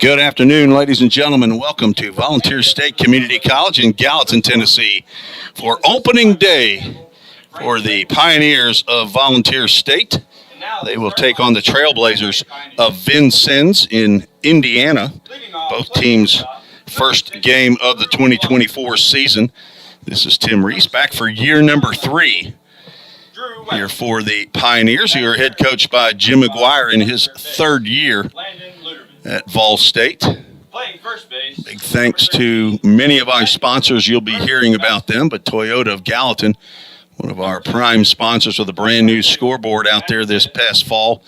Good afternoon, ladies and gentlemen. Welcome to Volunteer State Community College in Gallatin, Tennessee for opening day for the Pioneers of Volunteer State. They will take on the Trailblazers of Vincennes in Indiana. Both teams' first game of the 2024 season. This is Tim Reese back for year number 3 here for the Pioneers, who are head coached by Jim McGuire in his 3rd year at Vol State. Big thanks to many of our sponsors. You'll be hearing about them, but Toyota of Gallatin, one of our prime sponsors with a brand new scoreboard out there this past fall.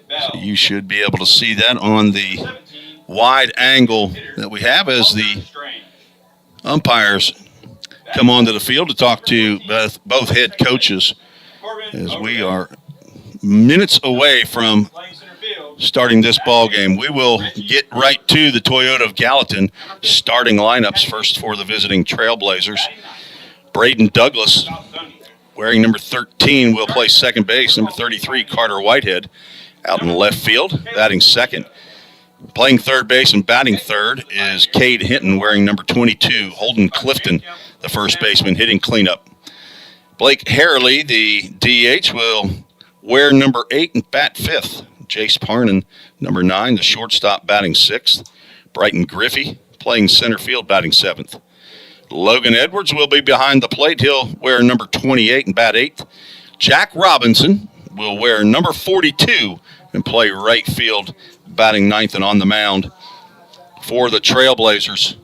So you should be able to see that on the wide angle that we have as the umpires come onto the field to talk to both head coaches, as we are minutes away from starting this ball game. We will get right to the Toyota of Gallatin starting lineups. First for the visiting Trailblazers, Braden Douglas, wearing number 13, will play second base. Number 33, Carter Whitehead, out in left field, batting second. Playing third base and batting third is Cade Hinton, wearing number 22. Holden Clifton, the first baseman, hitting cleanup. Blake Harrelly, the DH, will wear number 8 and bat fifth. Jace Parnan, number 9, the shortstop, batting 6th. Brighton Griffey, playing center field, batting 7th. Logan Edwards will be behind the plate. He'll wear number 28 and bat 8th. Jack Robinson will wear number 42 and play right field, batting 9th and on the mound. For the Trailblazers,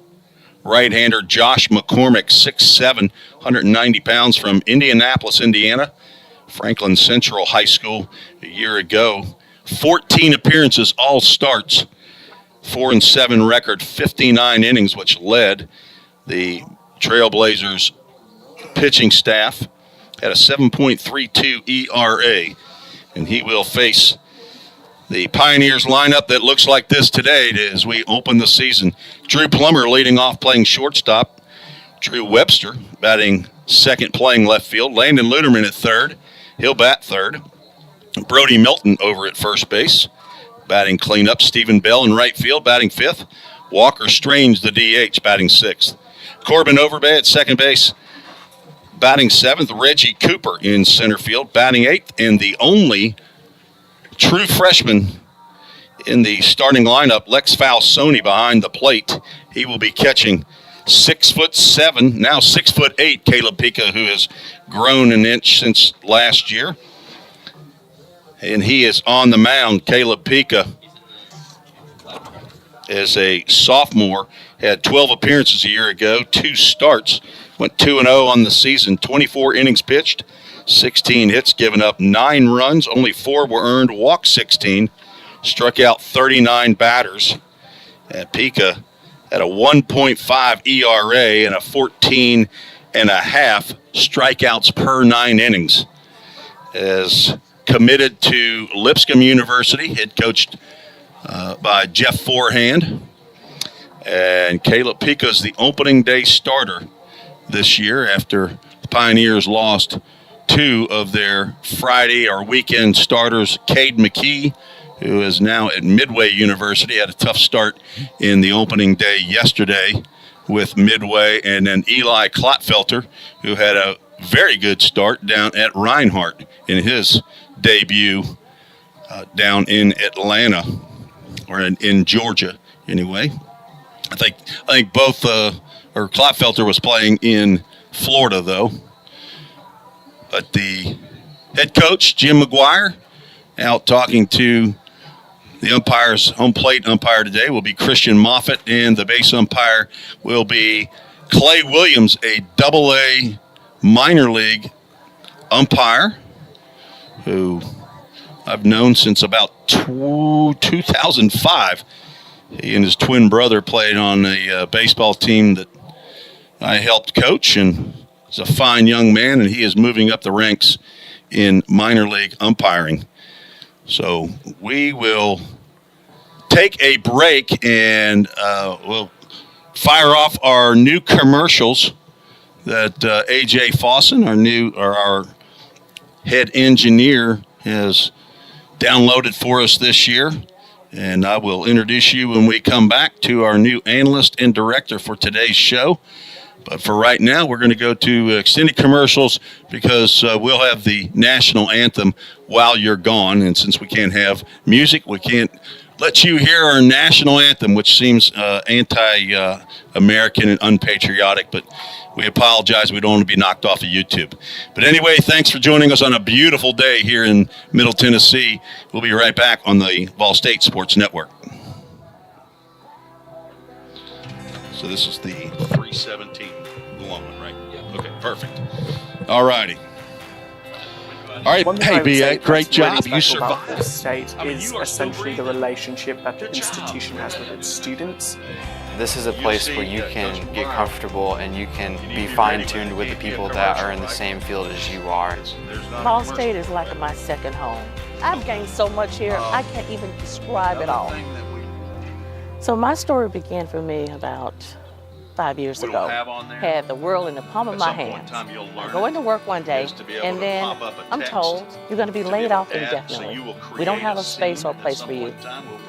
right-hander Josh McCormick, 6'7", 190 pounds, from Indianapolis, Indiana. Franklin Central High School a year ago. 14 appearances, all starts, 4-7 record, 59 innings, which led the Trailblazers pitching staff at a 7.32 ERA. And he will face the Pioneers lineup that looks like this today as we open the season. Drew Plummer leading off, playing shortstop. Drew Webster batting second, playing left field. Landon Luderman at third. He'll bat third. Brody Milton over at first base, batting cleanup. Stephen Bell in right field, batting 5th. Walker Strange, the DH, batting 6th. Corbin Overbay at second base, batting 7th. Reggie Cooper in center field, batting 8th. And the only true freshman in the starting lineup, Lex Falsoni, behind the plate. He will be catching 6'7", now 6'8", Caleb Pica, who has grown an inch since last year. And he is on the mound. Caleb Pica, as a sophomore, had 12 appearances a year ago, 2 starts, went 2-0 on the season, 24 innings pitched, 16 hits given up, 9 runs, only 4 were earned, walked 16, struck out 39 batters. And Pica had a 1.5 ERA and a 14.5 strikeouts per 9 innings. As committed to Lipscomb University, head coached by Jeff Forehand. And Caleb Pica is the opening day starter this year after the Pioneers lost 2 of their Friday or weekend starters. Cade McKee, who is now at Midway University, had a tough start in the opening day yesterday with Midway. And then Eli Klotfelter, who had a very good start down at Reinhardt in his debut down in Atlanta, or in Georgia anyway. I think both or Klotfelter was playing in Florida though. But the head coach, Jim McGuire, out talking to the umpires. Home plate umpire today will be Christian Moffitt, and the base umpire will be Clay Williams, a Double-A minor league umpire who I've known since about 2005. He and his twin brother played on a baseball team that I helped coach, and he's a fine young man, and he is moving up the ranks in minor league umpiring. So we will take a break, and we'll fire off our new commercials that A.J. Fawson, our head engineer, has downloaded for us this year. And I will introduce you when we come back to our new analyst and director for today's show. But for right now, we're going to go to extended commercials because we'll have the national anthem while you're gone. And since we can't have music, we can't let you hear our national anthem, which seems anti-American and unpatriotic. But we apologize. We don't want to be knocked off of YouTube. But anyway, thanks for joining us on a beautiful day here in Middle Tennessee. We'll be right back on the Vol State Sports Network. So this is the 317, the long one, right? Yeah. Okay, perfect. All righty. All right, hey, B.A., great job. You survived. Vol State is essentially the relationship that the institution has with its students. This is a place where you can get comfortable and you can be fine-tuned with the people that are in the same field as you are. Vol State is like my second home. I've gained so much here, I can't even describe it all. So my story began for me about 5 years ago. Had the world in the palm of my hand. I go into work one day, and then I'm told you're going to be laid off indefinitely. We don't have a space or a place for you.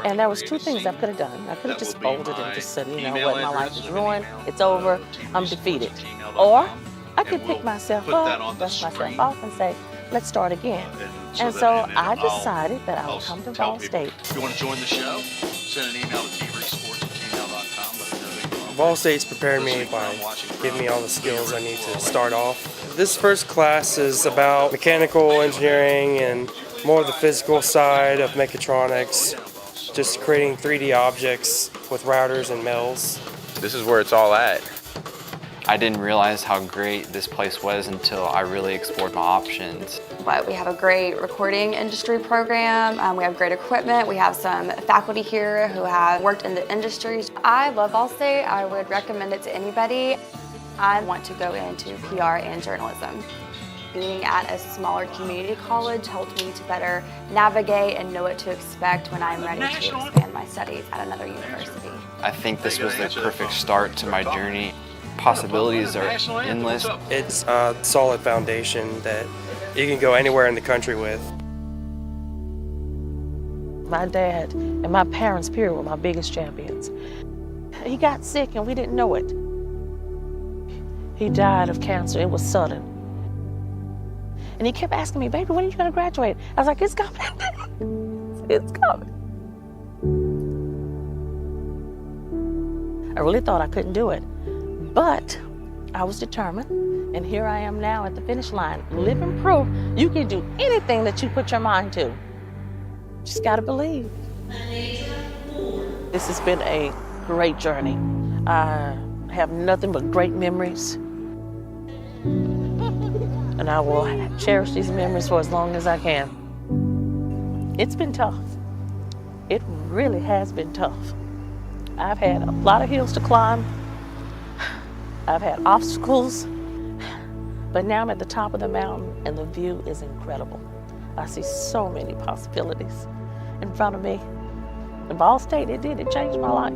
And there was two things I could have done. I could have just folded and just said, you know what, my life is ruined, it's over, I'm defeated. Or I could pick myself up, dust myself off, and say, let's start again. And so I decided that I would come to Vol State. If you want to join the show, send an email to tbricksports@gmail.com. Vol State's prepared me by giving me all the skills I need to start off. This first class is about mechanical engineering and more of the physical side of mechatronics, just creating 3D objects with routers and mills. This is where it's all at. I didn't realize how great this place was until I really explored my options. But we have a great recording industry program, we have great equipment, we have some faculty here who have worked in the industry. I love Vol State, I would recommend it to anybody. I want to go into PR and journalism. Being at a smaller community college helped me to better navigate and know what to expect when I'm ready to expand my studies at another university. I think this was the perfect start to my journey. Possibilities are endless. It's a solid foundation that you can go anywhere in the country with. My dad and my parents, period, were my biggest champions. He got sick and we didn't know it. He died of cancer. It was sudden. And he kept asking me, baby, when are you going to graduate? I was like, it's coming. It's coming. I really thought I couldn't do it. But I was determined, and here I am now at the finish line, living proof you can do anything that you put your mind to. Just gotta believe. This has been a great journey. I have nothing but great memories. And I will cherish these memories for as long as I can. It's been tough. It really has been tough. I've had a lot of hills to climb. I've had obstacles, but now I'm at the top of the mountain and the view is incredible. I see so many possibilities in front of me. And Vol State, it changed my life.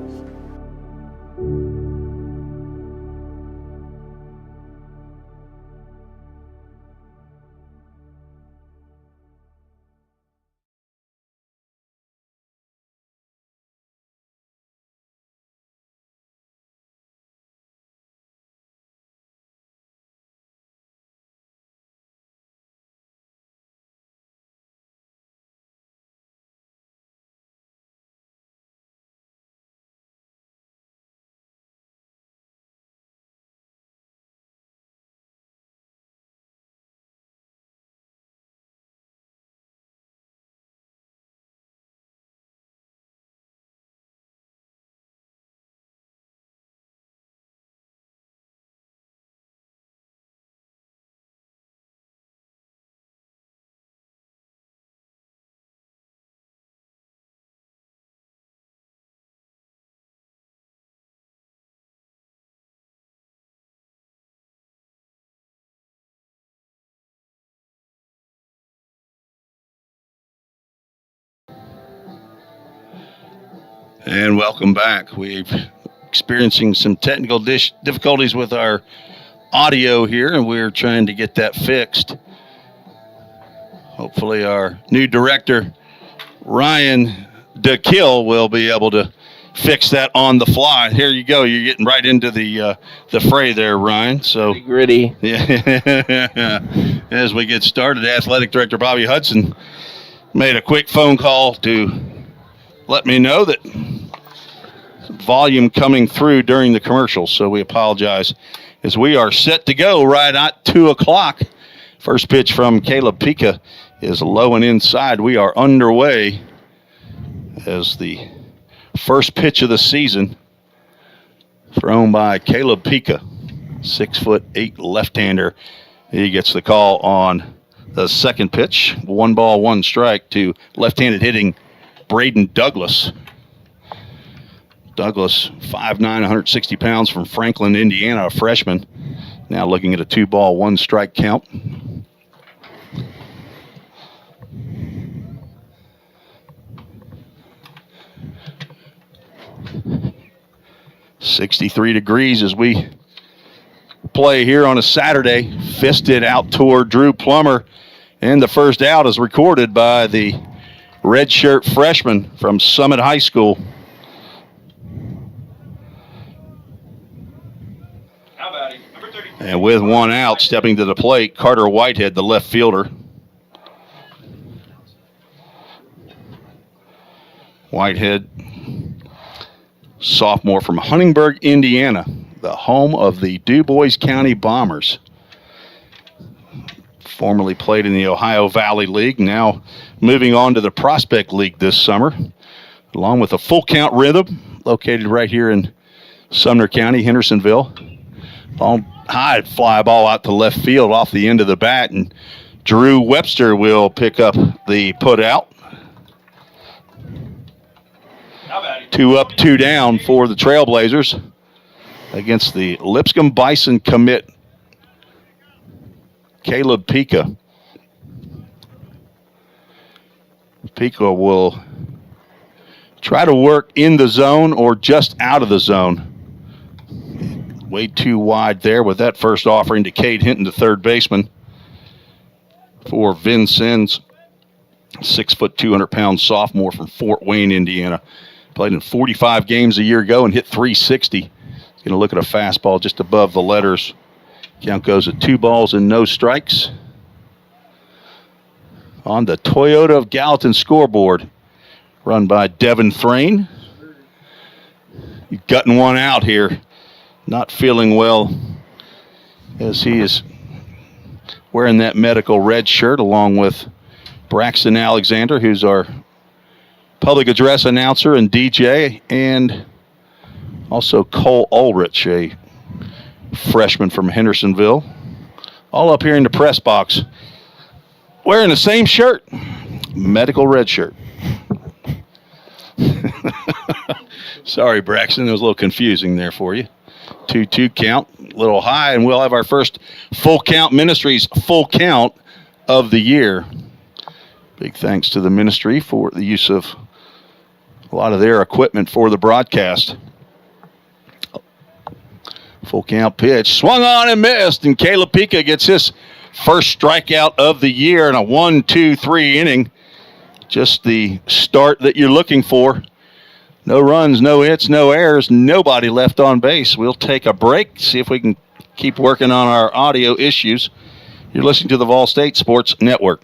And welcome back. We're experiencing some technical difficulties with our audio here, and we're trying to get that fixed. Hopefully our new director, Ryan, DeKill will be able to fix that on the fly. Here you go. You're getting right into the fray there, Ryan. So Gritty. yeah. As we get started, Athletic Director Bobby Hudson made a quick phone call to let me know that volume coming through during the commercials. So we apologize as we are set to go right at 2 o'clock. First pitch from Caleb Pika is low and inside. We are underway as the first pitch of the season thrown by Caleb Pika, 6'8" left-hander. He gets the call on the second pitch. 1 ball, 1 strike to left-handed hitting Braden Douglas. Douglas, 5'9", 160 pounds from Franklin, Indiana, a freshman. Now looking at a 2 ball, 1 strike count. .63 degrees as we play here on a Saturday. Fisted out toward Drew Plummer. And the first out is recorded by the redshirt freshman from Summit High School. And with 1 out, stepping to the plate, Carter Whitehead, the left fielder. Whitehead, sophomore from Huntingburg, Indiana, the home of the DuBois County Bombers. Formerly played in the Ohio Valley League, now moving on to the Prospect League this summer, along with a full count rhythm located right here in Sumner County, Hendersonville. Long high fly ball out to left field off the end of the bat, and Drew Webster will pick up the put out. 2 up, 2 down for the Trailblazers against the Lipscomb Bison commit, Caleb Pika. Pika will try to work in the zone or just out of the zone. Way too wide there with that first offering to Cade Hinton, the third baseman for Vincennes. 6', 200-pound sophomore from Fort Wayne, Indiana. Played in 45 games a year ago and hit .360. Going to look at a fastball just above the letters. Count goes at 2 balls and no strikes. On the Toyota of Gallatin scoreboard, run by Devin Thrain. He's gutting one out here. Not feeling well as he is wearing that medical red shirt along with Braxton Alexander, who's our public address announcer and DJ, and also Cole Ulrich, a freshman from Hendersonville. All up here in the press box wearing the same shirt, medical red shirt. Sorry, Braxton, it was a little confusing there for you. 2-2 count, a little high, and we'll have our first Full Count Ministries full count of the year. Big thanks to the ministry for the use of a lot of their equipment for the broadcast. Full count pitch, swung on and missed, and Caleb Pika gets his first strikeout of the year in a 1-2-3 inning. Just the start that you're looking for. No runs, no hits, no errors, nobody left on base. We'll take a break, see if we can keep working on our audio issues. You're listening to the Vol State Sports Network.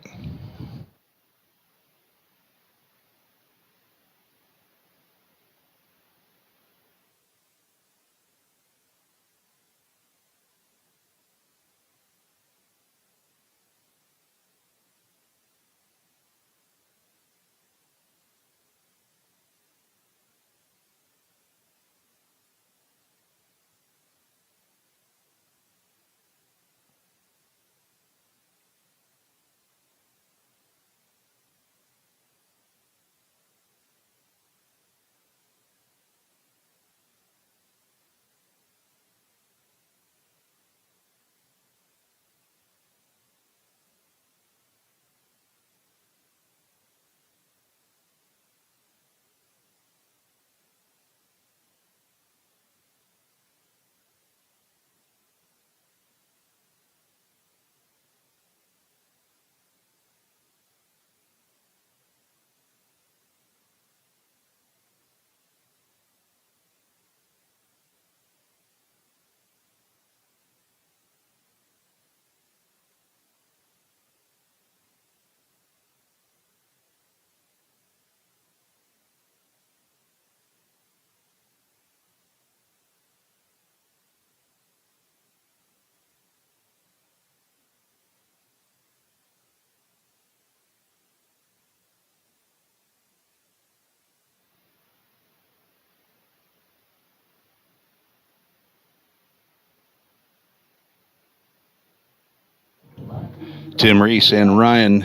Tim Reese and Ryan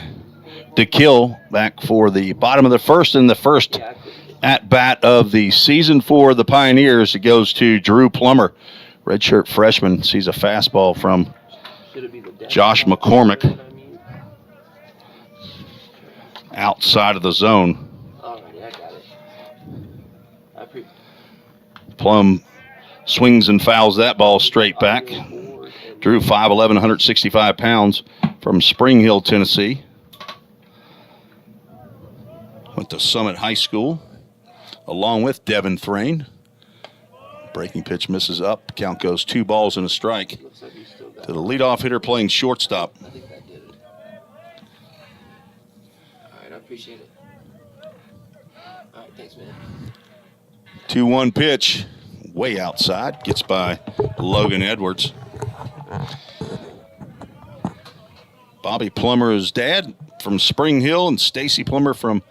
DeKill back for the bottom of the first and the first at-bat of the season for the Pioneers. It goes to Drew Plummer, redshirt freshman. Sees a fastball from Josh McCormick outside of the zone. Plum swings and fouls that ball straight back. Drew 5'11", 165 pounds from Spring Hill, Tennessee. Went to Summit High School along with Devin Thrain. Breaking pitch misses up. Count goes 2 balls and a strike to the leadoff hitter playing shortstop. All right, I appreciate it. All right, thanks, man. 2-1 pitch, way outside, gets by Logan Edwards. Bobby Plummer's dad from Spring Hill and Stacy Plummer from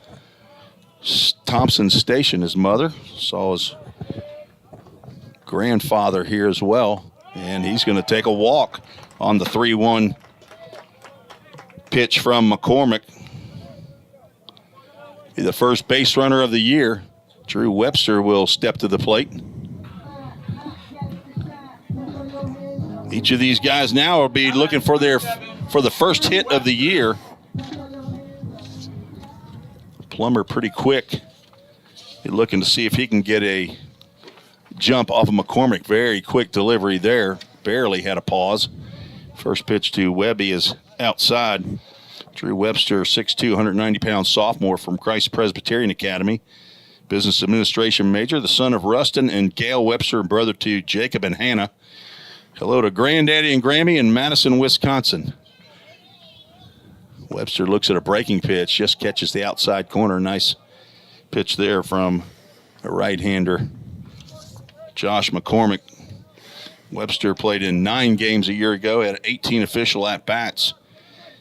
Thompson Station, his mother. Saw his grandfather here as well, and he's going to take a walk on the 3-1 pitch from McCormick. Be the first base runner of the year. Drew Webster will step to the plate. Each of these guys now will be looking for the first hit of the year. Plummer pretty quick. He's looking to see if he can get a jump off of McCormick. Very quick delivery there. Barely had a pause. First pitch to Webby is outside. Drew Webster, 6'2", 190-pound sophomore from Christ Presbyterian Academy. Business administration major, the son of Rustin and Gail Webster, and brother to Jacob and Hannah. Hello to Granddaddy and Grammy in Madison, Wisconsin. Webster looks at a breaking pitch, just catches the outside corner. Nice pitch there from a right-hander, Josh McCormick. Webster played in 9 games a year ago, had 18 official at-bats,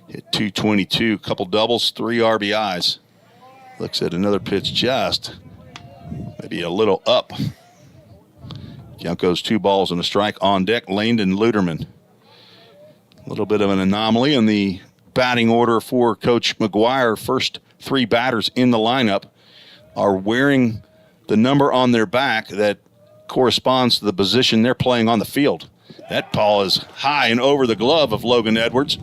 hit .222, couple doubles, 3 RBIs. Looks at another pitch just maybe a little up. Count goes 2 balls and a strike. On deck, Landon Luderman. A little bit of an anomaly in the batting order for Coach McGuire. First 3 batters in the lineup are wearing the number on their back that corresponds to the position they're playing on the field. That ball is high and over the glove of Logan Edwards.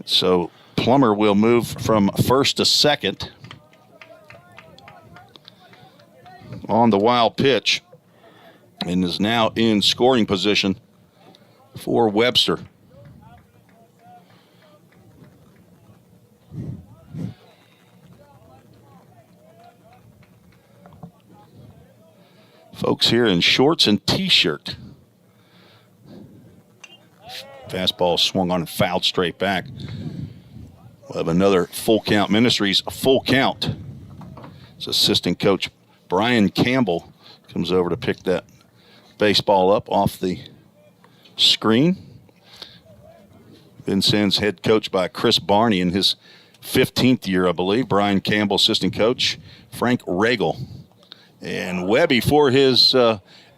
So Plummer will move from first to second on the wild pitch and is now in scoring position for Webster. Folks here in shorts and T-shirt. Fastball swung on and fouled straight back. We'll have another Full Count Ministries full count. It's assistant coach Brian Campbell comes over to pick that baseball up off the screen. Vincennes head coach by Chris Barney in his 15th year, I believe. Brian Campbell, assistant coach. Frank Regal. And Webby, for his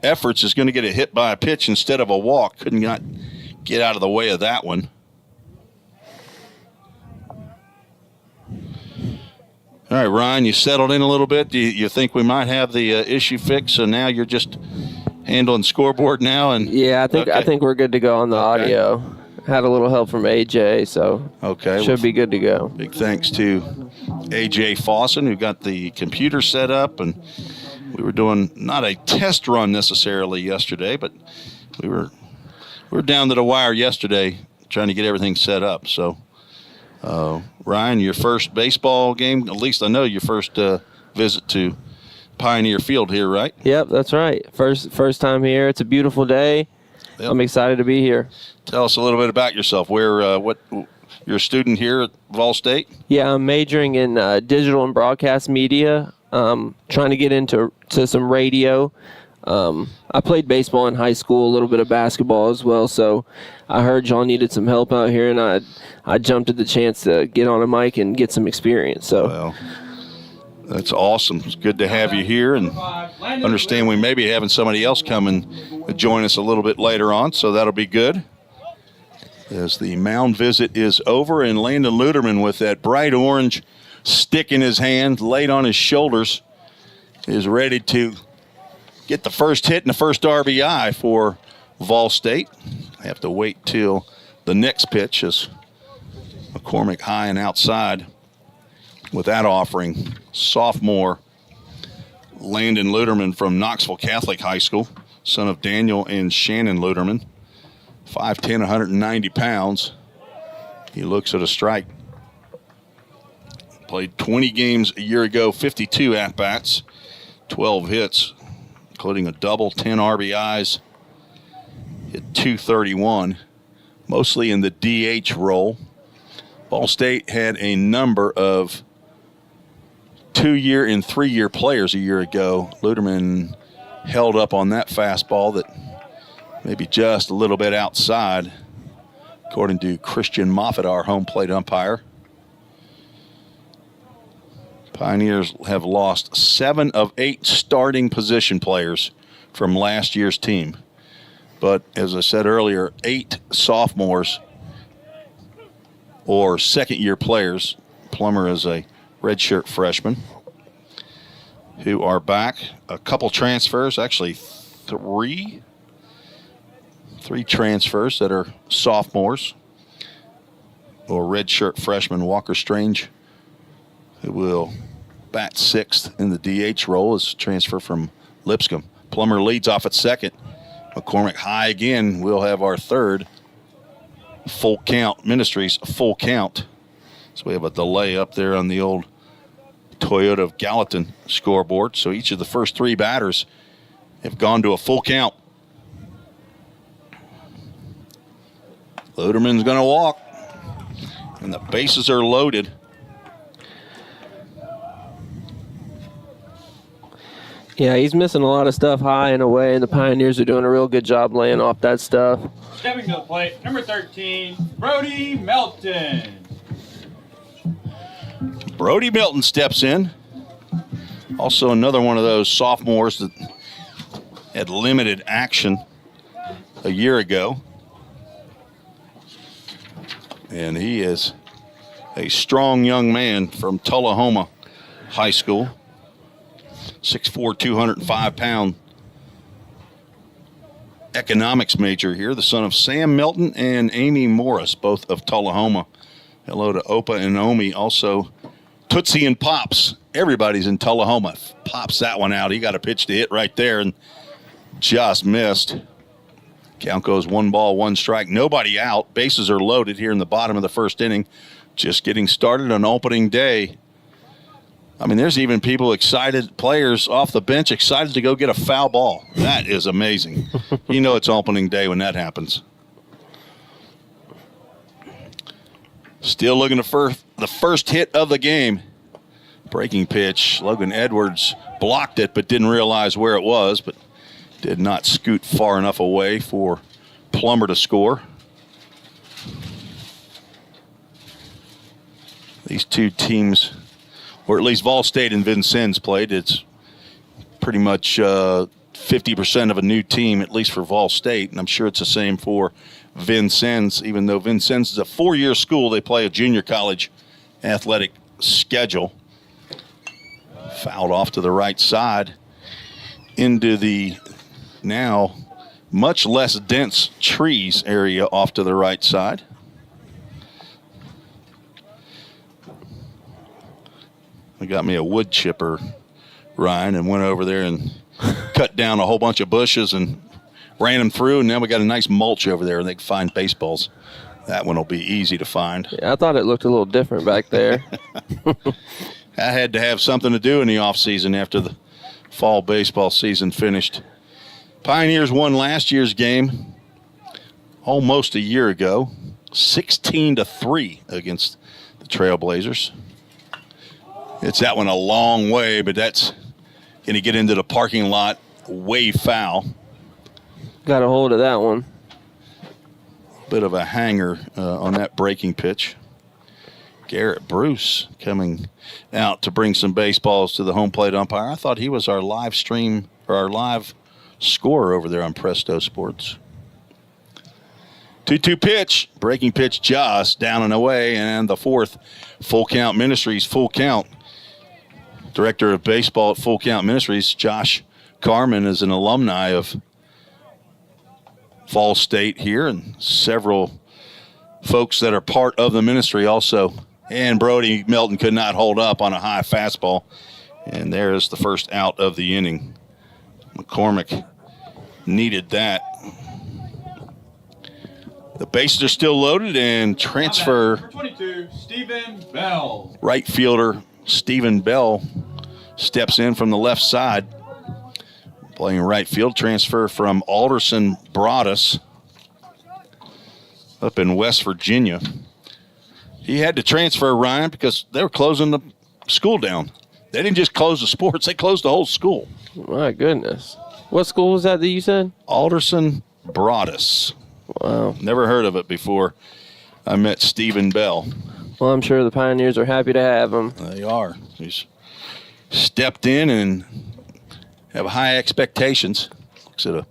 efforts, is going to get a hit by a pitch instead of a walk. Couldn't not get out of the way of that one. All right, Ryan, you settled in a little bit. Do you think we might have the issue fixed? So now you're just handling scoreboard now, and yeah, I think we're good to go on the audio. Had a little help from AJ, so should be good to go. Big thanks to AJ Fawson, who got the computer set up, and we were doing not a test run necessarily yesterday, but we were down to the wire yesterday trying to get everything set up. So, Ryan, your first baseball game, at least I know your first visit to Pioneer Field here, right? Yep, that's right. First time here. It's a beautiful day. Yep. I'm excited to be here. Tell us a little bit about yourself. You're a student here at Vol State? Yeah, I'm majoring in digital and broadcast media. Trying to get into some radio. I played baseball in high school, a little bit of basketball as well, so I heard y'all needed some help out here, and I jumped at the chance to get on a mic and get some experience. So. Well, that's awesome. It's good to have you here, and understand we may be having somebody else come and join us a little bit later on, so that'll be good. as the mound visit is over, and Landon Luderman with that bright orange stick in his hand, laid on his shoulders, is ready to get the first hit and the first RBI for Vol State. I have to wait till the next pitch as McCormick high and outside with that offering. Sophomore Landon Luderman from Knoxville Catholic High School, son of Daniel and Shannon Luderman. 5'10", 190 pounds. He looks at a strike. Played 20 games a year ago, 52 at-bats, 12 hits, including a double, 10 RBIs. Hit .231, mostly in the DH role. Ball State had a number of 2-year and 3-year players a year ago. Luderman held up on that fastball that maybe just a little bit outside, according to Christian Moffitt, our home plate umpire. Pioneers have lost 7 of 8 starting position players from last year's team. But as I said earlier, 8 sophomores or second-year players, Plummer is a redshirt freshman, who are back. A couple transfers, actually 3 transfers that are sophomores or redshirt freshman. Walker Strange, who will bat 6th in the DH role, is transfer from Lipscomb. Plummer leads off at second. McCormick high again. We'll have our third full count, Ministries full count. So we have a delay up there on the old Toyota of Gallatin scoreboard. So each of the first 3 batters have gone to a full count. Luderman's going to walk, and the bases are loaded. Yeah, he's missing a lot of stuff high and away, and the Pioneers are doing a real good job laying off that stuff. Stepping to the plate, number 13, Brody Melton. Brody Melton steps in. Also another one of those sophomores that had limited action a year ago. And he is a strong young man from Tullahoma High School. 6'4", 205-pound economics major here, the son of Sam Melton and Amy Morris, both of Tullahoma. Hello to Opa and Omi. Also, Tootsie and Pops. Everybody's in Tullahoma. Pops that one out. He got a pitch to hit right there and just missed. Count goes 1 ball, 1 strike. Nobody out. Bases are loaded here in the bottom of the first inning. Just getting started on opening day. I mean, there's even people excited, players off the bench excited to go get a foul ball. That is amazing. You know it's opening day when that happens. Still looking for the first hit of the game. Breaking pitch. Logan Edwards blocked it but didn't realize where it was, but did not scoot far enough away for Plummer to score. These two teams, or at least Vol State and Vincennes played. It's pretty much 50% of a new team, at least for Vol State, and I'm sure it's the same for Vincennes. Even though Vincennes is a 4-year school, they play a junior college athletic schedule. Fouled off to the right side into the now much less dense trees area off to the right side. I got me a wood chipper, Ryan, and went over there and cut down a whole bunch of bushes and ran them through, and now we got a nice mulch over there, and they can find baseballs. That one will be easy to find. Yeah, I thought it looked a little different back there. I had to have something to do in the offseason after the fall baseball season finished. Pioneers won last year's game almost a year ago, 16-3 against the Trailblazers. It's that one a long way, but that's going to get into the parking lot way foul. Got a hold of that one. Bit of a hanger on that breaking pitch. Garrett Bruce coming out to bring some baseballs to the home plate umpire. I thought he was our live stream or our live scorer over there on Presto Sports. 2-2 pitch. Breaking pitch just down and away. And the fourth, Full Count Ministries, full count. Director of Baseball at Full Count Ministries, Josh Carmen, is an alumni of Fall State here, and several folks that are part of the ministry also. And Brody Melton could not hold up on a high fastball. And there is the first out of the inning. McCormick needed that. The bases are still loaded, and transfer. Number 22, Stephen Bell. Right fielder Stephen Bell steps in from the left side. Playing right field, transfer from Alderson Broadus up in West Virginia. He had to transfer, Ryan, because they were closing the school down. They didn't just close the sports, they closed the whole school. My goodness. What school was that you said? Alderson Broadus. Wow. Never heard of it before I met Stephen Bell. Well, I'm sure the Pioneers are happy to have him. They are. He's stepped in and have high expectations. Looks at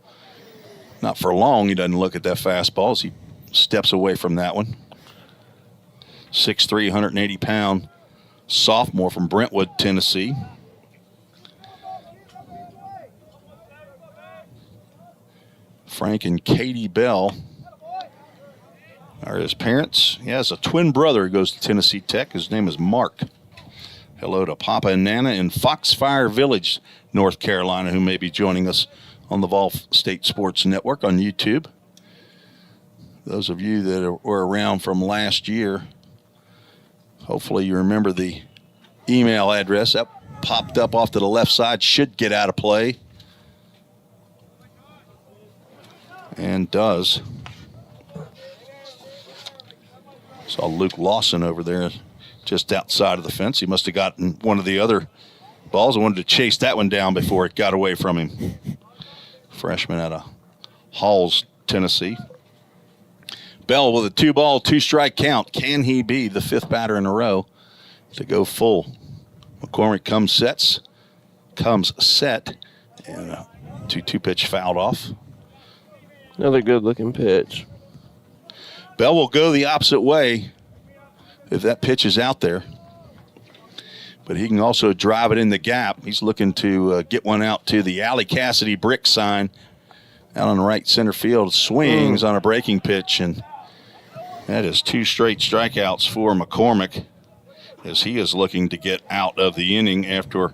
not for long, he doesn't look at that fastball as he steps away from that one. 6'3", 180-pound sophomore from Brentwood, Tennessee. Frank and Katie Bell are his parents. He has a twin brother who goes to Tennessee Tech. His name is Mark. Hello to Papa and Nana in Foxfire Village, North Carolina, who may be joining us on the Vol State Sports Network on YouTube. Those of you that were around from last year, hopefully you remember the email address that popped up off to the left side. Should get out of play. And does. Saw Luke Lawson over there just outside of the fence. He must have gotten one of the other balls and wanted to chase that one down before it got away from him. Freshman out of Halls, Tennessee. Bell with a 2-ball, 2-strike count. Can he be the fifth batter in a row to go full? McCormick comes set, and a 2-2 pitch fouled off. Another good-looking pitch. Bell will go the opposite way if that pitch is out there. But he can also drive it in the gap. He's looking to get one out to the Allie Cassidy brick sign out on the right center field. Swings on a breaking pitch, and that is 2 straight strikeouts for McCormick as he is looking to get out of the inning after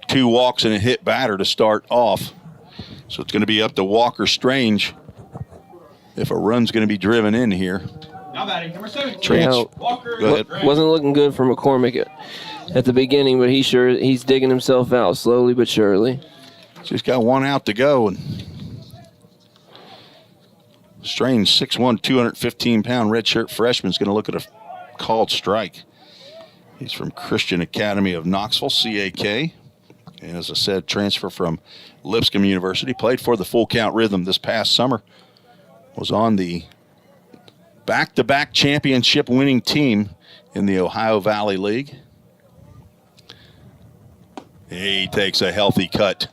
2 walks and a hit batter to start off. So it's going to be up to Walker Strange if a run's going to be driven in here. Now batting, number 17, Walker. Go ahead. Wasn't looking good for McCormick at the beginning, but he's digging himself out slowly but surely. Just got 1 out to go. And Strange, 6'1", 215-pound redshirt freshman, is going to look at a called strike. He's from Christian Academy of Knoxville, CAK. And as I said, transfer from Lipscomb University. Played for the Full Count Rhythm this past summer. Was on the back-to-back championship winning team in the Ohio Valley League. He takes a healthy cut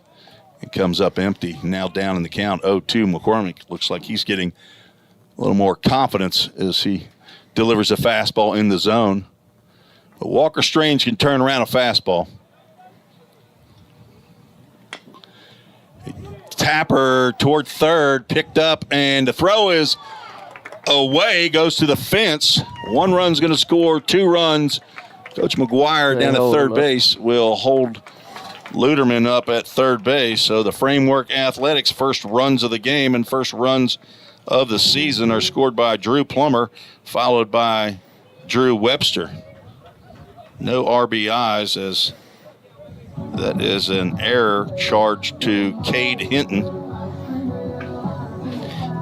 and comes up empty. Now down in the count, 0-2. McCormick looks like he's getting a little more confidence as he delivers a fastball in the zone. But Walker Strange can turn around a fastball. Tapper toward third, picked up, and the throw is away, goes to the fence. 1 run's going to score, 2 runs. Coach McGuire down at third base will hold Luderman up at third base. So the Framework Athletics first runs of the game and first runs of the season are scored by Drew Plummer, followed by Drew Webster. No RBIs, as that is an error charged to Cade Hinton.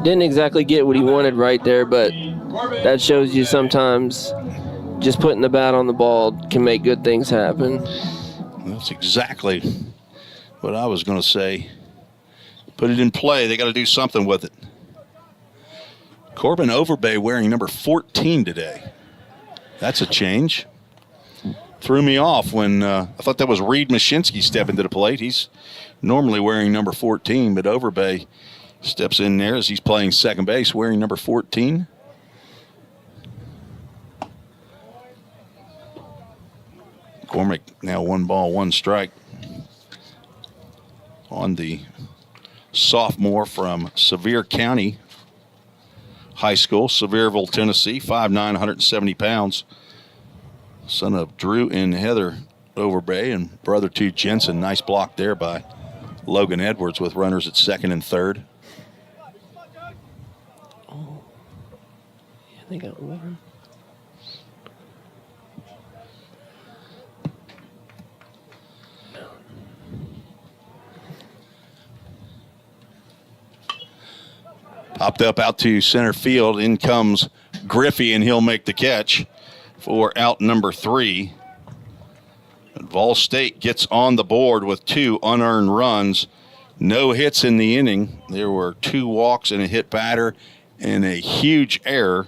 Didn't exactly get what he wanted right there, but that shows you sometimes just putting the bat on the ball can make good things happen. That's exactly what I was going to say. Put it in play. They got to do something with it. Corbin Overbay wearing number 14 today. That's a change. Threw me off when I thought that was Reed Mashinsky stepping to the plate. He's normally wearing number 14, but Overbay Steps in there as he's playing second base, wearing number 14. McCormick now 1 ball, 1 strike on the sophomore from Sevier County High School, Sevierville, Tennessee, 5'9", 170 pounds. Son of Drew and Heather Overbay and brother to Jensen. Nice block there by Logan Edwards with runners at second and third. Oh, yeah, they got one. Popped up out to center field. In comes Griffey, and he'll make the catch for out number 3. And Vol State gets on the board with 2 unearned runs. No hits in the inning. There were 2 walks and a hit batter and a huge error.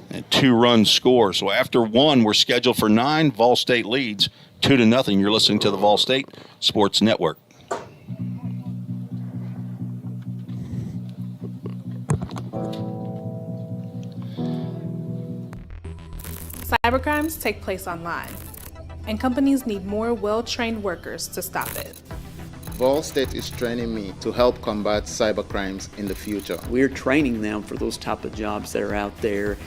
And 2 runs scored. So after 1, we're scheduled for 9. Vol State leads 2-0. You're listening to the Vol State Sports Network. Cybercrimes take place online, and companies need more well-trained workers to stop it. Vol State is training me to help combat cybercrimes in the future. We're training them for those type of jobs that are out there.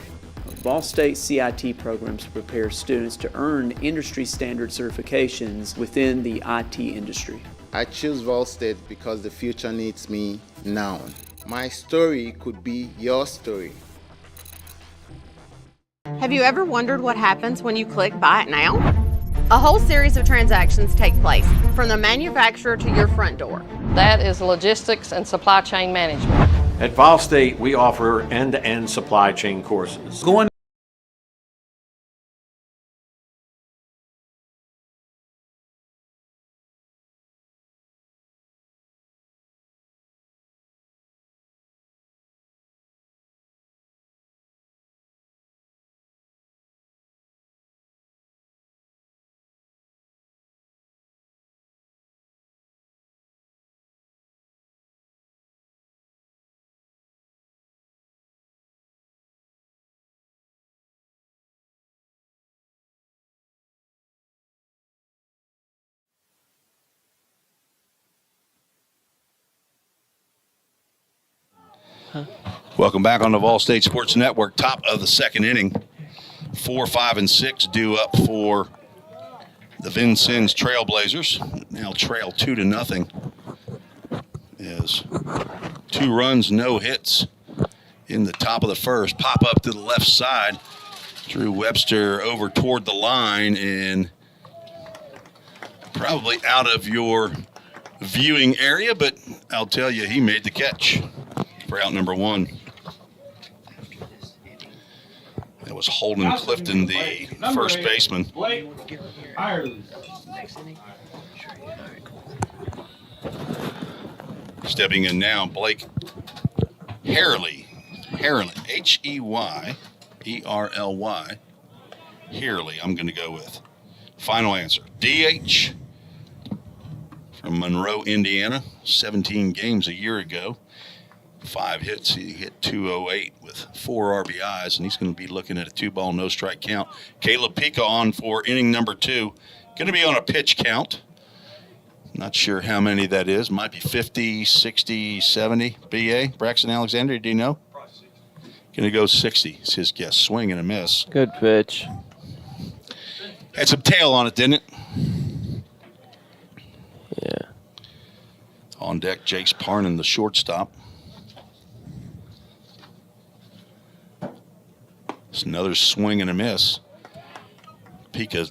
Vol State CIT programs prepare students to earn industry standard certifications within the IT industry. I choose Vol State because the future needs me now. My story could be your story. Have you ever wondered what happens when you click Buy It Now? A whole series of transactions take place, from the manufacturer to your front door. That is logistics and supply chain management. At Vol State, we offer end-to-end supply chain courses. Welcome back on the Vol State Sports Network. Top of the second inning. 4, 5, and 6 due up for the Vincennes Trailblazers. Now trail 2-0. Is 2 runs, no hits in the top of the first. Pop up to the left side. Drew Webster over toward the line and probably out of your viewing area, but I'll tell you, he made the catch for out number 1. That was Holden Clifton, the first baseman. Stepping in now, Blake Herrely, H-E-Y-E-R-L-Y, Herrely, I'm going to go with. Final answer, DH from Monroe, Indiana, 17 games a year ago. 5 hits. He hit 208 with 4 RBIs, and he's going to be looking at a 2-ball, no-strike count. Caleb Pica on for inning number 2. Going to be on a pitch count. Not sure how many that is. Might be 50, 60, 70. B.A. Braxton Alexander, do you know? Going to go 60. It's his guess. Swing and a miss. Good pitch. Had some tail on it, didn't it? Yeah. On deck, Jace Parnan, the shortstop. It's another swing and a miss. Pica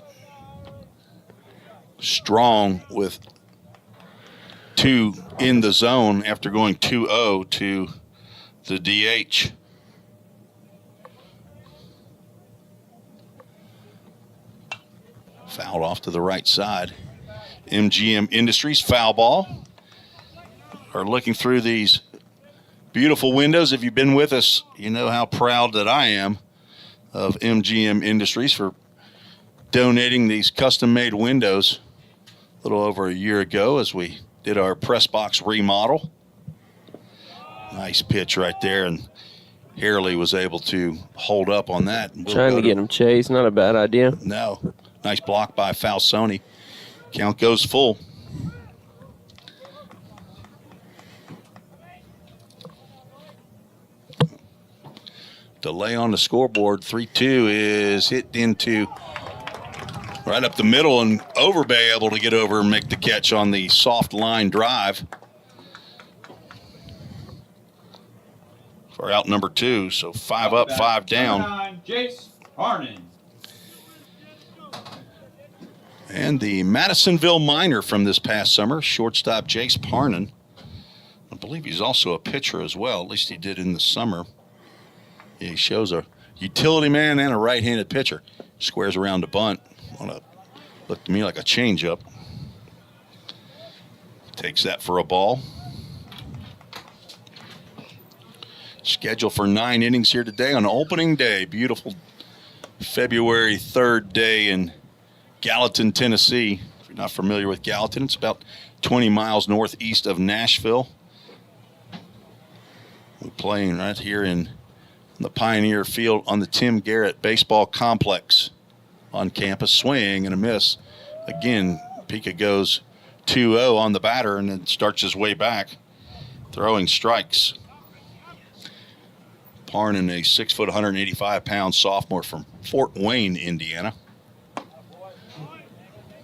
strong with 2 in the zone after going 2-0 to the DH. Fouled off to the right side. MGM Industries foul ball. Are looking through these beautiful windows. If you've been with us, you know how proud that I am of MGM Industries for donating these custom-made windows a little over a year ago as we did our press box remodel. Nice pitch right there, and Harley was able to hold up on that. Trying to get him chased, not a bad idea. No. Nice block by Falsoni. Count goes full. Delay on the scoreboard. 3-2 is hit into right up the middle, and Overbay able to get over and make the catch on the soft line drive for out number 2. So 5 up, 5 down. Jace Harnan. And the Madisonville Miner from this past summer, shortstop Jace Parnan. I believe he's also a pitcher as well. At least he did in the summer. Yeah, he shows a utility man and a right-handed pitcher. Squares around the bunt. Looked to me like a changeup. Takes that for a ball. Scheduled for 9 innings here today on opening day. Beautiful February 3rd day in Gallatin, Tennessee. If you're not familiar with Gallatin, it's about 20 miles northeast of Nashville. We're playing right here in the Pioneer Field on the Tim Garrett Baseball Complex on campus. Swing and a miss. Again, Pika goes 2-0 on the batter and then starts his way back, throwing strikes. Parnan, a 6 foot, 185-pound sophomore from Fort Wayne, Indiana.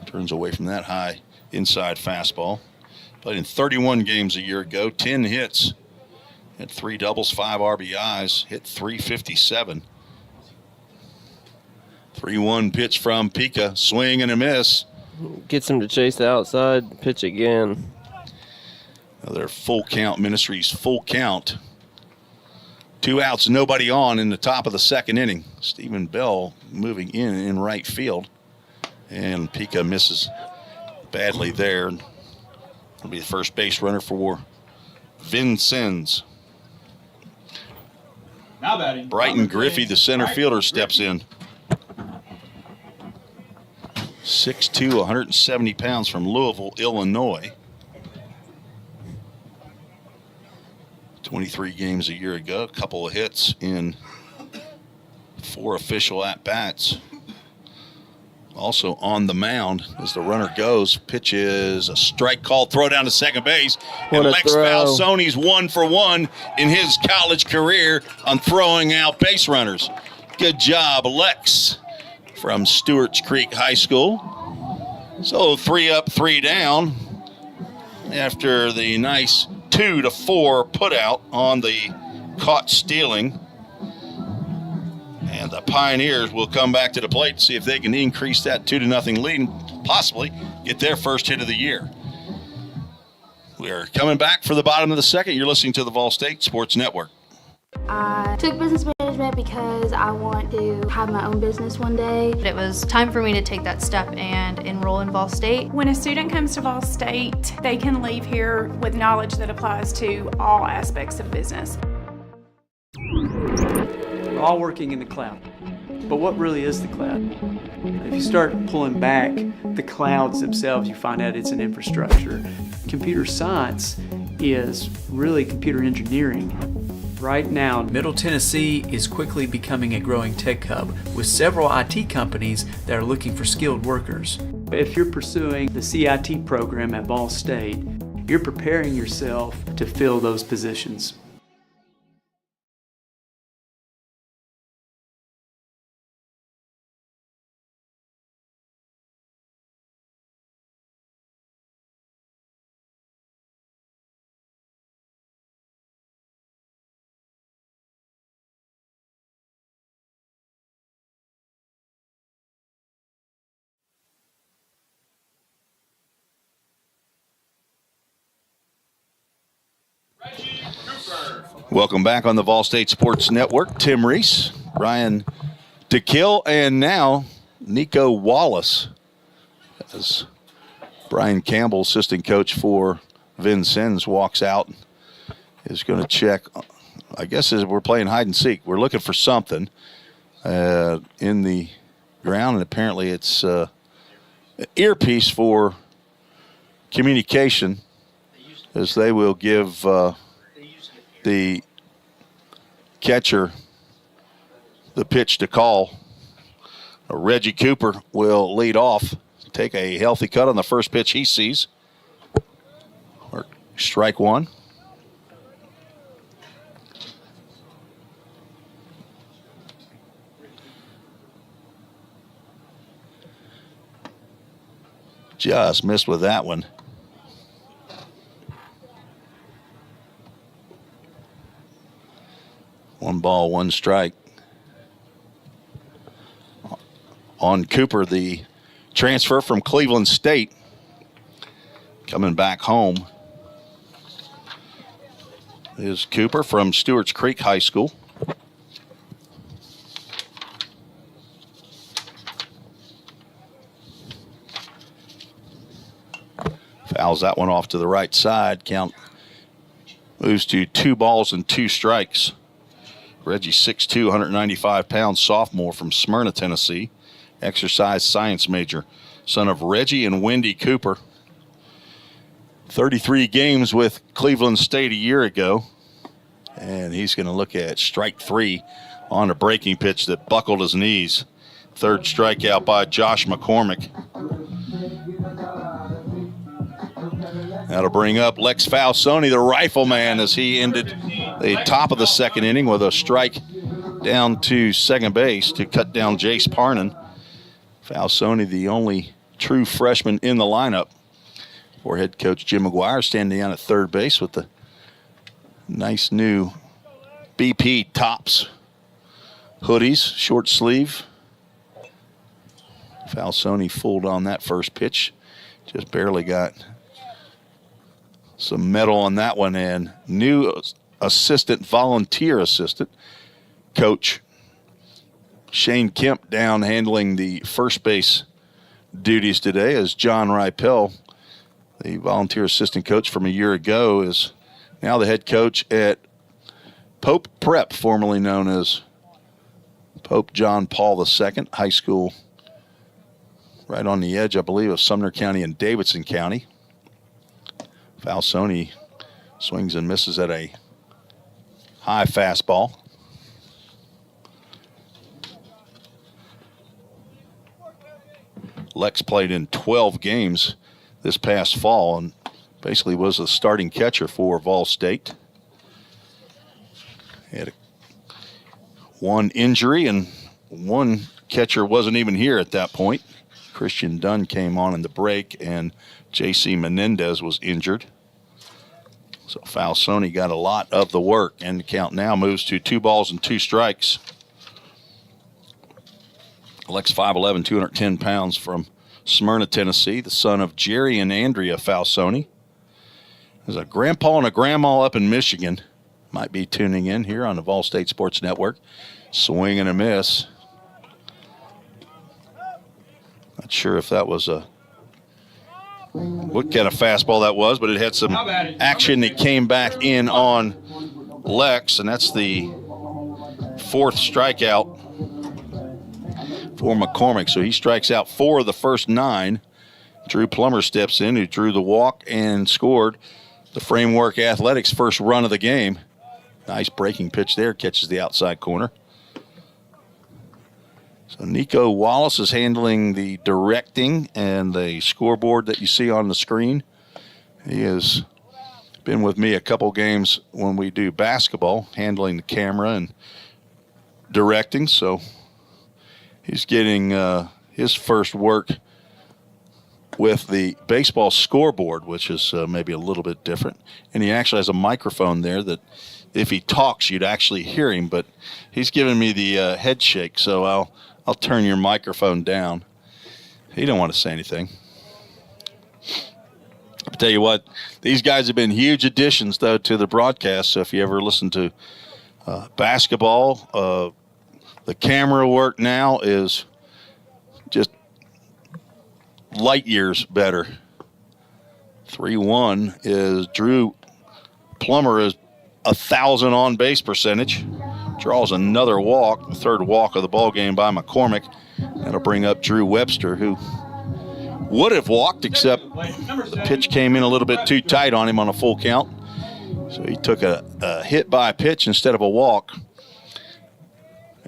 Turns away from that high inside fastball. Played in 31 games a year ago, 10 hits. Had 3 doubles, 5 RBIs, hit .357. 3-1 pitch from Pika, swing and a miss. Gets him to chase the outside, pitch again. Another full count, Ministries full count. 2 outs, nobody on in the top of the second inning. Stephen Bell moving in right field. And Pika misses badly there. Will be the first base runner for Vincennes. Now batting. Brighton Griffey, the center fielder, steps in. 6'2", 170 pounds from Louisville, Illinois. 23 games a year ago, a couple of hits in 4 official at-bats. Also on the mound as the runner goes. Pitch is a strike call, throw down to second base. And Lex Falsoni's 1 for 1 in his college career on throwing out base runners. Good job, Lex, from Stewart's Creek High School. So 3 up, 3 down after the nice 2-4 put out on the caught stealing. And the Pioneers will come back to the plate to see if they can increase that 2-0 lead and possibly get their first hit of the year. We are coming back for the bottom of the second. You're listening to the Vol State Sports Network. I took business management because I want to have my own business one day. It was time for me to take that step and enroll in Vol State. When a student comes to Vol State, they can leave here with knowledge that applies to all aspects of business. We're all working in the cloud. But what really is the cloud? If you start pulling back the clouds themselves, you find out it's an infrastructure. Computer science is really computer engineering. Right now, Middle Tennessee is quickly becoming a growing tech hub with several IT companies that are looking for skilled workers. if you're pursuing the CIT program at Vol State, you're preparing yourself to fill those positions. Welcome back on the Vol State Sports Network. Tim Reese, Ryan DeKill, and now Nico Wallace. As Brian Campbell, assistant coach for Vincennes, walks out, is going to check. I guess as we're playing hide and seek, we're looking for something in the ground, and apparently it's an earpiece for communication, as they will give the catcher the pitch to call. Reggie Cooper will lead off, take a healthy cut on the first pitch he sees. Or strike one. Just missed with that one. One ball, one strike. On Cooper, the transfer from Cleveland State, coming back home is Cooper from Stewart's Creek High School. Fouls that one off to the right side. Count moves to 2 balls and 2 strikes. Reggie, 6'2", 195 pounds, sophomore from Smyrna, Tennessee. Exercise science major, son of Reggie and Wendy Cooper. 33 games with Cleveland State a year ago. And he's going to look at strike 3 on a breaking pitch that buckled his knees. Third strikeout by Josh McCormick. That'll bring up Lex Falsoni, the rifleman, as he ended the top of the second inning with a strike down to second base to cut down Jace Parnan. Falsoni, the only true freshman in the lineup for head coach Jim McGuire, standing down at third base with the nice new BP Tops hoodies, short sleeve. Falsoni fooled on that first pitch. Just barely got some metal on that one. And new volunteer assistant coach Shane Kemp down handling the first base duties today, as John Ripel, the volunteer assistant coach from a year ago, is now the head coach at Pope Prep, formerly known as Pope John Paul II High School, right on the edge, I believe, of Sumner County and Davidson County. Falsoni swings and misses at a high fastball. Lex played in 12 games this past fall and basically was a starting catcher for Vol State. He had one injury, and one catcher wasn't even here at that point. Christian Dunn came on in the break, and J.C. Menendez was injured. So Falsoni got a lot of the work, and the count now moves to 2 balls and 2 strikes. Lex 5'11", 210 pounds, from Smyrna, Tennessee, the son of Jerry and Andrea Falsoni. There's a grandpa and a grandma up in Michigan. Might be tuning in here on the Vol State Sports Network. Swing and a miss. Not sure if that was what kind of fastball that was, but it had some action that came back in on Lex, and that's the 4th strikeout for McCormick. So he strikes out 4 of the first 9. Drew Plummer steps in, who drew the walk and scored the Framework Athletics first run of the game. Nice breaking pitch there, catches the outside corner. So Nico Wallace is handling the directing and the scoreboard that you see on the screen. He has been with me a couple games when we do basketball, handling the camera and directing. So he's getting his first work with the baseball scoreboard, which is maybe a little bit different. And he actually has a microphone there that if he talks, you'd actually hear him. But he's giving me the head shake, so I'll turn your microphone down. He don't want to say anything. I'll tell you what, these guys have been huge additions, though, to the broadcast. So if you ever listen to basketball, the camera work now is just light years better. 3-1 is Drew Plummer is 1,000 on base percentage. Draws another walk, the 3rd walk of the ball game by McCormick. That'll bring up Drew Webster, who would have walked, except the pitch came in a little bit too tight on him on a full count. So he took a hit by a pitch instead of a walk.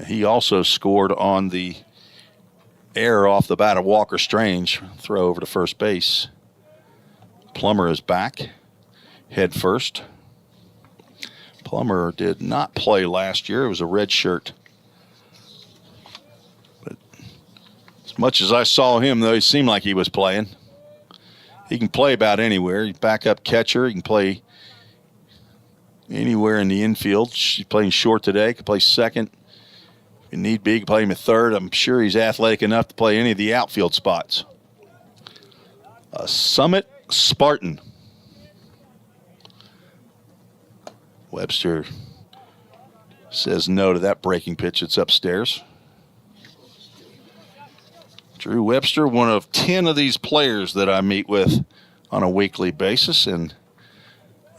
He also scored on the error off the bat of Walker Strange, throw over to first base. Plummer is back, head first. Plummer did not play last year. It was a red shirt. But as much as I saw him, though, he seemed like he was playing. He can play about anywhere. He's backup catcher. He can play anywhere in the infield. He's playing short today. He can play second. If you need be, you can play him at third. I'm sure he's athletic enough to play any of the outfield spots. A Summit Spartan. Webster says no to that breaking pitch. It's upstairs. Drew Webster, one of 10 of these players that I meet with on a weekly basis in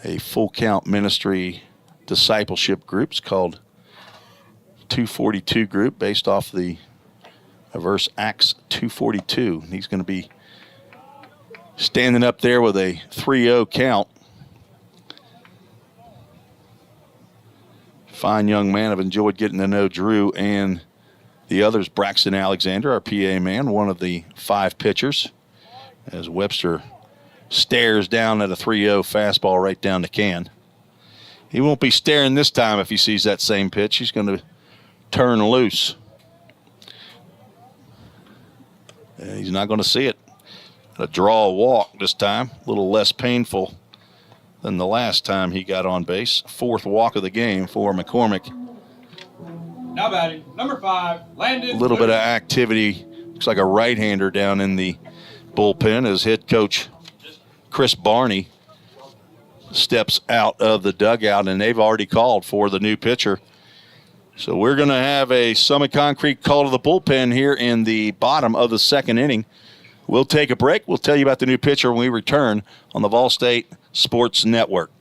a full count ministry discipleship group. It's called 242 group, based off the verse Acts 2:42. He's going to be standing up there with a 3-0 count. Fine young man. I've enjoyed getting to know Drew and the others. Braxton Alexander, our PA man, one of the 5 pitchers, as Webster stares down at a 3-0 fastball right down the can. He won't be staring this time if he sees that same pitch. He's going to turn loose. He's not going to see it. A draw walk this time, a little less painful than the last time he got on base. 4th walk of the game for McCormick. Now batting, number 5, Landon. A little bit of activity. Looks like a right-hander down in the bullpen as head coach Chris Barney steps out of the dugout, and they've already called for the new pitcher. So we're going to have a Summit Concrete call to the bullpen here in the bottom of the 2nd inning. We'll take a break. We'll tell you about the new pitcher when we return on the Vol State Sports Network.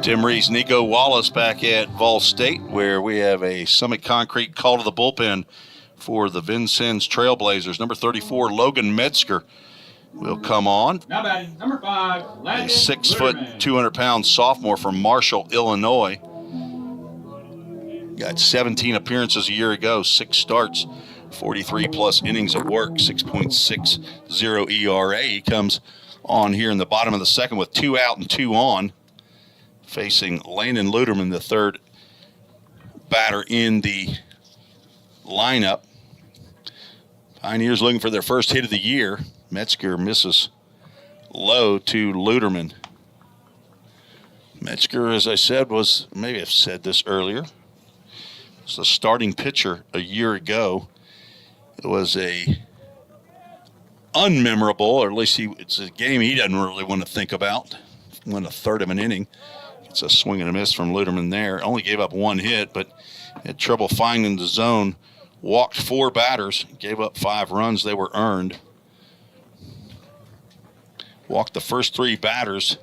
Tim Rees, Nico Wallace back at Vol State, where we have a Summit Concrete call to the bullpen for the Vincennes Trailblazers. Number 34, Logan Metzger, will come on. Now batting, number 5, Landon. A 6-foot, 200-pound sophomore from Marshall, Illinois. Got 17 appearances a year ago, 6 starts, 43-plus innings of work, 6.60 ERA. He comes on here in the bottom of the 2nd with 2 out and 2 on, facing Landon Luderman, the 3rd batter in the lineup. Pioneers looking for their first hit of the year. Metzger misses low to Luderman. Metzger, as I said, was, maybe I've said this earlier, was the starting pitcher a year ago. It was a unmemorable, or at least it's a game he doesn't really want to think about. Went a third of an inning. It's a swing and a miss from Luderman there. Only gave up one hit, but had trouble finding the zone. Walked 4 batters, gave up 5 runs. They were earned. Walked the first 3 batters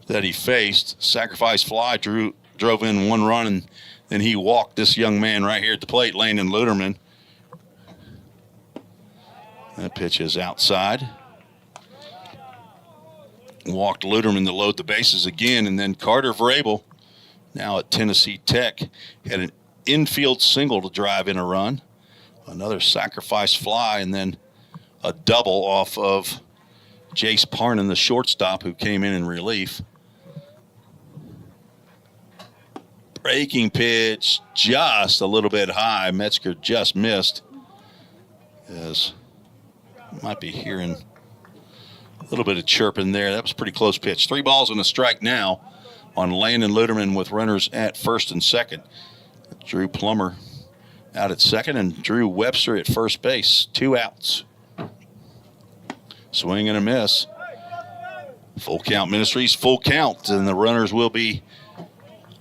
that he faced. Sacrifice fly drove in 1 run, and then he walked this young man right here at the plate, Landon Luderman. That pitch is outside. Walked Luderman to load the bases again, and then Carter Vrabel, now at Tennessee Tech, had an infield single to drive in a run. Another sacrifice fly, and then a double off of Jace Parnan, the shortstop, who came in relief. Breaking pitch, just a little bit high. Metzger just missed. As might be hearing a little bit of chirping there. That was a pretty close pitch. 3 balls and a strike now on Landon Luderman with runners at first and second. Drew Plummer out at second and Drew Webster at first base. 2 outs. Swing and a miss. Full Count Ministries, full count, and the runners will be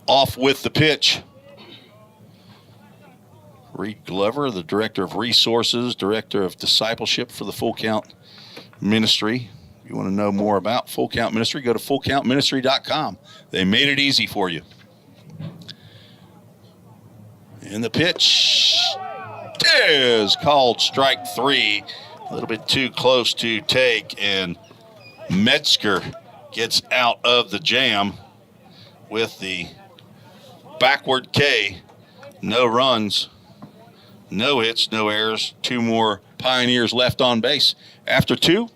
off with the pitch. Reed Glover, the Director of Resources, Director of Discipleship for the Full Count Ministry. If you want to know more about Full Count Ministry, go to fullcountministry.com. They made it easy for you. And the pitch is called strike 3. A little bit too close to take, and Metzger gets out of the jam with the backward K. No runs, no hits, no errors. 2 more Pioneers left on base. After 2,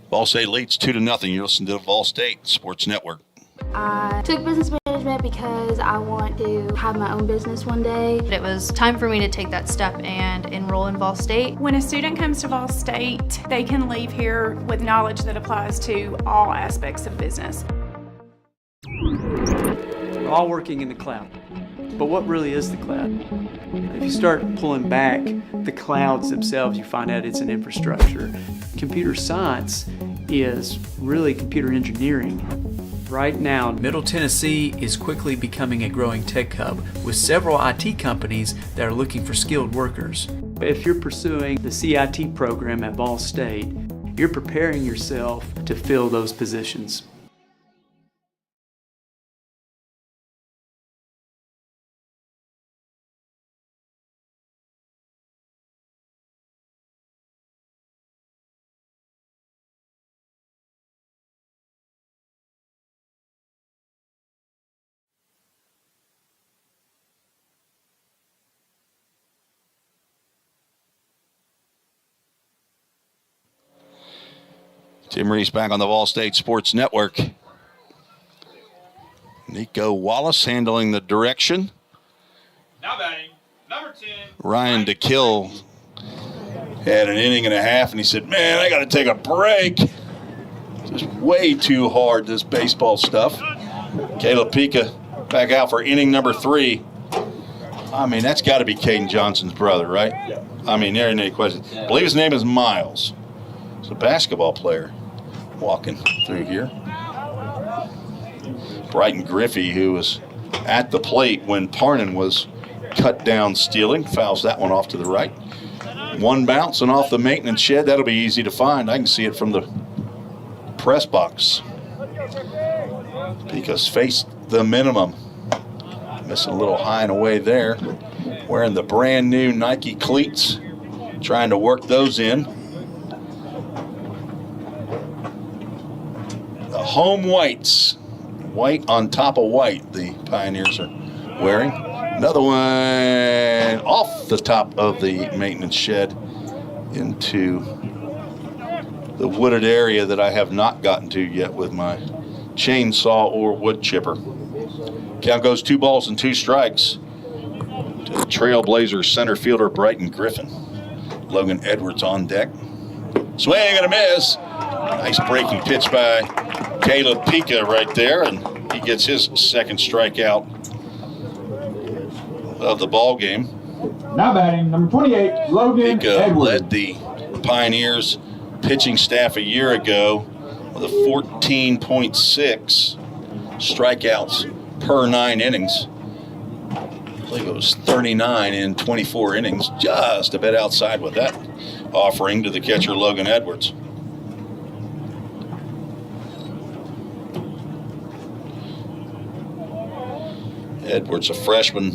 Ball State leads 2-0. You're listening to the Ball State Sports Network. I took business management because I want to have my own business one day. It was time for me to take that step and enroll in Ball State. When a student comes to Ball State, they can leave here with knowledge that applies to all aspects of business. We're all working in the cloud. But what really is the cloud? If you start pulling back the clouds themselves, you find out it's an infrastructure. Computer science is really computer engineering. Right now, Middle Tennessee is quickly becoming a growing tech hub with several IT companies that are looking for skilled workers. if you're pursuing the CIT program at Ball State, you're preparing yourself to fill those positions. Tim Reese back on the Ball State Sports Network. Nico Wallace handling the direction. Now batting, number 10. Ryan DeKill had an inning and a half, and he said, man, I got to take a break. Just way too hard, this baseball stuff. Caleb Pika back out for inning number 3. I mean, that's got to be Caden Johnson's brother, right? Yeah. I mean, there ain't any question. I believe his name is Miles. He's a basketball player walking through here. Brighton Griffey, who was at the plate when Parnan was cut down stealing, fouls that one off to the right. One bounce and off the maintenance shed. That'll be easy to find. I can see it from the press box. Pika's faced the minimum. Missing a little high and away there. Wearing the brand new Nike cleats. Trying to work those in. The home whites. White on top of white, the Pioneers are wearing. Another one off the top of the maintenance shed into the wooded area that I have not gotten to yet with my chainsaw or wood chipper. Count goes 2 balls and 2 strikes. to Trailblazers center fielder Brighton Griffin. Logan Edwards on deck. Swing and a miss. Nice breaking pitch by Caleb Pica right there, and he gets his second strikeout of the ball game. Now batting, number 28, Logan Pica Edwards. led the Pioneers pitching staff a year ago with a 14.6 strikeouts per 9 innings. I believe it was 39 in 24 innings, just a bit outside with that offering to the catcher Logan Edwards. Edwards, a freshman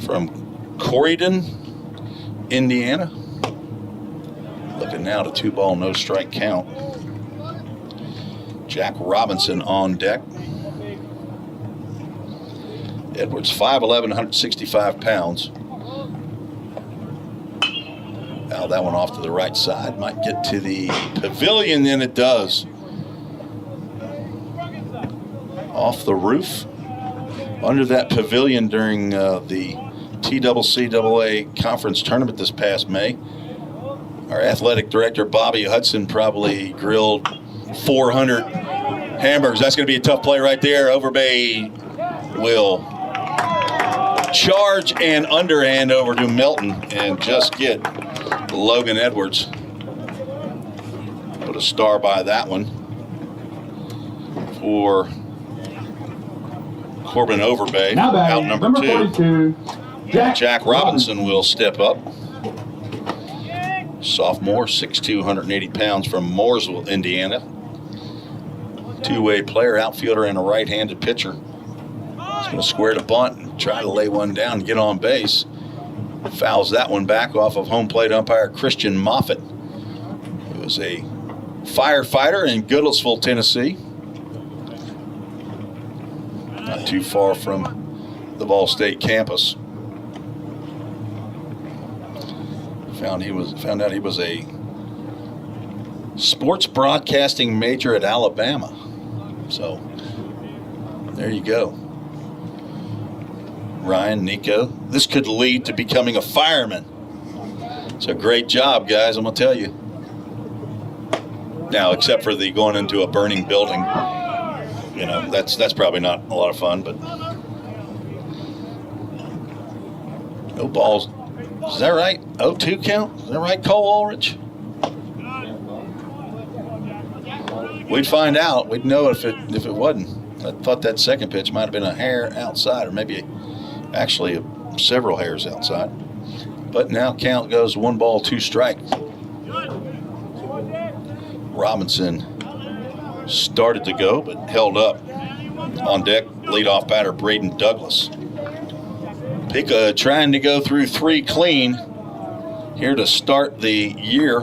from Corydon, Indiana. Looking now to 2-ball, no strike count. Jack Robinson on deck. Edwards, 5'11", 165 pounds. Now that one off to the right side. Might get to the pavilion, and it does. Off the roof. Under that pavilion during the TCCAA conference tournament this past May. Our athletic director, Bobby Hudson, probably grilled 400 hamburgers. That's going to be a tough play right there. Overbay will charge and underhand over to Milton and just get Logan Edwards. Put a star by that one for Corbin Overbay. Now out batting, number 2. 42, Jack Robinson will step up. Sophomore, 6'2", 180 pounds from Mooresville, Indiana. Two-way player, outfielder, and a right-handed pitcher. He's going to square the bunt and try to lay one down and get on base. Fouls that one back off of home plate umpire Christian Moffitt, who is a firefighter in Goodlettsville, Tennessee. Not too far from the Ball State campus. Found out he was a sports broadcasting major at Alabama. So there you go. Ryan, Nico, this could lead to becoming a fireman. It's a great job, guys, I'm gonna tell you. Now, except for the going into a burning building, you know, that's probably not a lot of fun, but no balls. Is that right? 0-2 count? Is that right, Cole Ulrich? We'd find out. We'd know if it wasn't. I thought that second pitch might have been a hair outside, or maybe actually several hairs outside. But now count goes 1 ball, 2 strikes. Robinson started to go, but held up. On deck, leadoff batter Braden Douglas. Pica trying to go through 3 clean here to start the year.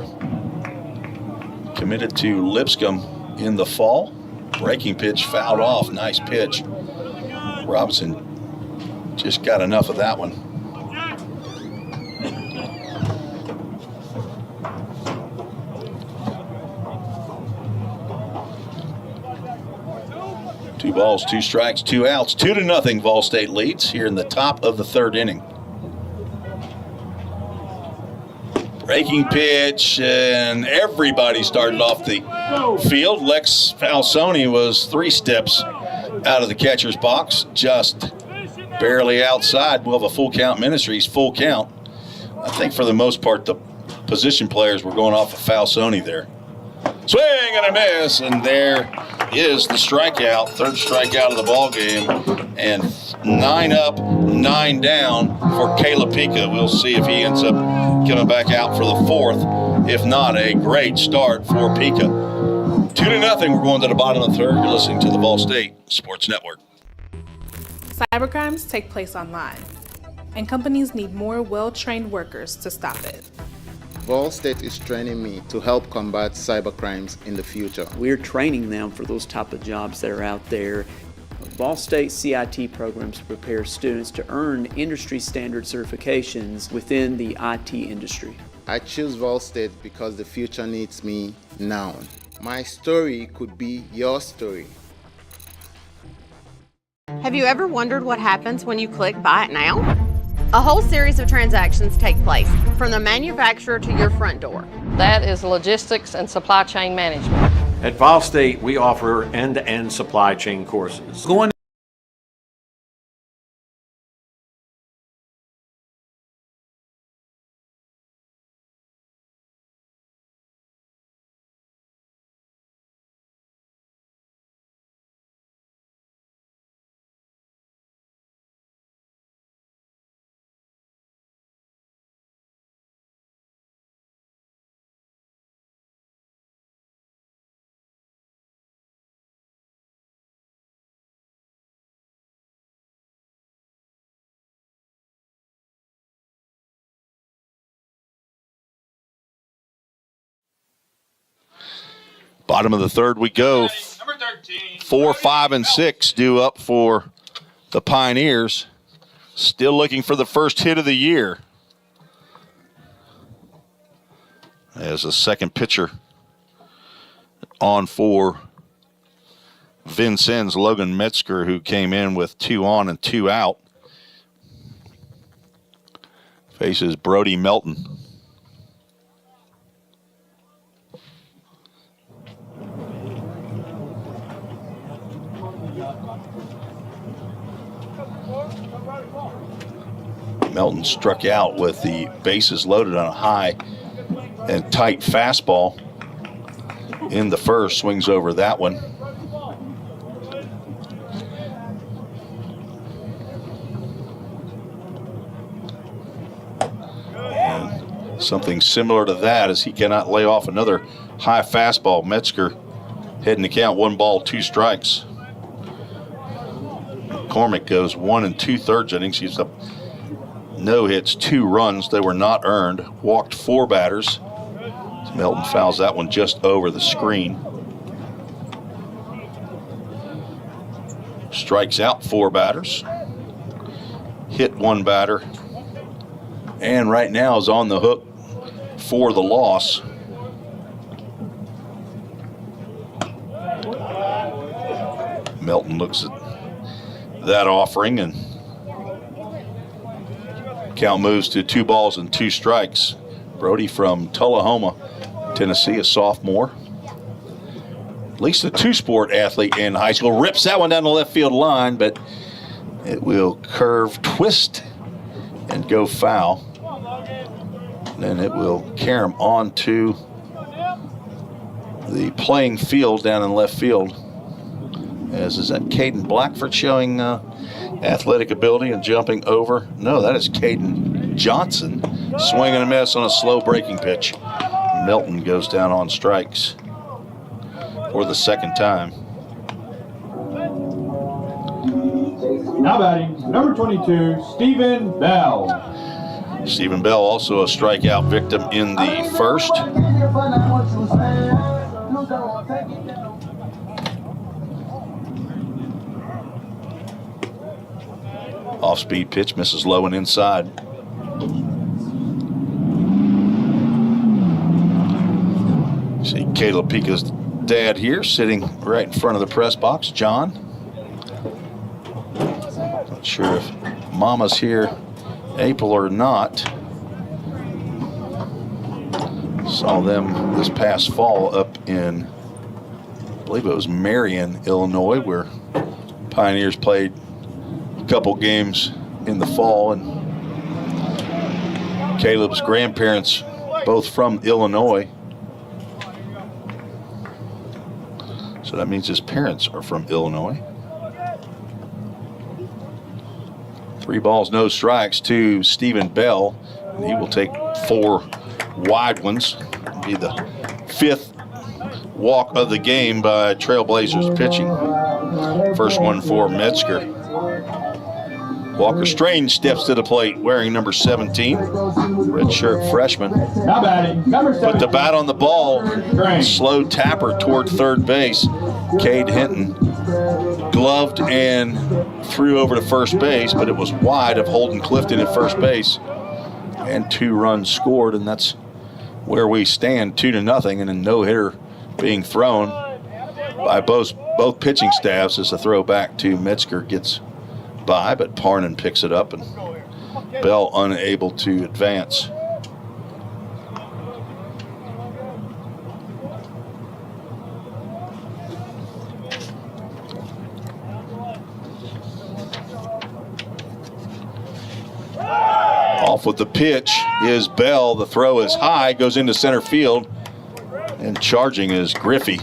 Committed to Lipscomb in the fall. Breaking pitch fouled off. Nice pitch. Robinson just got enough of that one. Two balls, 2 strikes, 2 outs. 2-0 Vol State leads here in the top of the 3rd inning. Breaking pitch, and everybody started off the field. Lex Falsoni was 3 steps out of the catcher's box, just barely outside. We'll have a full count. Ministries full count. I think for the most part the position players were going off of Falsoni there. Swing and a miss, and there is the strikeout, 3rd strikeout of the ball game, and 9 up, 9 down for Caleb Pica. We'll see if he ends up coming back out for the 4th. If not, a great start for Pica. 2-0. We're going to the bottom of the 3rd. You're listening to the Ball State Sports Network. Cybercrimes take place online, and companies need more well-trained workers to stop it. Ball State is training me to help combat cybercrimes in the future. We're training them for those type of jobs that are out there. Ball State CIT programs prepare students to earn industry standard certifications within the IT industry. I choose Ball State because the future needs me now. My story could be your story. Have you ever wondered what happens when you click Buy It Now? A whole series of transactions take place from the manufacturer to your front door. That is logistics and supply chain management. At Vol State, we offer end-to-end supply chain courses. Bottom of the third we go. 4, 5, and 6 due up for the Pioneers. Still looking for the first hit of the year. As a second pitcher on for Vincennes, Logan Metzger, who came in with 2 on and 2 out. Faces Brody Melton. Melton struck out with the bases loaded on a high and tight fastball in the first. Swings over that one. And something similar to that as he cannot lay off another high fastball. Metzger heading to count 1 ball, 2 strikes. McCormick goes 1 2/3 innings. He's up no hits, 2 runs. They were not earned. Walked 4 batters. Melton fouls that one just over the screen. Strikes out 4 batters. Hit 1 batter. And right now is on the hook for the loss. Melton looks at that offering and count moves to 2 balls and 2 strikes. Brody from Tullahoma, Tennessee, a sophomore. At least a 2-sport athlete in high school. Rips that one down the left field line, but it will curve, twist, and go foul. Then it will carry him on to the playing field down in left field. As is that Caden Blackford showing athletic ability and jumping over? No, that is Caden Johnson swinging a miss on a slow breaking pitch. Melton goes down on strikes for the second time. Now batting, number 22, Stephen Bell. Stephen Bell, also a strikeout victim in the first. Off-speed pitch, misses low and inside. See Caleb Pica's dad here sitting right in front of the press box, John. Not sure if Mama's here, April or not. Saw them this past fall up in, I believe it was Marion, Illinois, where Pioneers played a couple games in the fall, and Caleb's grandparents both from Illinois. So that means his parents are from Illinois. 3 balls, no strikes to Stephen Bell. And he will take 4 wide ones. It'll be the 5th walk of the game by Trailblazers pitching. First one for Metzger. Walker Strange steps to the plate wearing number 17, red shirt freshman. Now batting, number 7. Put the bat on the ball, slow tapper toward third base. Cade Hinton gloved and threw over to first base, but it was wide of Holden Clifton at first base. And 2 runs scored, and that's where we stand, 2-0, and a no-hitter being thrown by both pitching staffs as a throw back to Metzger gets by, but Parnan picks it up and Bell unable to advance. Off with the pitch is Bell. The throw is high, goes into center field, and charging is Griffey.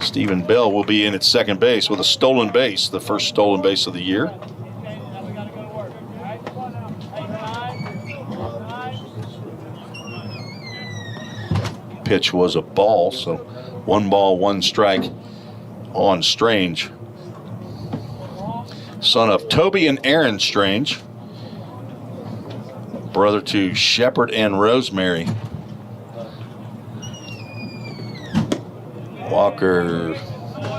Stephen Bell will be in at second base with a stolen base, the first stolen base of the year. Pitch was a ball, so 1 ball, 1 strike on Strange. Son of Toby and Aaron Strange. Brother to Shepard and Rosemary. Walker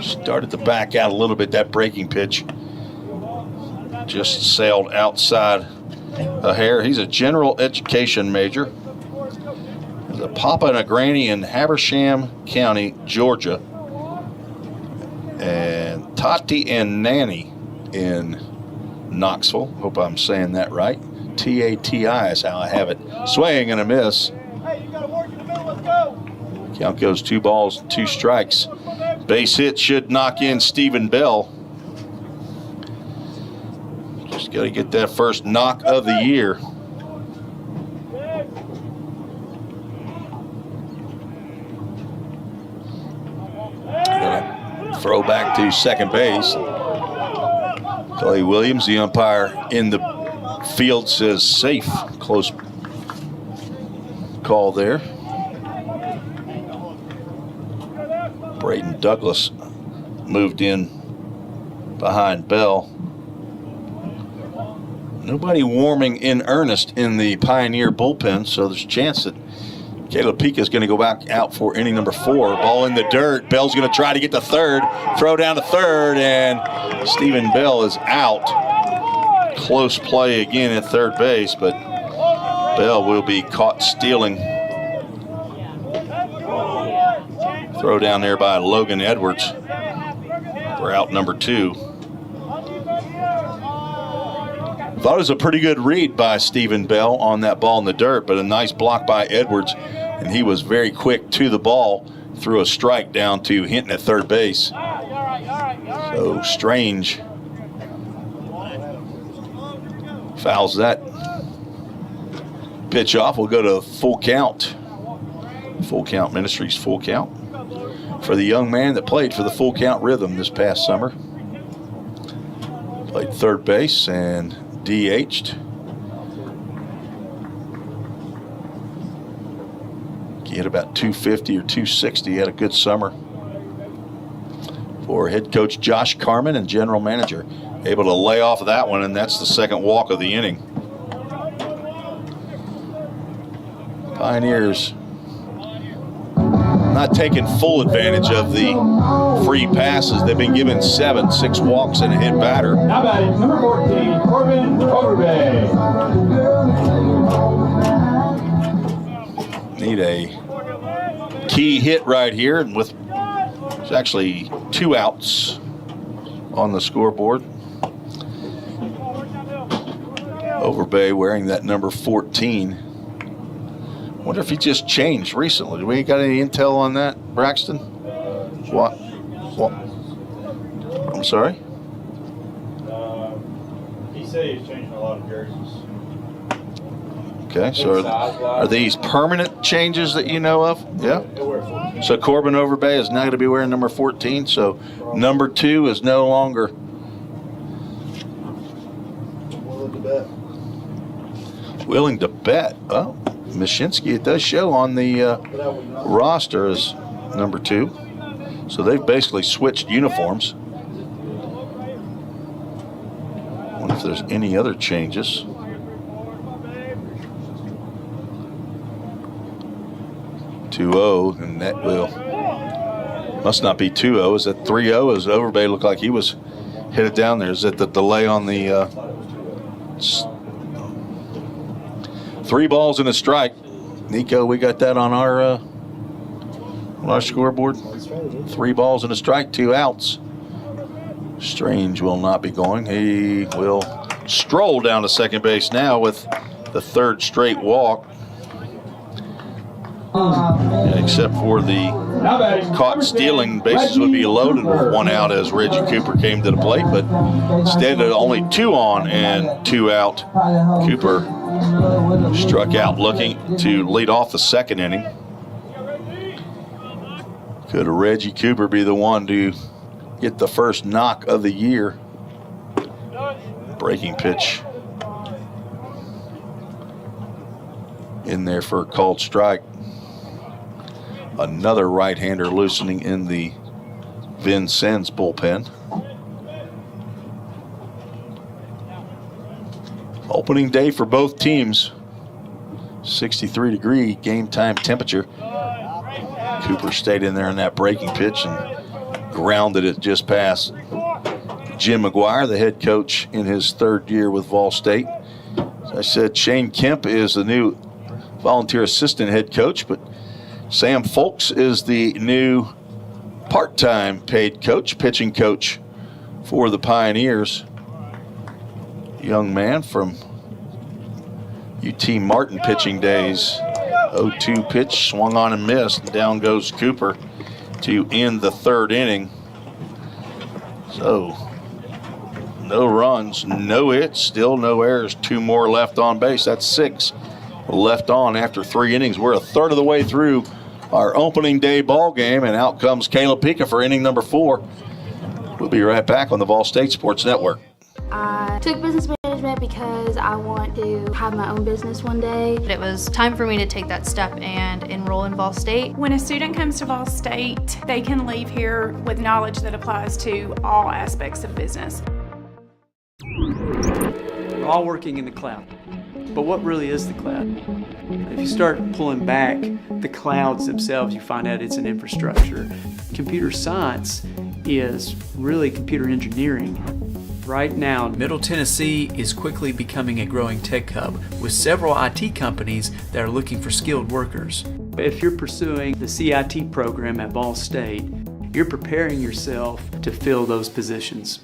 started to back out a little bit. That breaking pitch just sailed outside a hair. He's a general education major. He's a papa and a granny in Habersham County, Georgia. And Tati and Nanny in Knoxville. Hope I'm saying that right. T-A-T-I is how I have it. Swing and a miss. Count goes 2 balls, 2 strikes. Base hit should knock in Stephen Bell. Just got to get that first knock of the year. Gonna throw back to second base. Clay Williams, the umpire in the field, says safe. Close call there. Braden Douglas moved in behind Bell. Nobody warming in earnest in the Pioneer bullpen, so there's a chance that Caleb Pika is going to go back out for inning number 4. Ball in the dirt. Bell's going to try to get to third. Throw down to third, and Stephen Bell is out. Close play again at third base, but Bell will be caught stealing. Throw down there by Logan Edwards for out number 2. Thought it was a pretty good read by Stephen Bell on that ball in the dirt, but a nice block by Edwards, and he was very quick to the ball, threw a strike down to Hinton at third base. So Strange fouls that pitch off. We'll go to full count. Full Count Ministries, full count for the young man that played for the Full Count Rhythm this past summer. Played third base and DH'd. He hit about 250 or 260. He had a good summer. For head coach Josh Carmen and general manager, able to lay off of that one, and that's the second walk of the inning. Pioneers not taking full advantage of the free passes. They've been given 6 walks and a hit batter. How about it? Number 14, Corbin Overbay. Need a key hit right here, and with there's actually 2 outs on the scoreboard. Overbay wearing that number 14. Wonder if he just changed recently. Do we got any intel on that, Braxton? What? I'm sorry? He said he's changing a lot of jerseys. Okay, so are these permanent changes that you know of? Yeah. So Corbin Overbay is now going to be wearing number 14. So number 2 is no longer. Willing to bet. Oh, Mashinsky, it does show on the roster as number 2. So they've basically switched uniforms. I wonder if there's any other changes. .20, and that will must not be 2-0. Is that 3-0? As Overbay looked like he was headed down there. Is that the delay on the 3 balls and a strike? Nico, we got that on our scoreboard. 3 balls and a strike, 2 outs. Strange will not be going. He will stroll down to second base now with the third straight walk. And except for the caught stealing, bases would be loaded with one out as Reggie Cooper came to the plate, but instead of only 2 on and 2 out, Cooper struck out looking to lead off the second inning. Could Reggie Cooper be the one to get the first knock of the year? Breaking pitch in there for a called strike. Another right-hander loosening in the Vincennes bullpen. Opening day for both teams. 63-degree game time temperature. Cooper stayed in there in that breaking pitch and grounded it just past Jim McGuire, the head coach in his 3rd year with Vol State. As I said, Shane Kemp is the new volunteer assistant head coach, but Sam Folks is the new part-time paid coach, pitching coach for the Pioneers. Young man from UT Martin pitching days. 0-2 pitch, swung on and missed. And down goes Cooper to end the 3rd inning. So, no runs, no hits, still no errors. 2 more left on base. That's 6 left on after 3 innings. We're a third of the way through our opening day ball game, and out comes Kayla Pika for inning number 4. We'll be right back on the Vol State Sports Network. I took business management because I want to have my own business one day. It was time for me to take that step and enroll in Vol State. When a student comes to Vol State, they can leave here with knowledge that applies to all aspects of business. We're all working in the cloud. But what really is the cloud? If you start pulling back the clouds themselves, you find out it's an infrastructure. Computer science is really computer engineering. Right now, Middle Tennessee is quickly becoming a growing tech hub with several IT companies that are looking for skilled workers. if you're pursuing the CIT program at Vol State, you're preparing yourself to fill those positions.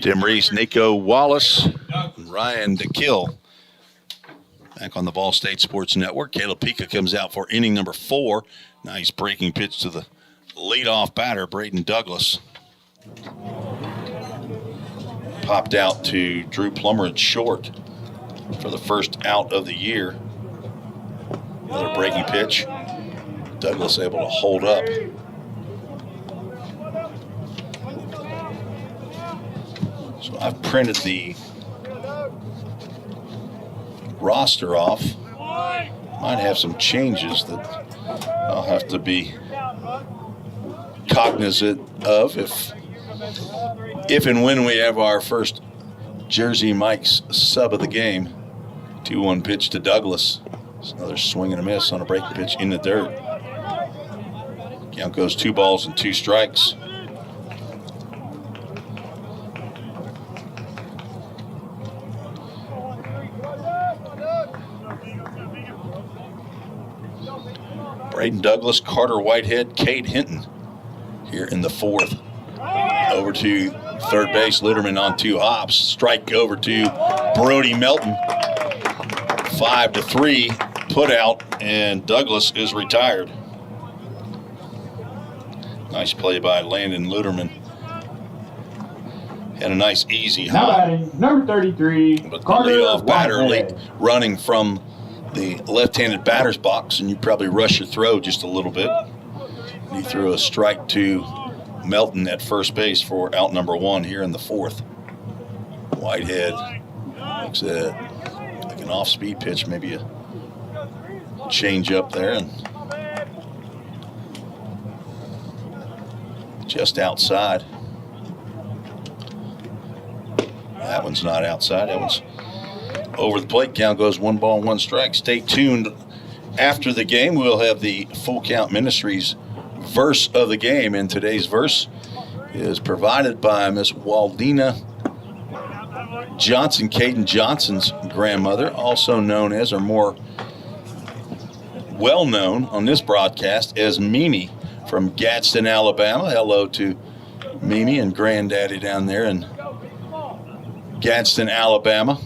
Tim Reese, Nico Wallace, and Ryan DeKill back on the Vol State Sports Network. Kayla Pika comes out for inning number 4. Nice breaking pitch to the leadoff batter, Braden Douglas. Popped out to Drew Plummer at short for the first out of the year. Another breaking pitch. Douglas able to hold up. So I've printed the roster off. Might have some changes that I'll have to be cognizant of if and when we have our first Jersey Mike's sub of the game. 2-1 pitch to Douglas. It's another swing and a miss on a breaking pitch in the dirt. Count goes 2 balls and 2 strikes. Braden Douglas, Carter Whitehead, Cade Hinton here in the 4th. Over to third base, Litterman on 2 hops. Strike over to Brody Melton. 5-3 put out, and Douglas is retired. Nice play by Landon Luderman. Had a nice easy hop. Now batting, number 33, but the Carter leadoff batter Whitehead. running from the left-handed batter's box, and you probably rush your throw just a little bit. He threw a strike to Melton at first base for out number 1 here in the 4th. Whitehead looks at like an off-speed pitch, maybe a change up there, and just outside. That one's not outside. That one's over the plate. Count goes 1 ball, 1 strike. Stay tuned. After the game, we'll have the Full Count Ministries verse of the game. And today's verse is provided by Miss Waldina Johnson, Caden Johnson's grandmother, also known as, or more well known on this broadcast as Mimi from Gadsden, Alabama. Hello to Mimi and Granddaddy down there in Gadsden, Alabama.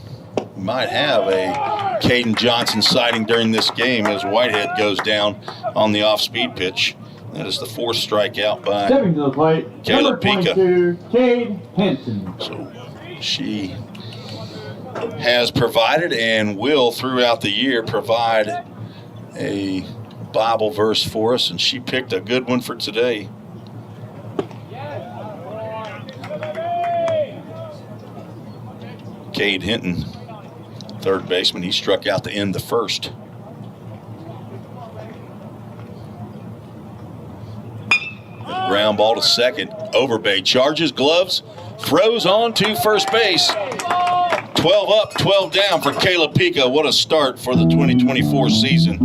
We might have a Caden Johnson sighting during this game as Whitehead goes down on the off-speed pitch. That is the 4th strikeout by Stepping to the plate, Caleb number 22, Cade Henson. So she has provided and will throughout the year provide a Bible verse for us, and she picked a good one for today. Cade Hinton, third baseman, he struck out to end the 1st. Ground ball to second. Overbay charges, gloves, throws on to first base. 12 up, 12 down for Caleb Pica. What a start for the 2024 season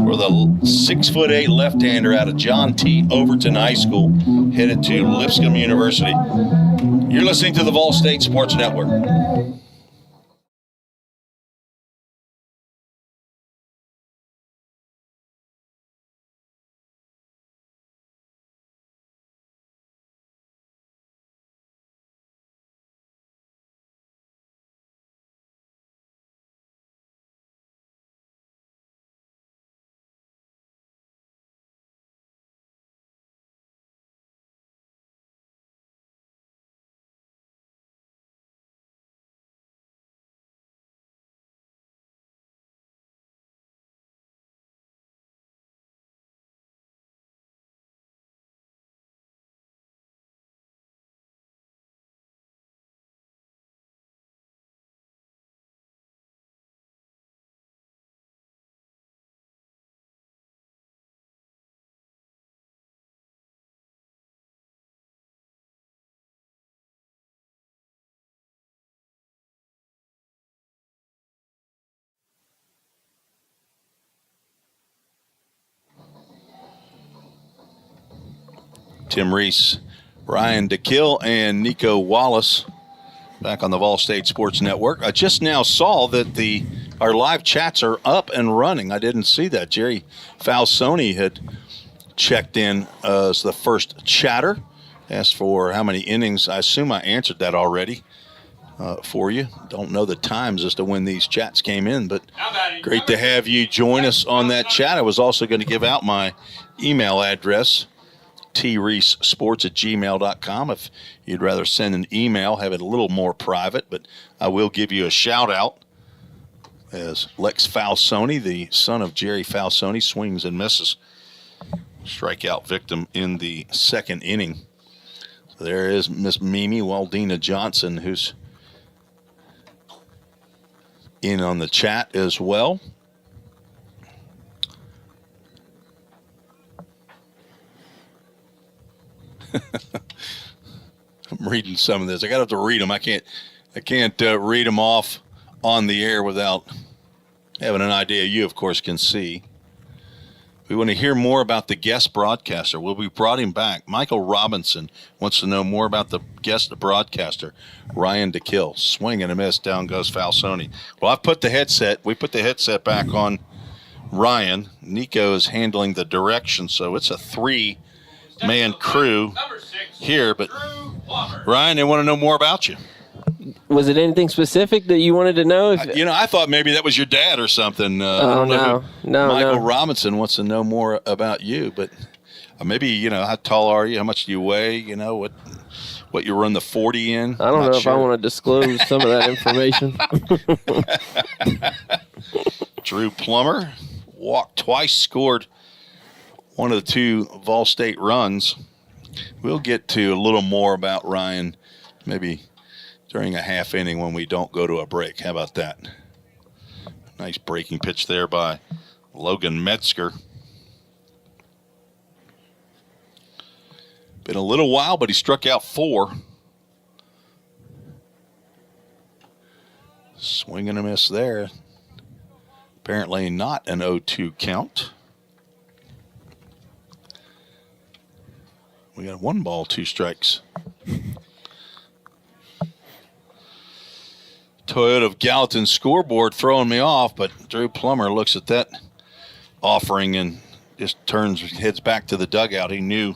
for the 6'8" left-hander out of John T. Overton High School, headed to Lipscomb University. You're listening to the Vol State Sports Network. Tim Reese, Ryan DeKill, and Nico Wallace back on the Vol State Sports Network. I just now saw that our live chats are up and running. I didn't see that. Jerry Falsoni had checked in as the first chatter, asked for how many innings. I assume I answered that already for you. Don't know the times as to when these chats came in, but great to have you join us on that chat. I was also going to give out my email address, treesesports@gmail.com. If you'd rather send an email, have it a little more private, but I will give you a shout out as Lex Falsoni, the son of Jerry Falsoni, swings and misses. Strikeout victim in the 2nd inning. So there is Miss Mimi Waldina Johnson, who's in on the chat as well. I'm reading some of this. I got to have to read them. I can't read them off on the air without having an idea. You, of course, can see. We want to hear more about the guest broadcaster. Will we brought him back? Michael Robinson wants to know more about the guest broadcaster, Ryan DeKill. Swing and a miss. Down goes Falsoni. Well, we put the headset back on Ryan. Nico is handling the direction, so it's a 3-man crew here. But Ryan, they want to know more about you. Was it anything specific that you wanted to know? I thought maybe that was your dad or something. No. Michael Robinson wants to know more about you, but maybe, how tall are you? How much do you weigh? What you run the 40 in? I don't know if I want to disclose some of that information. Drew Plummer walked twice, scored one of the 2 Vol State runs. We'll get to a little more about Ryan maybe during a half inning when we don't go to a break. How about that? Nice breaking pitch there by Logan Metzger. Been a little while, but he struck out 4. Swing and a miss there. Apparently not an 0-2 count. We got 1 ball, 2 strikes. Toyota of Gallatin scoreboard throwing me off, but Drew Plummer looks at that offering and just heads back to the dugout. He knew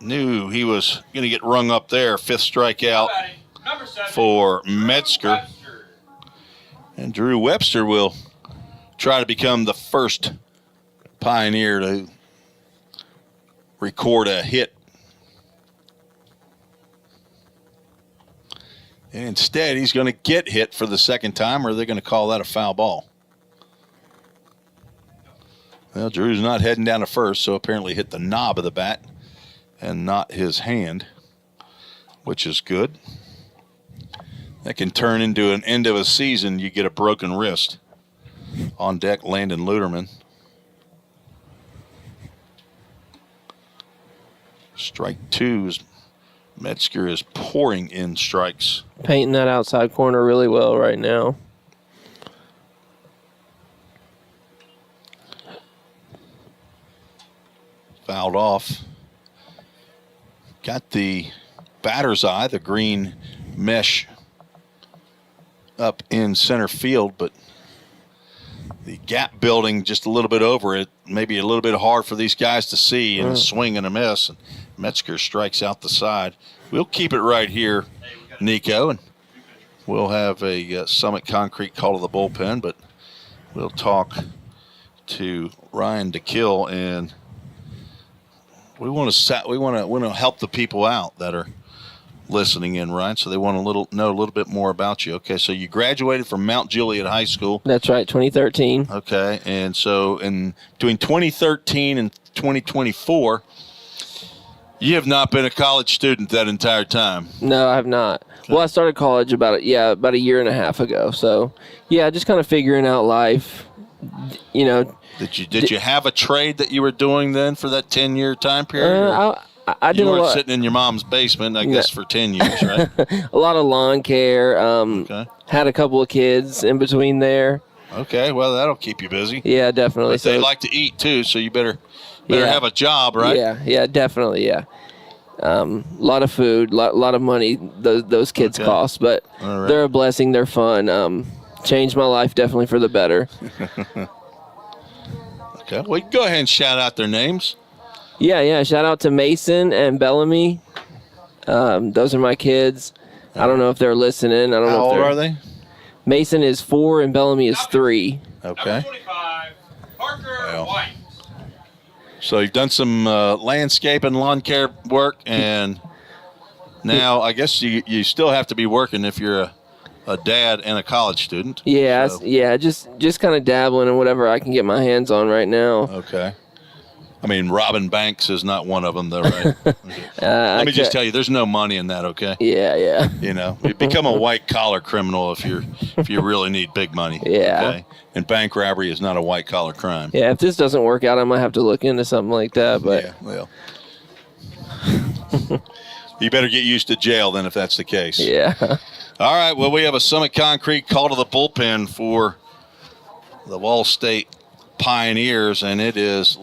he was going to get rung up there. 5th strikeout for Metzger. And Drew Webster will try to become the first Pioneer to record a hit. And instead, he's going to get hit for the second time, or they're going to call that a foul ball. Well, Drew's not heading down to first, so apparently hit the knob of the bat and not his hand, which is good. That can turn into an end of a season. You get a broken wrist. On deck, Landon Luderman. Strike 2. Metzger is pouring in strikes. Painting that outside corner really well right now. Fouled off. Got the batter's eye, the green mesh up in center field, but the gap building just a little bit over it, maybe a little bit hard for these guys to see, and a swing and a miss. And Metzger strikes out the side. We'll keep it right here, Nico, and we'll have a Summit Concrete call to the bullpen, but we'll talk to Ryan DeKill, and we want to help the people out that are listening in, Ryan, so they want to know a little bit more about you. Okay, so you graduated from Mount Juliet High School. That's right, 2013. Okay, and so in between 2013 and 2024, you have not been a college student that entire time. No, I have not. Okay. Well, I started college about a year and a half ago. So, yeah, just kind of figuring out life, you know. Did you have a trade that you were doing then for that 10-year time period? I did you weren't a lot. Sitting in your mom's basement, I guess, for 10 years, right? A lot of lawn care. Had a couple of kids in between there. Okay, well, that'll keep you busy. Yeah, definitely. But they like to eat, too, so you better have a job, right? Yeah, definitely, yeah. A lot of food, lot of money those kids cost, but they're a blessing. They're fun. Changed my life definitely for the better. Okay, well, go ahead and shout out their names. Yeah. Shout out to Mason and Bellamy. Those are my kids. I don't know if they're listening. I don't know. How old are they? Mason is 4 and Bellamy is 3. Okay. White. So you've done some landscape and lawn care work, and now I guess you still have to be working if you're a dad and a college student. Yeah, just kind of dabbling in whatever I can get my hands on right now. Okay. I mean, robbing banks is not one of them, though, right? Let me just tell you, there's no money in that, okay? Yeah. You know, you become a white-collar criminal if you really need big money. Yeah. Okay? And bank robbery is not a white-collar crime. Yeah, if this doesn't work out, I might have to look into something like that. But yeah, well. You better get used to jail then if that's the case. Yeah. All right, well, we have a Summit Concrete call to the bullpen for the Wall State Pioneers, and it is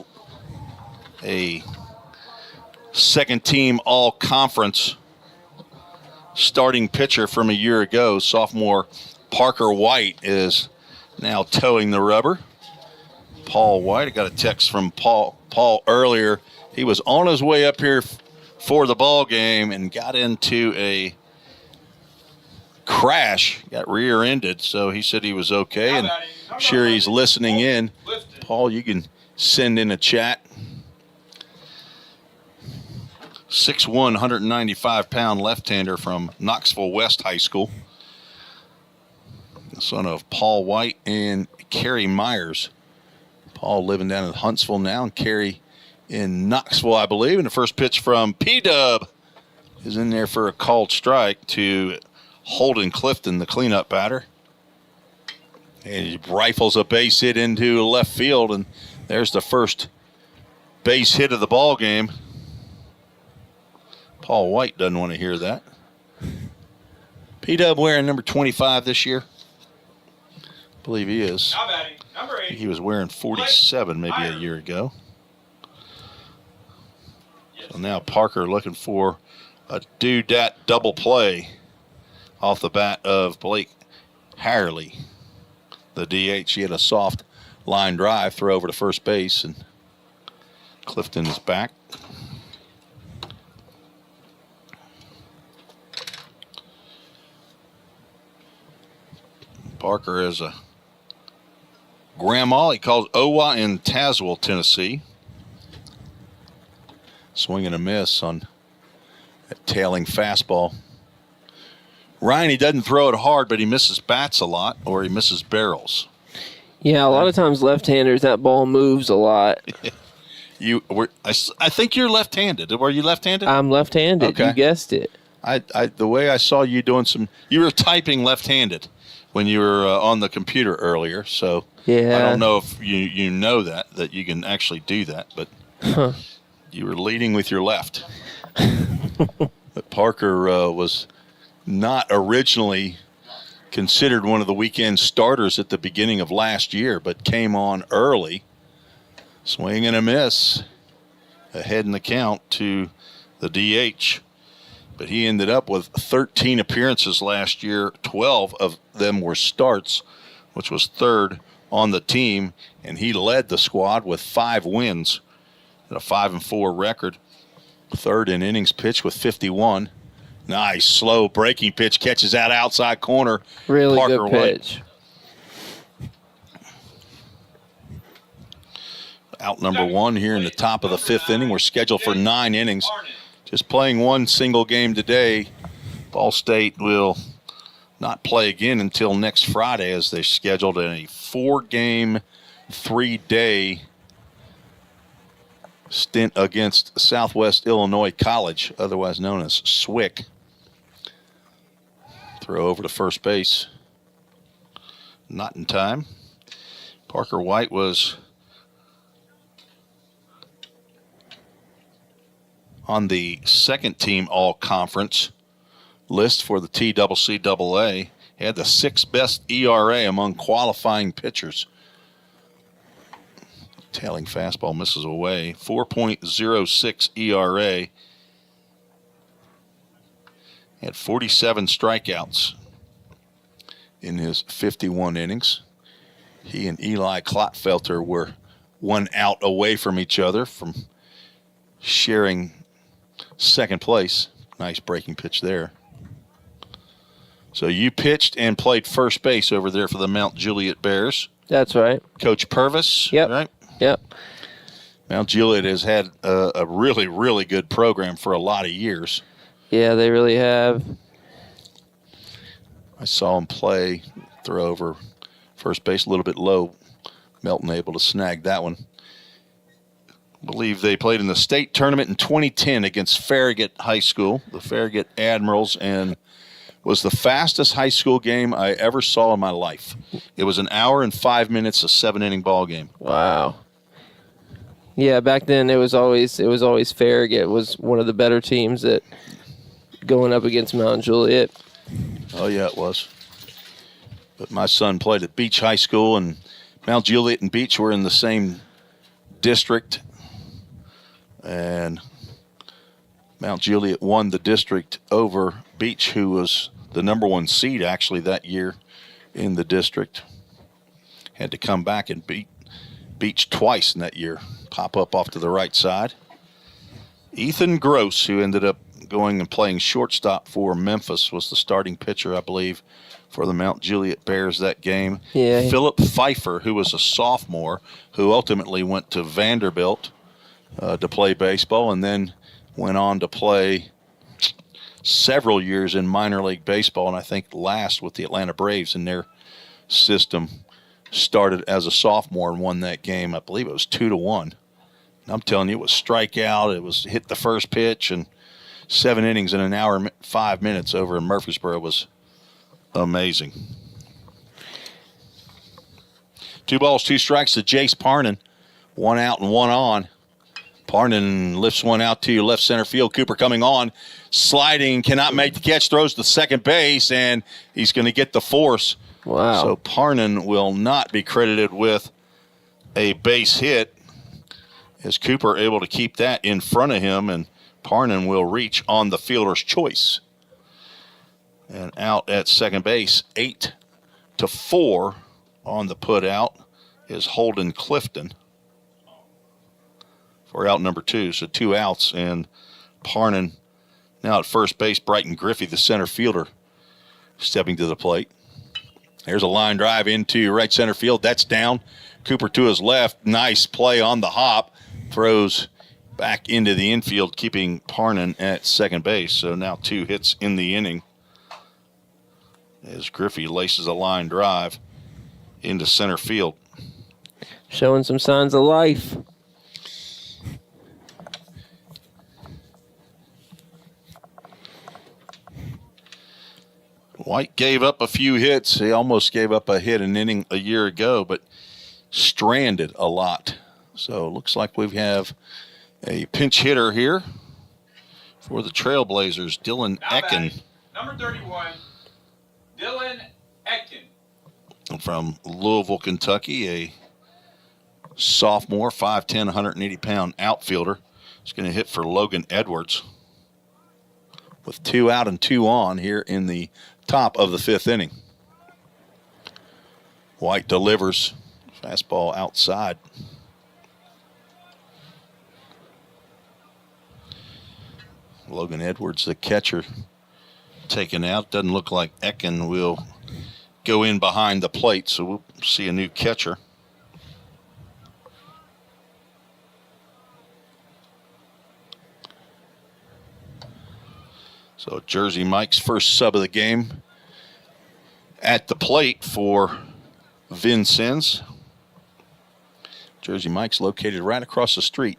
a second-team all-conference starting pitcher from a year ago. Sophomore Parker White is now towing the rubber. Paul White, I got a text from Paul earlier. He was on his way up here for the ball game and got into a crash, got rear-ended, so he said he was okay, and I'm sure he's listening in. Paul, you can send in a chat. 6'1", 195-pound left-hander from Knoxville West High School. The son of Paul White and Carrie Myers. Paul living down in Huntsville now, and Carrie in Knoxville, I believe. And the first pitch from P-Dub is in there for a called strike to Holden Clifton, the cleanup batter. And he rifles a base hit into left field, and there's the first base hit of the ball game. Paul White doesn't want to hear that. P-Dub wearing number 25 this year? I believe he is. Number 8. He was wearing 47 maybe a year ago. So now Parker looking for a do-dat double play off the bat of Blake Harley. The DH, he had a soft line drive, throw over to first base, and Clifton is back. Parker is a grandma. He calls Owa in Tazewell, Tennessee. Swing and a miss on a tailing fastball. Ryan, he doesn't throw it hard, but he misses bats a lot, or he misses barrels. Yeah, a lot of times left-handers, that ball moves a lot. I think you're left-handed. Were you left-handed? I'm left-handed. Okay. You guessed it. The way I saw you doing you were typing left-handed when you were on the computer earlier. So yeah. I don't know if you know that you can actually do that, but you were leading with your left. But Parker was not originally considered one of the weekend starters at the beginning of last year, but came on early. Swing and a miss. Ahead in the count to the DH. But he ended up with 13 appearances last year. 12 of them were starts, which was third on the team. And he led the squad with 5 wins and a 5-4 record. Third in innings pitched with 51. Nice slow breaking pitch, catches that outside corner. Really Parker good pitch. White. Out number 1 here in the top of the 5th inning. We're scheduled for 9 innings. Just playing one single game today. Ball State will not play again until next Friday, as they scheduled a 4-game, 3-day stint against Southwest Illinois College, otherwise known as SWIC. Throw over to first base. Not in time. Parker White was on the second team all-conference list for the TCCAA. He had the 6th best ERA among qualifying pitchers. Tailing fastball misses away. 4.06 ERA. He had 47 strikeouts in his 51 innings. He and Eli Klotfelter were 1 out away from each other from sharing second place. Nice breaking pitch there. So you pitched and played first base over there for the Mount Juliet Bears. That's right. Coach Purvis, yep. Right? Yep. Mount Juliet has had a really, really good program for a lot of years. Yeah, they really have. I saw him play, throw over first base a little bit low. Melton able to snag that one. I believe they played in the state tournament in 2010 against Farragut High School, the Farragut Admirals, and was the fastest high school game I ever saw in my life. It was 1 hour and 5 minutes, a 7-inning ball game. Wow. Yeah, back then it was always Farragut was one of the better teams that going up against Mount Juliet. Oh yeah, it was. But my son played at Beach High School, and Mount Juliet and Beach were in the same district, and Mount Juliet won the district over Beach, who was the number 1 seed actually that year in the district. Had to come back and beat Beach twice in that year. Pop up off to the right side. Ethan Gross, who ended up going and playing shortstop for Memphis, was the starting pitcher, I believe, for the Mount Juliet Bears that game. Yeah. Philip Pfeiffer, who was a sophomore, who ultimately went to Vanderbilt to play baseball, and then went on to play several years in minor league baseball, and I think last with the Atlanta Braves in their system. Started as a sophomore and won that game. I believe it was 2-1. And I'm telling you, it was strikeout. It was hit the first pitch, and 7 innings in 1 hour and 5 minutes over in Murfreesboro was amazing. 2 balls, 2 strikes to Jace Parnan. 1 out and 1 on. Parnan lifts one out to left center field. Cooper coming on, sliding, cannot make the catch, throws to second base, and he's going to get the force. Wow. So Parnan will not be credited with a base hit, as Cooper able to keep that in front of him, and Parnan will reach on the fielder's choice. And out at second base, 8-4 on the put out is Holden Clifton for out number 2. So 2 outs, and Parnan now at first base. Brighton Griffey, the center fielder, stepping to the plate. There's a line drive into right center field. That's down. Cooper to his left. Nice play on the hop. Throws back into the infield, keeping Parnan at second base. So now 2 hits in the inning as Griffey laces a line drive into center field. Showing some signs of life. White gave up a few hits. He almost gave up a hit an inning a year ago, but stranded a lot. So it looks like we have a pinch hitter here for the Trailblazers, Dylan Ecken. Number 31, Dylan Ecken. From Louisville, Kentucky, a sophomore, 5'10", 180-pound outfielder. He's going to hit for Logan Edwards with 2 out and 2 on here in the top of the 5th inning. White delivers. Fastball outside. Logan Edwards, the catcher, taken out. Doesn't look like Ecken will go in behind the plate, so we'll see a new catcher. So Jersey Mike's first sub of the game at the plate for Vincennes. Jersey Mike's located right across the street.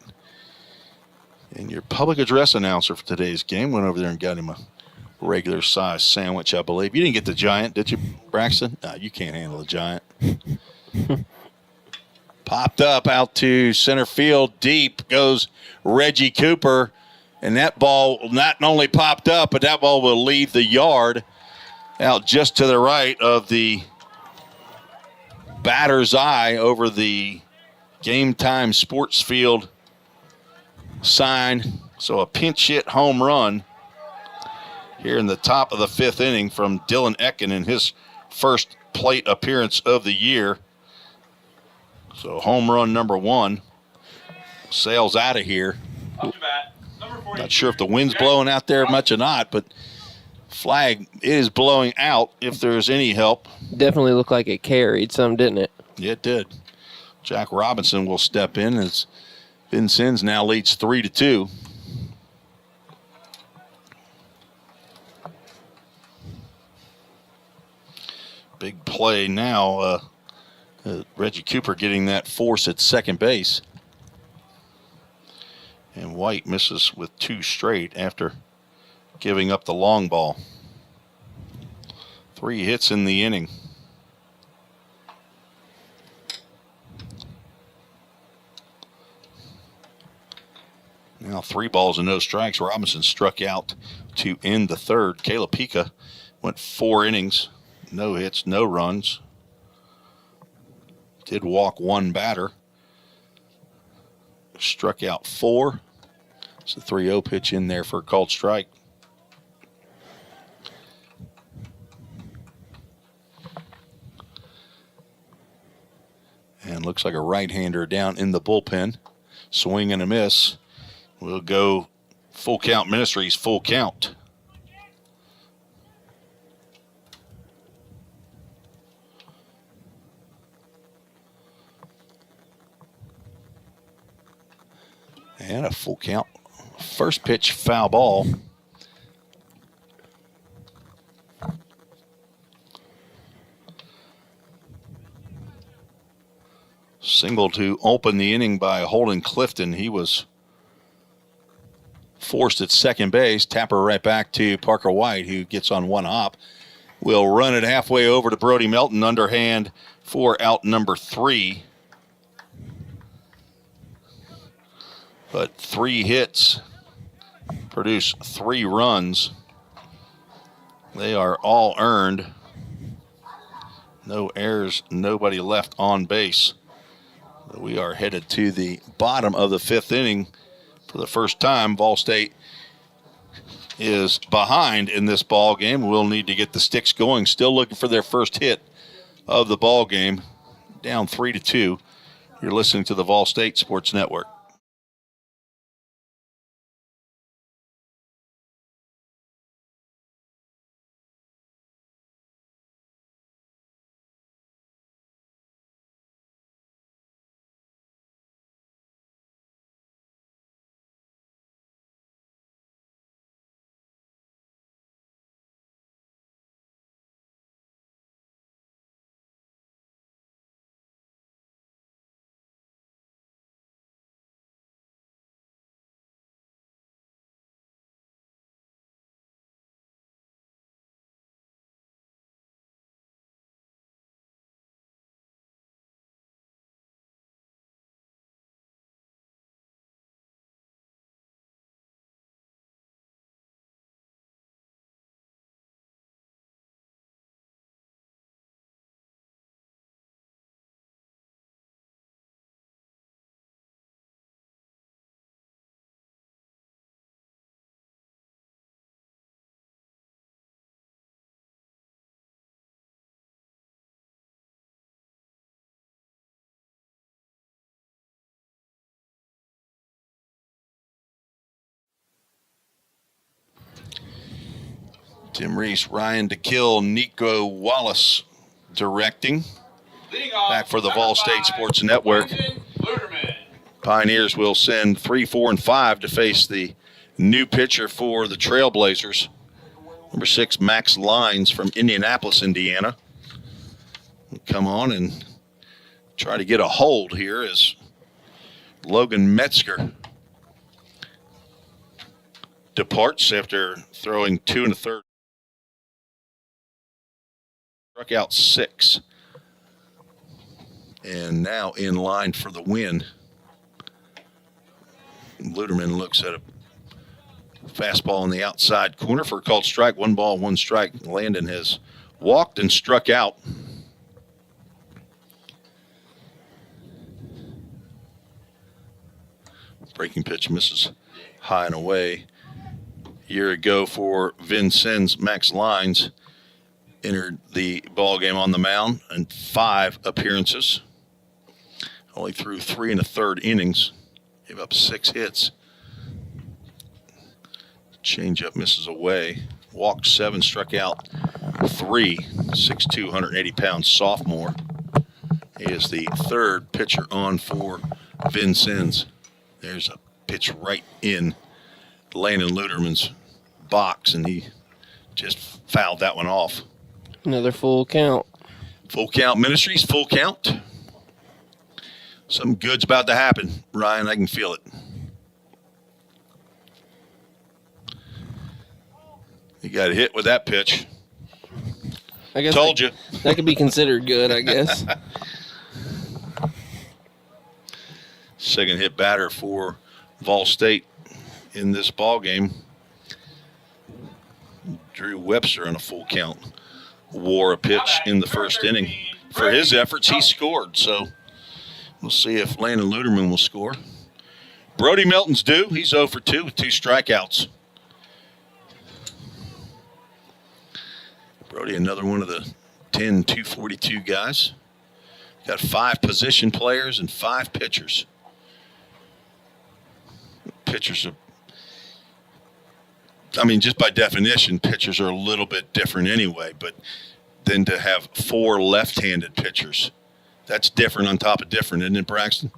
And your public address announcer for today's game went over there and got him a regular size sandwich, I believe. You didn't get the giant, did you, Braxton? No, you can't handle the giant. Popped up out to center field. Deep goes Reggie Cooper. And that ball not only popped up, but that ball will leave the yard out just to the right of the batter's eye over the Game Time Sports Field sign. So a pinch hit home run here in the top of the 5th inning from Dylan Ecken in his first plate appearance of the year. So home run number 1 sails out of here. Not sure if the wind's blowing out there much or not, but flag is blowing out if there's any help. Definitely looked like it carried some, didn't it? Yeah, it did. Jack Robinson will step in as Vincennes now leads 3-2. Big play now. Reggie Cooper getting that force at second base. And White misses with 2 straight after giving up the long ball. 3 hits in the inning. Now 3 balls and no strikes. Robinson struck out to end the 3rd. Caleb Pika went 4 innings. No hits, no runs. Did walk 1 batter. Struck out 4. It's a 3-0 pitch in there for a called strike. And looks like a right-hander down in the bullpen. Swing and a miss. We'll go full count Ministries, full count. And a full count. First pitch, foul ball. Single to open the inning by Holden Clifton. He was forced at second base. Tapper right back to Parker White, who gets on 1 hop. Will run it halfway over to Brody Melton, underhand for out number 3. but 3 hits produce 3 runs. They are all earned. No errors, nobody left on base. We are headed to the bottom of the 5th inning. For the first time, Vol State is behind in this ball game. We'll need to get the sticks going. Still looking for their first hit of the ball game. Down 3-2. You're listening to the Vol State Sports Network. Tim Reese, Ryan DeKill, Nico Wallace directing. Back for the Vol State Sports Network. Pioneers will send 3, 4, and 5 to face the new pitcher for the Trailblazers. Number 6, Max Lyons from Indianapolis, Indiana. We'll come on and try to get a hold here as Logan Metzger departs after throwing 2 1/3. Struck out 6. And now in line for the win. Luderman looks at a fastball in the outside corner for a called strike. 1 ball, 1 strike. Landon has walked and struck out. Breaking pitch misses high and away. A year ago for Vincennes, Max Lyons entered the ball game on the mound in 5 appearances. Only threw 3 1/3 innings. Gave up 6 hits. Changeup misses away. Walked 7, struck out 3. 6'2", 180-pound sophomore. He is the 3rd pitcher on for Vincennes. There's a pitch right in Landon Luderman's box, and he just fouled that one off. Another full count. Full count ministries, full count. Something good's about to happen, Ryan. I can feel it. You got hit with that pitch. I guess told you. That could be considered good, I guess. Second hit batter for Vol State in this ball game. Drew Webster on a full count wore a pitch in the first inning. For his efforts, he scored. So we'll see if Landon Luderman will score. Brody Melton's due. He's 0 for 2 with 2 strikeouts. Brody, another one of the 10 242 guys. Got 5 position players and 5 pitchers. Pitchers are, just by definition, pitchers are a little bit different anyway, but then to have 4 left-handed pitchers, that's different on top of different, isn't it, Braxton?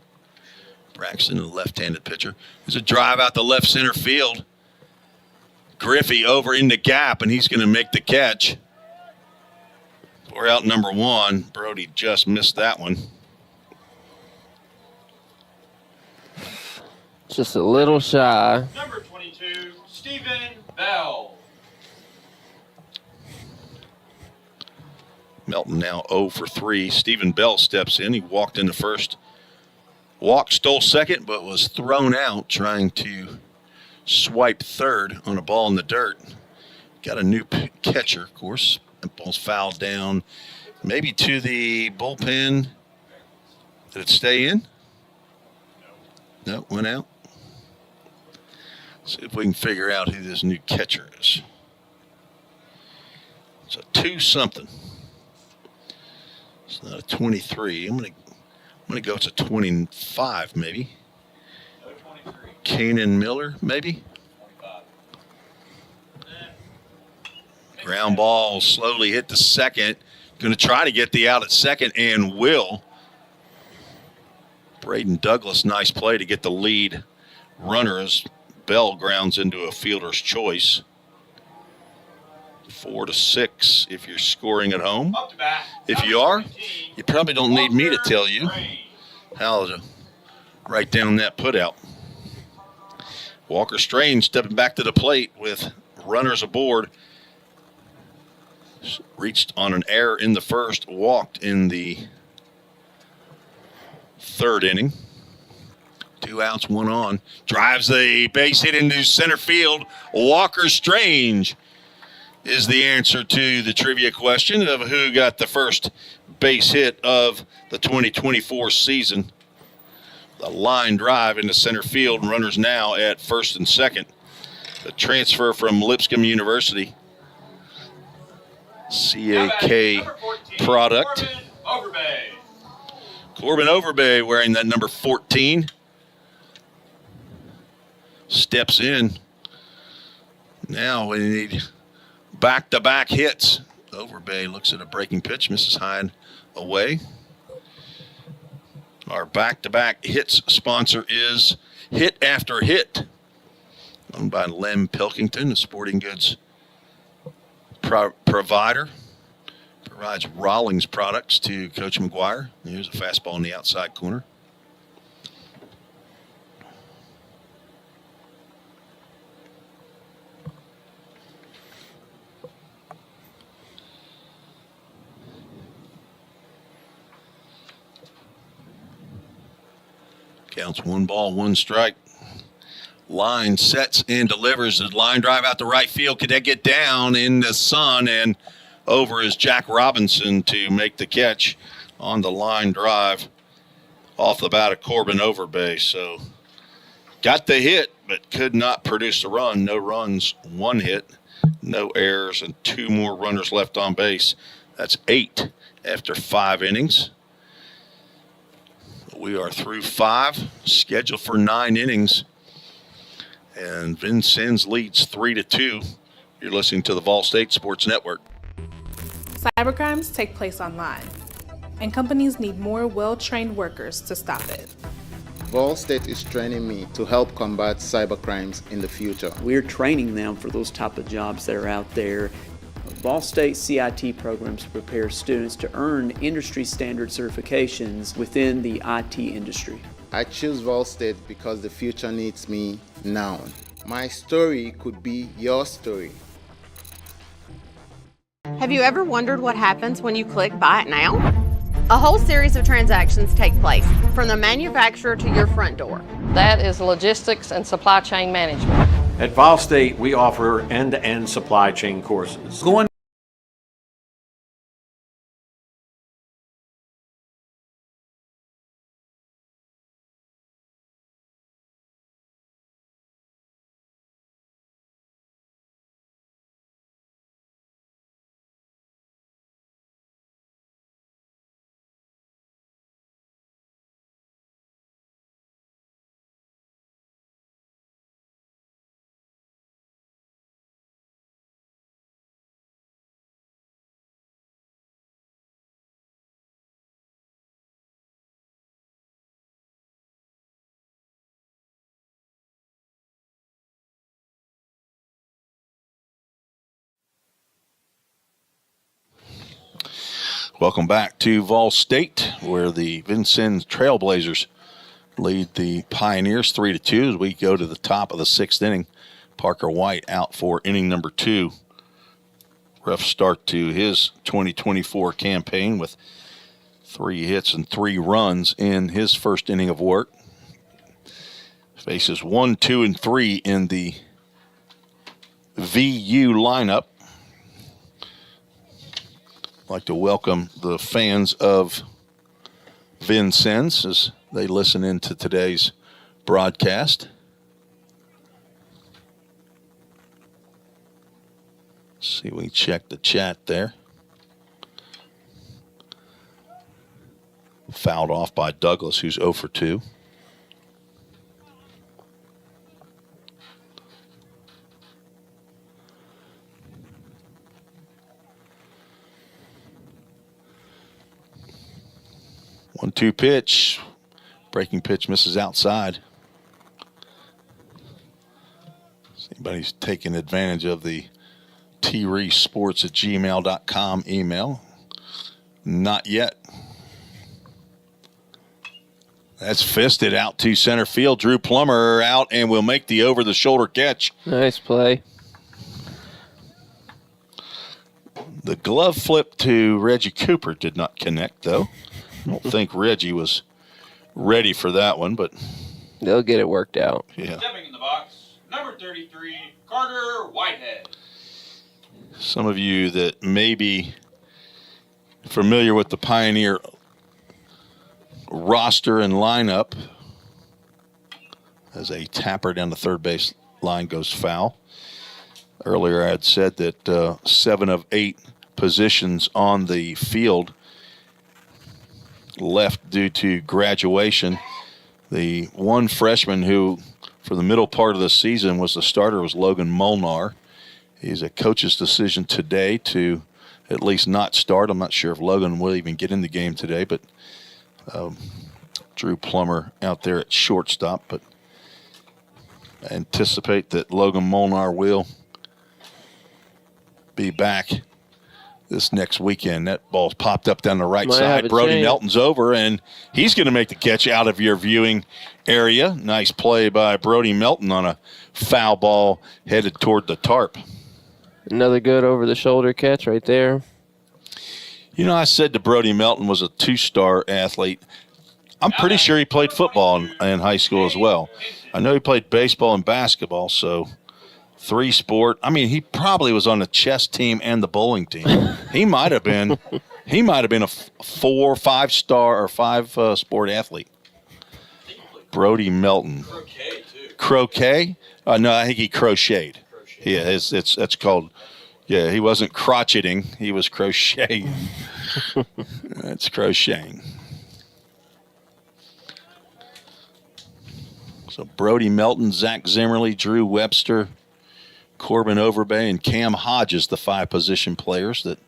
Braxton, a left-handed pitcher. There's a drive out the left center field. Griffey over in the gap, and he's going to make the catch. We're out number 1. Brody just missed that one. Just a little shy. Number 22, Stephen Bell. Melton now 0 for 3. Stephen Bell steps in. He walked in the first Walk, stole second, but was thrown out trying to swipe third on a ball in the dirt. Got a new catcher, of course. That ball's fouled down, maybe to the bullpen. Did it stay in? No, went out. See if we can figure out who this new catcher is. It's a 2-something. It's not a 23. I'm gonna go. It's a 25, maybe. Kanan Miller, maybe. Ground ball slowly hit the second. Going to try to get the out at second and will. Braden Douglas, nice play to get the lead runner as Bell grounds into a fielder's choice. 4-6 if you're scoring at home. If you are, you probably don't need me to tell you how to write down that putout. Walker Strange stepping back to the plate with runners aboard. Reached on an error in the first, walked in the third inning. 2 outs, 1 on. Drives the base hit into center field. Walker Strange is the answer to the trivia question of who got the first base hit of the 2024 season. The line drive into center field, runners now at first and second. The transfer from Lipscomb University. CAK product. Corbin Overbay wearing that number 14. Steps in. Now we need back-to-back hits. Overbay looks at a breaking pitch, misses high and away. Our back-to-back hits sponsor is Hit After Hit, owned by Lem Pilkington, a sporting goods provider. Provides Rawlings products to Coach McGuire. Here's a fastball in the outside corner. Counts 1 ball, 1 strike. Line sets and delivers. The line drive out to right field. Could that get down in the sun? And over is Jack Robinson to make the catch on the line drive off the bat of Corbin Overbay. So got the hit, but could not produce a run. No runs, 1 hit, no errors, and 2 more runners left on base. That's 8 after 5 innings. We are through 5, scheduled for 9 innings. And Vincennes leads 3-2. You're listening to the Vol State Sports Network. Cybercrimes take place online, and companies need more well-trained workers to stop it. Vol State is training me to help combat cybercrimes in the future. We're training them for those type of jobs that are out there. Vol State CIT programs prepare students to earn industry standard certifications within the IT industry. I choose Vol State because the future needs me now. My story could be your story. Have you ever wondered what happens when you click Buy It Now? A whole series of transactions take place, from the manufacturer to your front door. That is logistics and supply chain management. At Vol State, we offer end-to-end supply chain courses. Welcome back to Vol State, where the Vincennes Trailblazers lead the Pioneers 3-2 as we go to the top of the 6th inning. Parker White out for inning number 2. Rough start to his 2024 campaign with 3 hits and 3 runs in his first inning of work. Faces 1, 2, and 3 in the VU lineup. I'd like to welcome the fans of Vincennes as they listen into today's broadcast. Let's see, we check the chat there. Fouled off by Douglas, who's 0 for 2. One-two pitch. Breaking pitch misses outside. If anybody's taking advantage of the treesports@gmail.com email. Not yet. That's fisted out to center field. Drew Plummer out and will make the over-the-shoulder catch. Nice play. The glove flip to Reggie Cooper did not connect, though. I don't think Reggie was ready for that one, but they'll get it worked out. Yeah. Stepping in the box, number 33, Carter Whitehead. Some of you that may be familiar with the Pioneer roster and lineup, as a tapper down the third base line goes foul. Earlier I had said that 7 of 8 positions on the field left due to graduation. The one freshman who, for the middle part of the season, was the starter was Logan Molnar. He's a coach's decision today to at least not start. I'm not sure if Logan will even get in the game today, but Drew Plummer out there at shortstop. But I anticipate that Logan Molnar will be back this next weekend. That ball's popped up down the right side. Brody Melton's over, and he's going to make the catch out of your viewing area. Nice play by Brody Melton on a foul ball headed toward the tarp. Another good over-the-shoulder catch right there. You know, I said that Brody Melton was a 2-star athlete. I'm pretty sure he played football in high school as well. I know he played baseball and basketball, so 3-sport. I mean, he probably was on the chess team and the bowling team. He might have been a 4, 5-star or 5-sport athlete. Brody Melton. Croquet, too. Croquet? No, I think he crocheted. Yeah, that's called. Yeah, he wasn't crocheting. He was crocheting. That's crocheting. So Brody Melton, Zach Zimmerly, Drew Webster, Corbin Overbay, and Cam Hodges, the 5 position players that,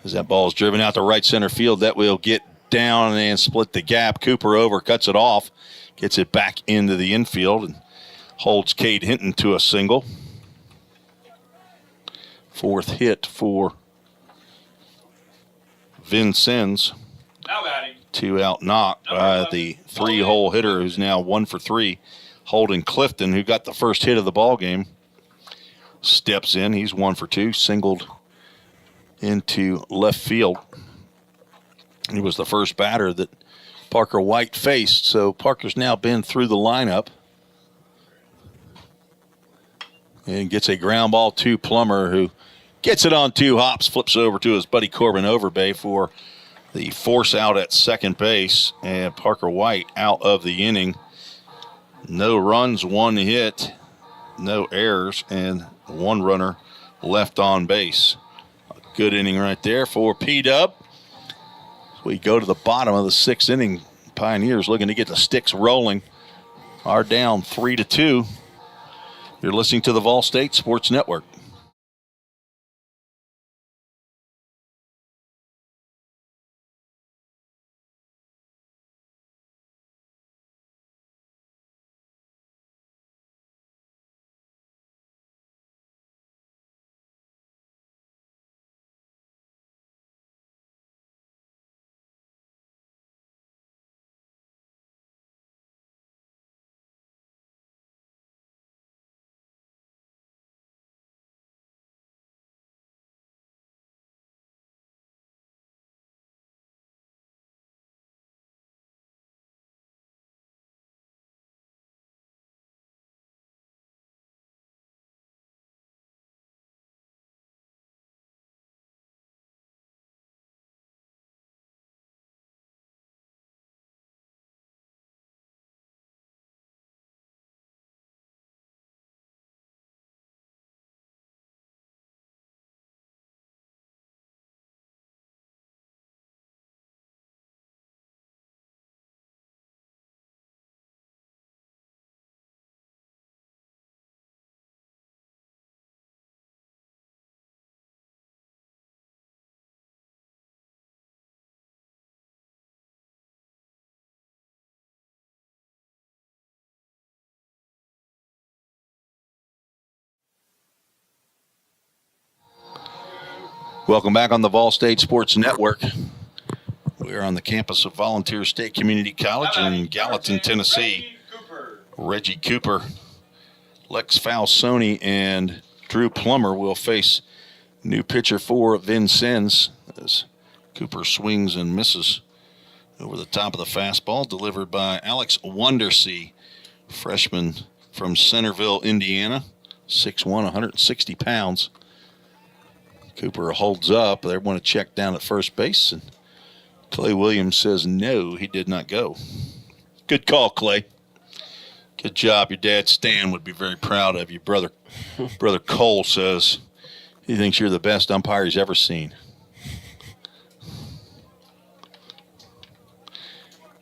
as that ball is driven out to right center field, that will get down and split the gap. Cooper over, cuts it off, gets it back into the infield, and holds Cade Hinton to a single. 4th hit for Vincennes. Now batting. 2 out knocked by the 3-hole hitter who's now 1 for 3, Holden Clifton, who got the first hit of the ball game. Steps in. He's 1 for 2, singled into left field. He was the first batter that Parker White faced, so Parker's now been through the lineup. And gets a ground ball to Plummer, who gets it on 2 hops, flips over to his buddy Corbin Overbay for the force out at second base, and Parker White out of the inning. No runs, 1 hit, no errors, and 1 runner left on base. A good inning right there for P-Dub. We go to the bottom of the 6th inning. Pioneers looking to get the sticks rolling. Are down 3-2. You're listening to the Vol State Sports Network. Welcome back on the Vol State Sports Network. We're on the campus of Volunteer State Community College in Gallatin, Tennessee. Reggie Cooper, Lex Falsoni, and Drew Plummer will face new pitcher for Vincennes as Cooper swings and misses over the top of the fastball, delivered by Alex Wondersea, freshman from Centerville, Indiana, 6'1", 160 pounds. Cooper holds up. They want to check down at first base, and Clay Williams says no, he did not go. Good call, Clay. Good job. Your dad, Stan, would be very proud of you. Brother Cole says he thinks you're the best umpire he's ever seen.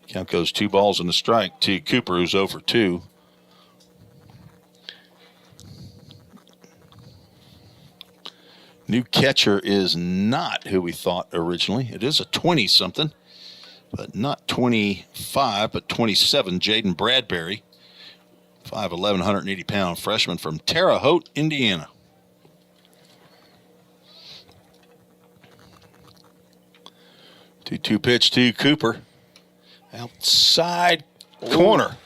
Count goes 2 balls and a strike to Cooper, who's 0 for 2. New catcher is not who we thought originally. It is a 20-something, but not 25, but 27, Jaden Bradbury, 5'11", 180-pound freshman from Terre Haute, Indiana. Two pitch to Cooper. Outside corner.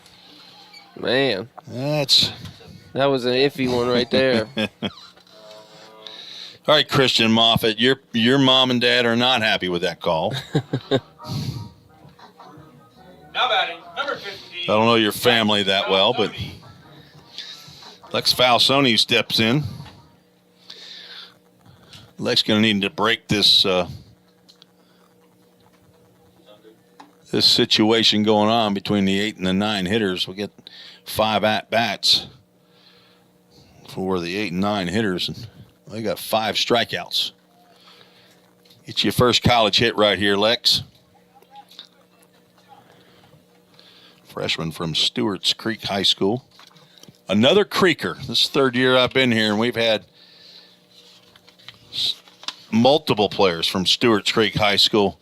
Man. That was an iffy one right there. All right, Christian Moffitt, your mom and dad are not happy with that call. Now batting, number 15. I don't know your family that well, but Lex Falsoni steps in. Lex going to need to break this this situation going on between the 8 and the 9 hitters. We'll get 5 at-bats for the 8 and 9 hitters, and they got 5 strikeouts. Get your first college hit right here, Lex. Freshman from Stewart's Creek High School. Another Creeker. This is the 3rd year I've been here, and we've had multiple players from Stewart's Creek High School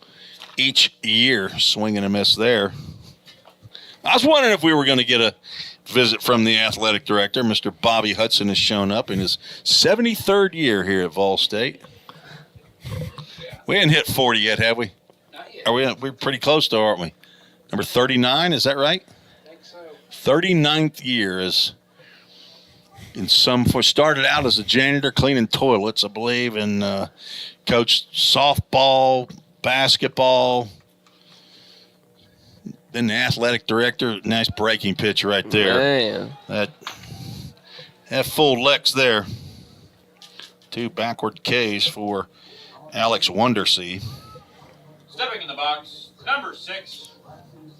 each year swing and a miss there. I was wondering if we were going to get a visit from the athletic director. Mr. Bobby Hudson has shown up in his 73rd year here at Vol State. We haven't hit 40 yet, have we? Not yet. We're pretty close to, aren't we? Number 39, is that right? I think so. 39th year is started out as a janitor cleaning toilets, I believe, and coached softball, basketball, then the athletic director. Nice breaking pitch right there. Man. That full Lex there. 2 backward Ks for Alex Wondersea. Stepping in the box, number 6,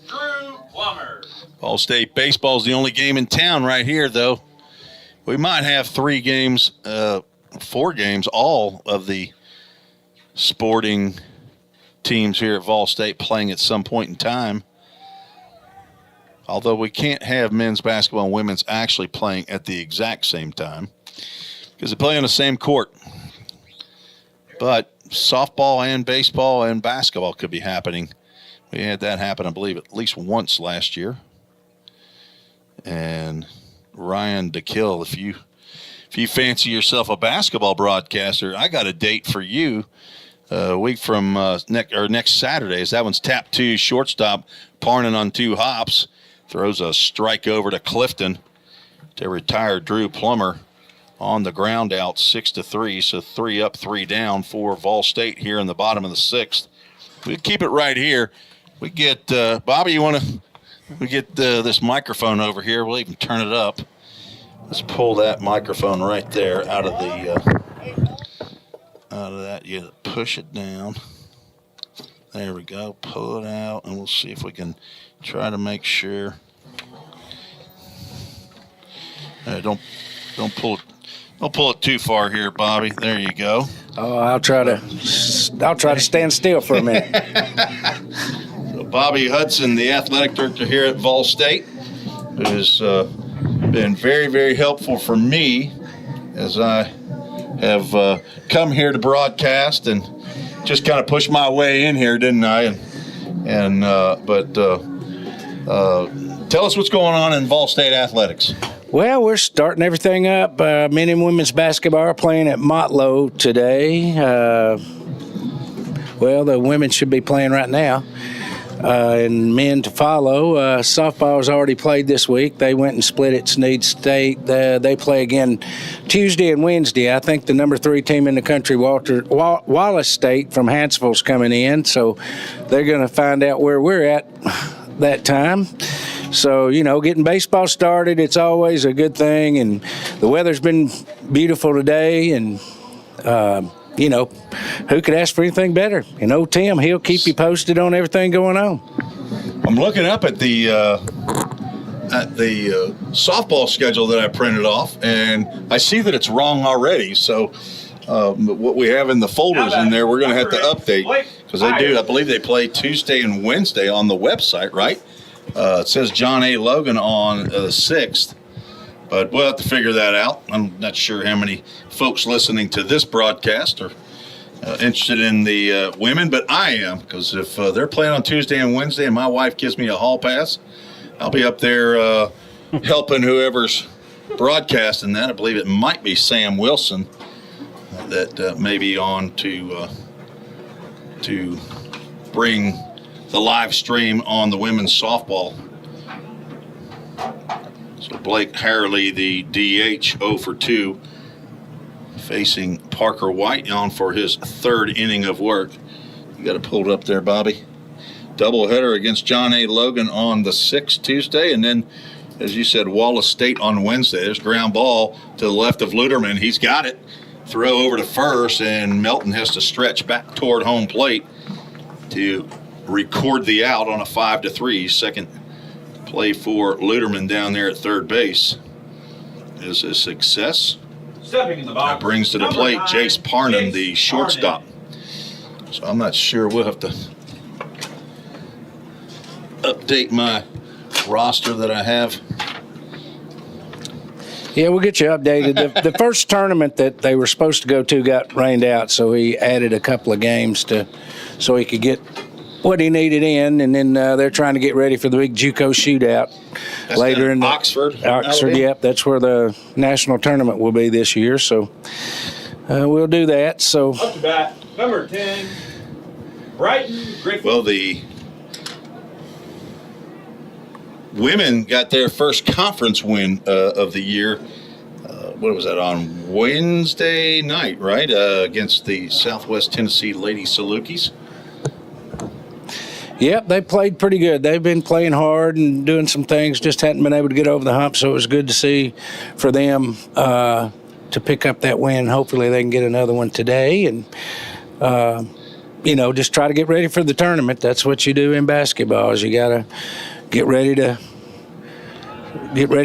Drew Plummer. Ball State baseball is the only game in town right here, though. We might have 4 games, all of the sporting teams here at Vol State playing at some point in time. Although we can't have men's basketball and women's actually playing at the exact same time because they play on the same court. But softball and baseball and basketball could be happening. We had that happen, I believe, at least once last year. And Ryan DeKill, if you fancy yourself a basketball broadcaster, I got a date for you. A week from next Saturday. That one's tap 2, shortstop, Parnan on 2 hops. Throws a strike over to Clifton to retire Drew Plummer on the ground out 6-3. So 3 up, 3 down for Vol State here in the bottom of the 6th. We keep it right here. We get Bobby. We get this microphone over here. We'll even turn it up. Let's pull that microphone right there out of the. Out of that, you push it down. There we go. Pull it out, and we'll see if we can try to make sure. Don't pull it too far here, Bobby. There you go. Oh, I'll try to stand still for a minute. So Bobby Hudson, the athletic director here at Vol State, has been very, very helpful for me as I have come here to broadcast and just kind of pushed my way in here, didn't I? But tell us what's going on in Vol State athletics. Well, we're starting everything up. Men and women's basketball are playing at Motlow today. Well, the women should be playing right now. And men to follow. Softball's already played this week. They went and split at Snead State. They play again Tuesday and Wednesday. I think the number 3 team in the country, Wallace State from Hansville's coming in, so they're going to find out where we're at that time. So, you know, getting baseball started, it's always a good thing, and the weather's been beautiful today, and you know, who could ask for anything better? You know, Tim, he'll keep you posted on everything going on. I'm looking up at the softball schedule that I printed off, and I see that it's wrong already. So what we have in the folders in there, we're going to have to update because they do. I believe they play Tuesday and Wednesday on the website, right? It says John A. Logan on the 6th. But we'll have to figure that out. I'm not sure how many folks listening to this broadcast are interested in the women, but I am, because if they're playing on Tuesday and Wednesday and my wife gives me a hall pass, I'll be up there helping whoever's broadcasting that. I believe it might be Sam Wilson that may be on to bring the live stream on the women's softball. So Blake Harley, the DH, 0 for 2, facing Parker White on for his 3rd inning of work. You got it pulled up there, Bobby. Doubleheader against John A. Logan on the 6th Tuesday, and then, as you said, Wallace State on Wednesday. There's ground ball to the left of Luderman. He's got it. Throw over to first, and Melton has to stretch back toward home plate to record the out on a 5-3. Second play for Luderman down there at third base is a success. Stepping in the box. That brings to the plate Jace Parnan, the shortstop. So I'm not sure. We'll have to update my roster that I have. Yeah, we'll get you updated. The first tournament that they were supposed to go to got rained out, so he added a couple of games so he could get what he needed in, and then they're trying to get ready for the big JUCO shootout later in Oxford. Yep, that's where the national tournament will be this year. So we'll do that. So up to bat, number 10, Brighton Griffin. Well, the women got their first conference win of the year. What was that, on Wednesday night, right? Against the Southwest Tennessee Lady Salukis. Yep, they played pretty good. They've been playing hard and doing some things, just hadn't been able to get over the hump, so it was good to see for them to pick up that win. Hopefully they can get another one today and, you know, just try to get ready for the tournament. That's what you do in basketball, is you got to get ready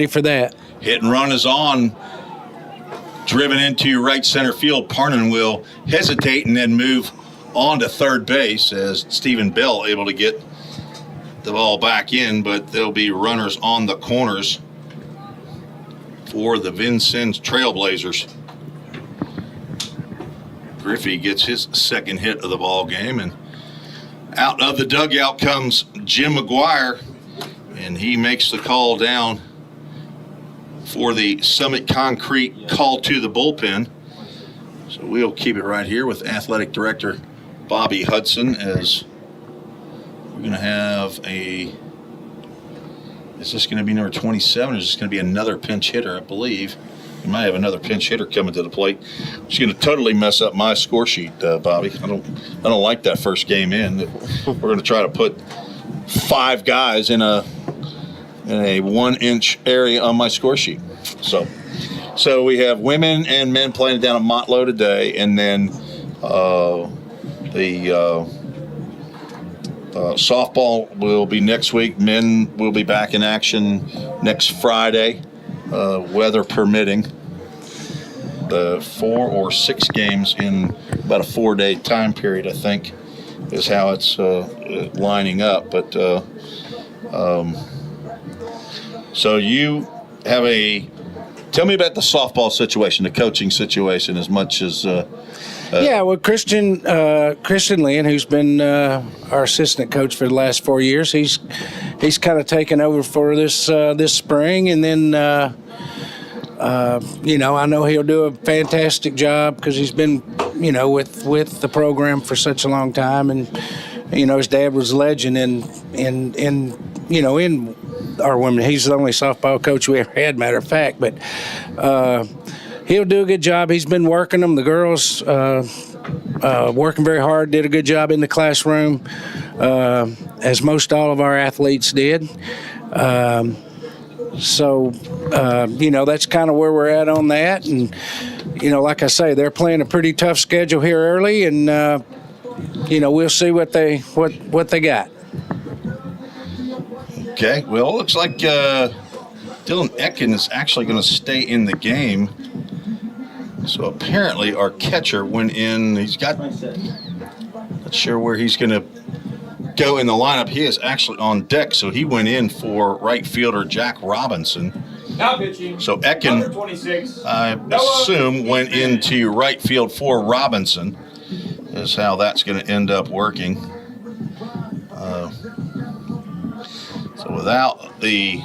for that. Hit and run is on. Driven into right center field. Parnan will hesitate and then move on to third base as Stephen Bell able to get the ball back in, but there'll be runners on the corners for the Vincennes Trailblazers. Griffey gets his second hit of the ball game, and out of the dugout comes Jim McGuire, and he makes the call down for the Summit Concrete call to the bullpen. So we'll keep it right here with Athletic Director Bobby Hudson, as we're going to have is this going to be number 27, or is this going to be another pinch hitter, I believe? We might have another pinch hitter coming to the plate. It's going to totally mess up my score sheet, Bobby. I don't like that first game in. We're going to try to put 5 guys in a 1-inch area on my score sheet. So we have women and men playing down at Motlow today, and then the softball will be next week. Men will be back in action next Friday, weather permitting. The 4 or 6 games in about a 4-day time period, I think, is how it's lining up. But so you have tell me about the softball situation, the coaching situation, as much as. Yeah, well, Christian Lynn, who's been our assistant coach for the last 4 years, he's kind of taken over for this spring, and then I know he'll do a fantastic job because he's been, with the program for such a long time, and his dad was a legend in our women. He's the only softball coach we ever had, matter of fact. But he'll do a good job. He's been working them. The girls working very hard. Did a good job in the classroom, as most all of our athletes did. So, that's kind of where we're at on that. And, like I say, they're playing a pretty tough schedule here early, and, we'll see what they got. Okay, well, it looks like Dylan Ecken is actually going to stay in the game. So apparently our catcher went in. Not sure where he's going to go in the lineup. He is actually on deck, so he went in for right fielder Jack Robinson. Now pitching. So Ecken, 26. I assume, went into right field for Robinson, is how that's going to end up working. So without the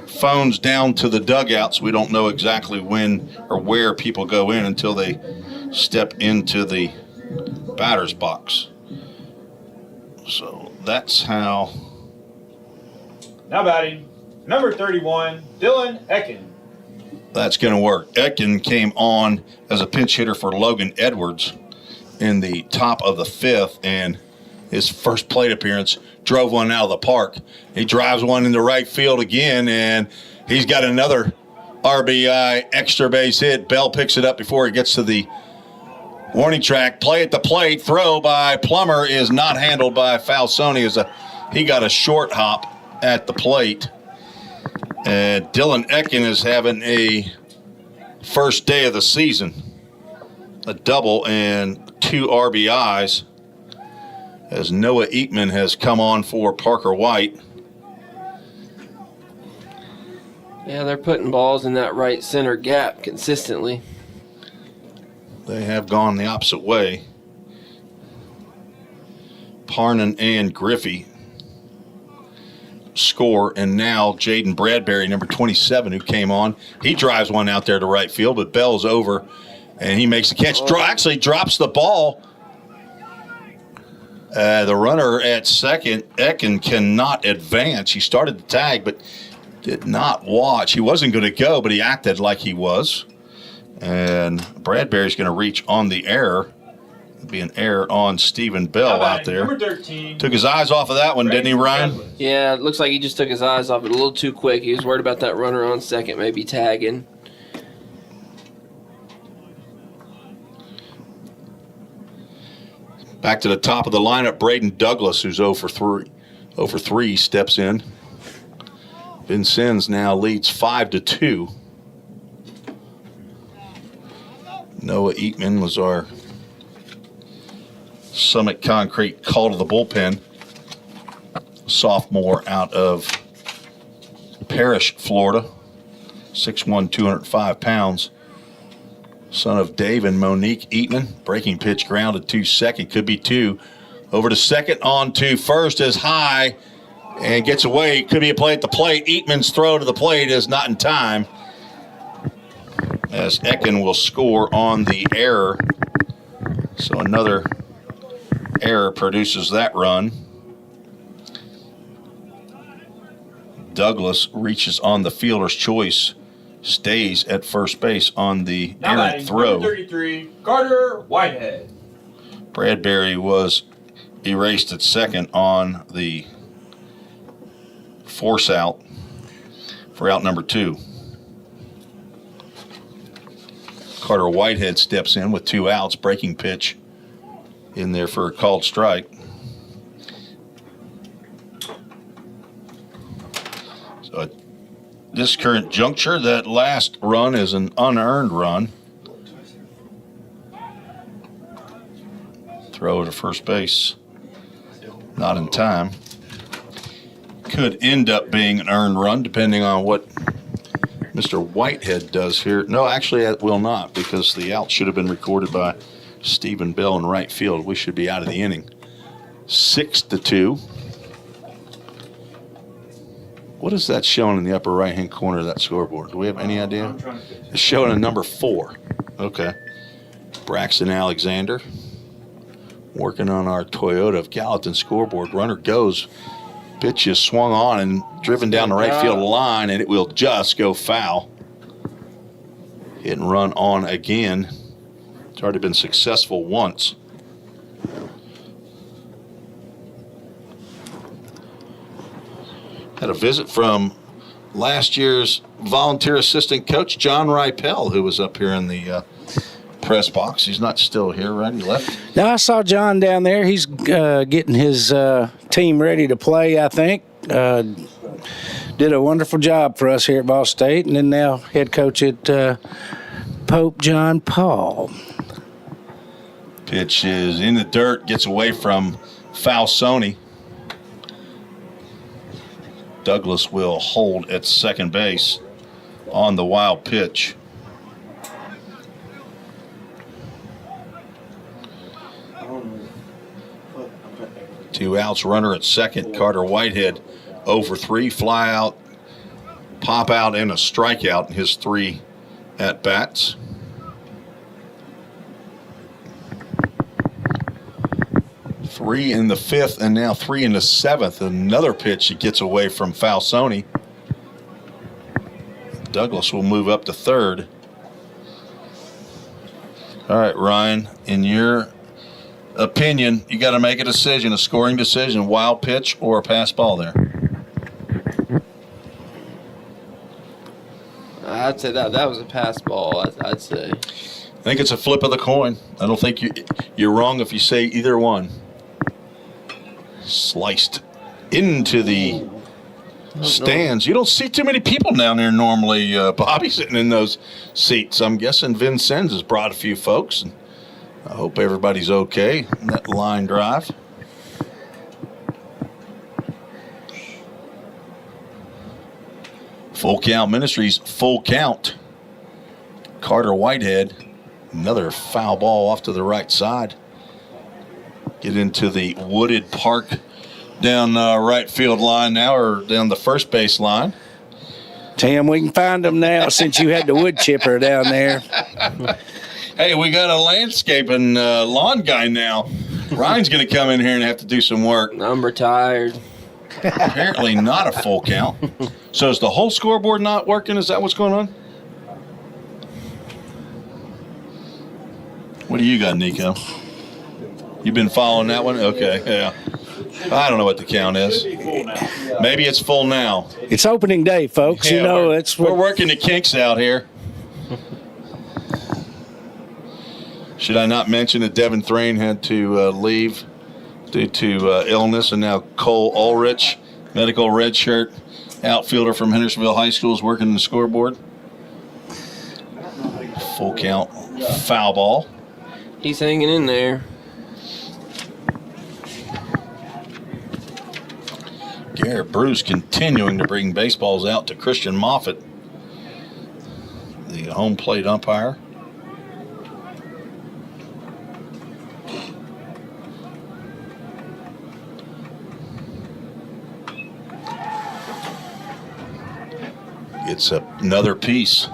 phones down to the dugouts, we don't know exactly when or where people go in until they step into the batter's box. So that's how. Now batting, number 31, Dylan Ecken. That's going to work. Ecken came on as a pinch hitter for Logan Edwards in the top of the 5th, and his first plate appearance drove one out of the park. He drives one into right field again, and he's got another RBI extra base hit. Bell picks it up before he gets to the warning track. Play at the plate. Throw by Plummer is not handled by Falsoni. He got a short hop at the plate. And Dylan Ecken is having a first day of the season. A double and 2 RBIs as Noah Eatman has come on for Parker White. Yeah, they're putting balls in that right center gap consistently. They have gone the opposite way. Parnan and Griffey score, and now Jaden Bradbury, number 27, who came on, he drives one out there to right field, but Bell's over, and he makes the catch. Actually drops the ball. The runner at second, Ecken, cannot advance. He started the tag, but did not watch. He wasn't going to go, but he acted like he was. And Bradbury's going to reach on the error. It'll be an error on Stephen Bell out there. Number 13. Took his eyes off of that one, didn't he, Ryan? Yeah, it looks like he just took his eyes off it a little too quick. He was worried about that runner on second maybe tagging. Back to the top of the lineup, Braden Douglas, who's 0 for 3, steps in. Vincennes now leads 5-2. Noah Eatman was our Summit Concrete call to the bullpen. Sophomore out of Parrish, Florida. 6'1", 205 pounds. Son of Dave and Monique Eatman. Breaking pitch grounded to second. Could be 2. Over to second, on to first is high and gets away. Could be a play at the plate. Eatman's throw to the plate is not in time, as Ecken will score on the error. So another error produces that run. Douglas reaches on the fielder's choice, stays at first base on the errant throw. Number 33, Carter Whitehead. Bradbury was erased at second on the force out for out number 2. Carter Whitehead steps in with 2 outs, breaking pitch in there for a called strike. So at this current juncture, that last run is an unearned run. Throw to first base, not in time. Could end up being an earned run depending on what Mr. Whitehead does here. No, actually it will not, because the out should have been recorded by Stephen Bell in right field. We should be out of the inning. 6-2. What is that showing in the upper right-hand corner of that scoreboard? Do we have any idea? It's showing a number 4. Okay. Braxton Alexander working on our Toyota of Gallatin scoreboard. Runner goes. Pitch is swung on and driven down the right field line, and it will just go foul. Hit and run on again. It's already been successful once. Had a visit from last year's volunteer assistant coach, John Ripel, who was up here in the press box. He's not still here, right? He left? No, I saw John down there. He's getting his team ready to play, I think. Did a wonderful job for us here at Ball State, and then now head coach at Pope John Paul. Pitch is in the dirt, gets away from Falsoni. Douglas will hold at second base on the wild pitch. Two outs, runner at second. Carter Whitehead 0 for 3, fly out, pop out, and a strikeout in his 3 at-bats. Three in the 5th, and now 3 in the 7th. Another pitch that gets away from Falsoni. Douglas will move up to third. All right, Ryan, in your opinion, you got to make a decision, a scoring decision, wild pitch or a pass ball there. I'd say that was a pass ball, I'd say. I think it's a flip of the coin. I don't think you're wrong if you say either one. Sliced into the stands. You don't see too many people down there normally, Bobby, sitting in those seats. I'm guessing Vincennes has brought a few folks. And I hope everybody's okay in that line drive. Full Count Ministries, full count. Carter Whitehead, another foul ball off to the right side. Get into the wooded park down right field line now, or down the first base line. Tim, we can find them now since you had the wood chipper down there. Hey, we got a landscaping lawn guy now. Ryan's going to come in here and have to do some work. I'm retired. Apparently not a full count. So is the whole scoreboard not working? Is that what's going on? What do you got, Nico? You've been following that one? Okay, yeah. I don't know what the count is. Maybe it's full now. It's opening day, folks. Yeah, you know, we're working the kinks out here. Should I not mention that Devin Thrain had to leave due to illness, and now Cole Ulrich, medical redshirt outfielder from Hendersonville High School, is working the scoreboard. Full count, foul ball. He's hanging in there. Garrett Bruce continuing to bring baseballs out to Christian Moffitt, the home plate umpire. It's another piece.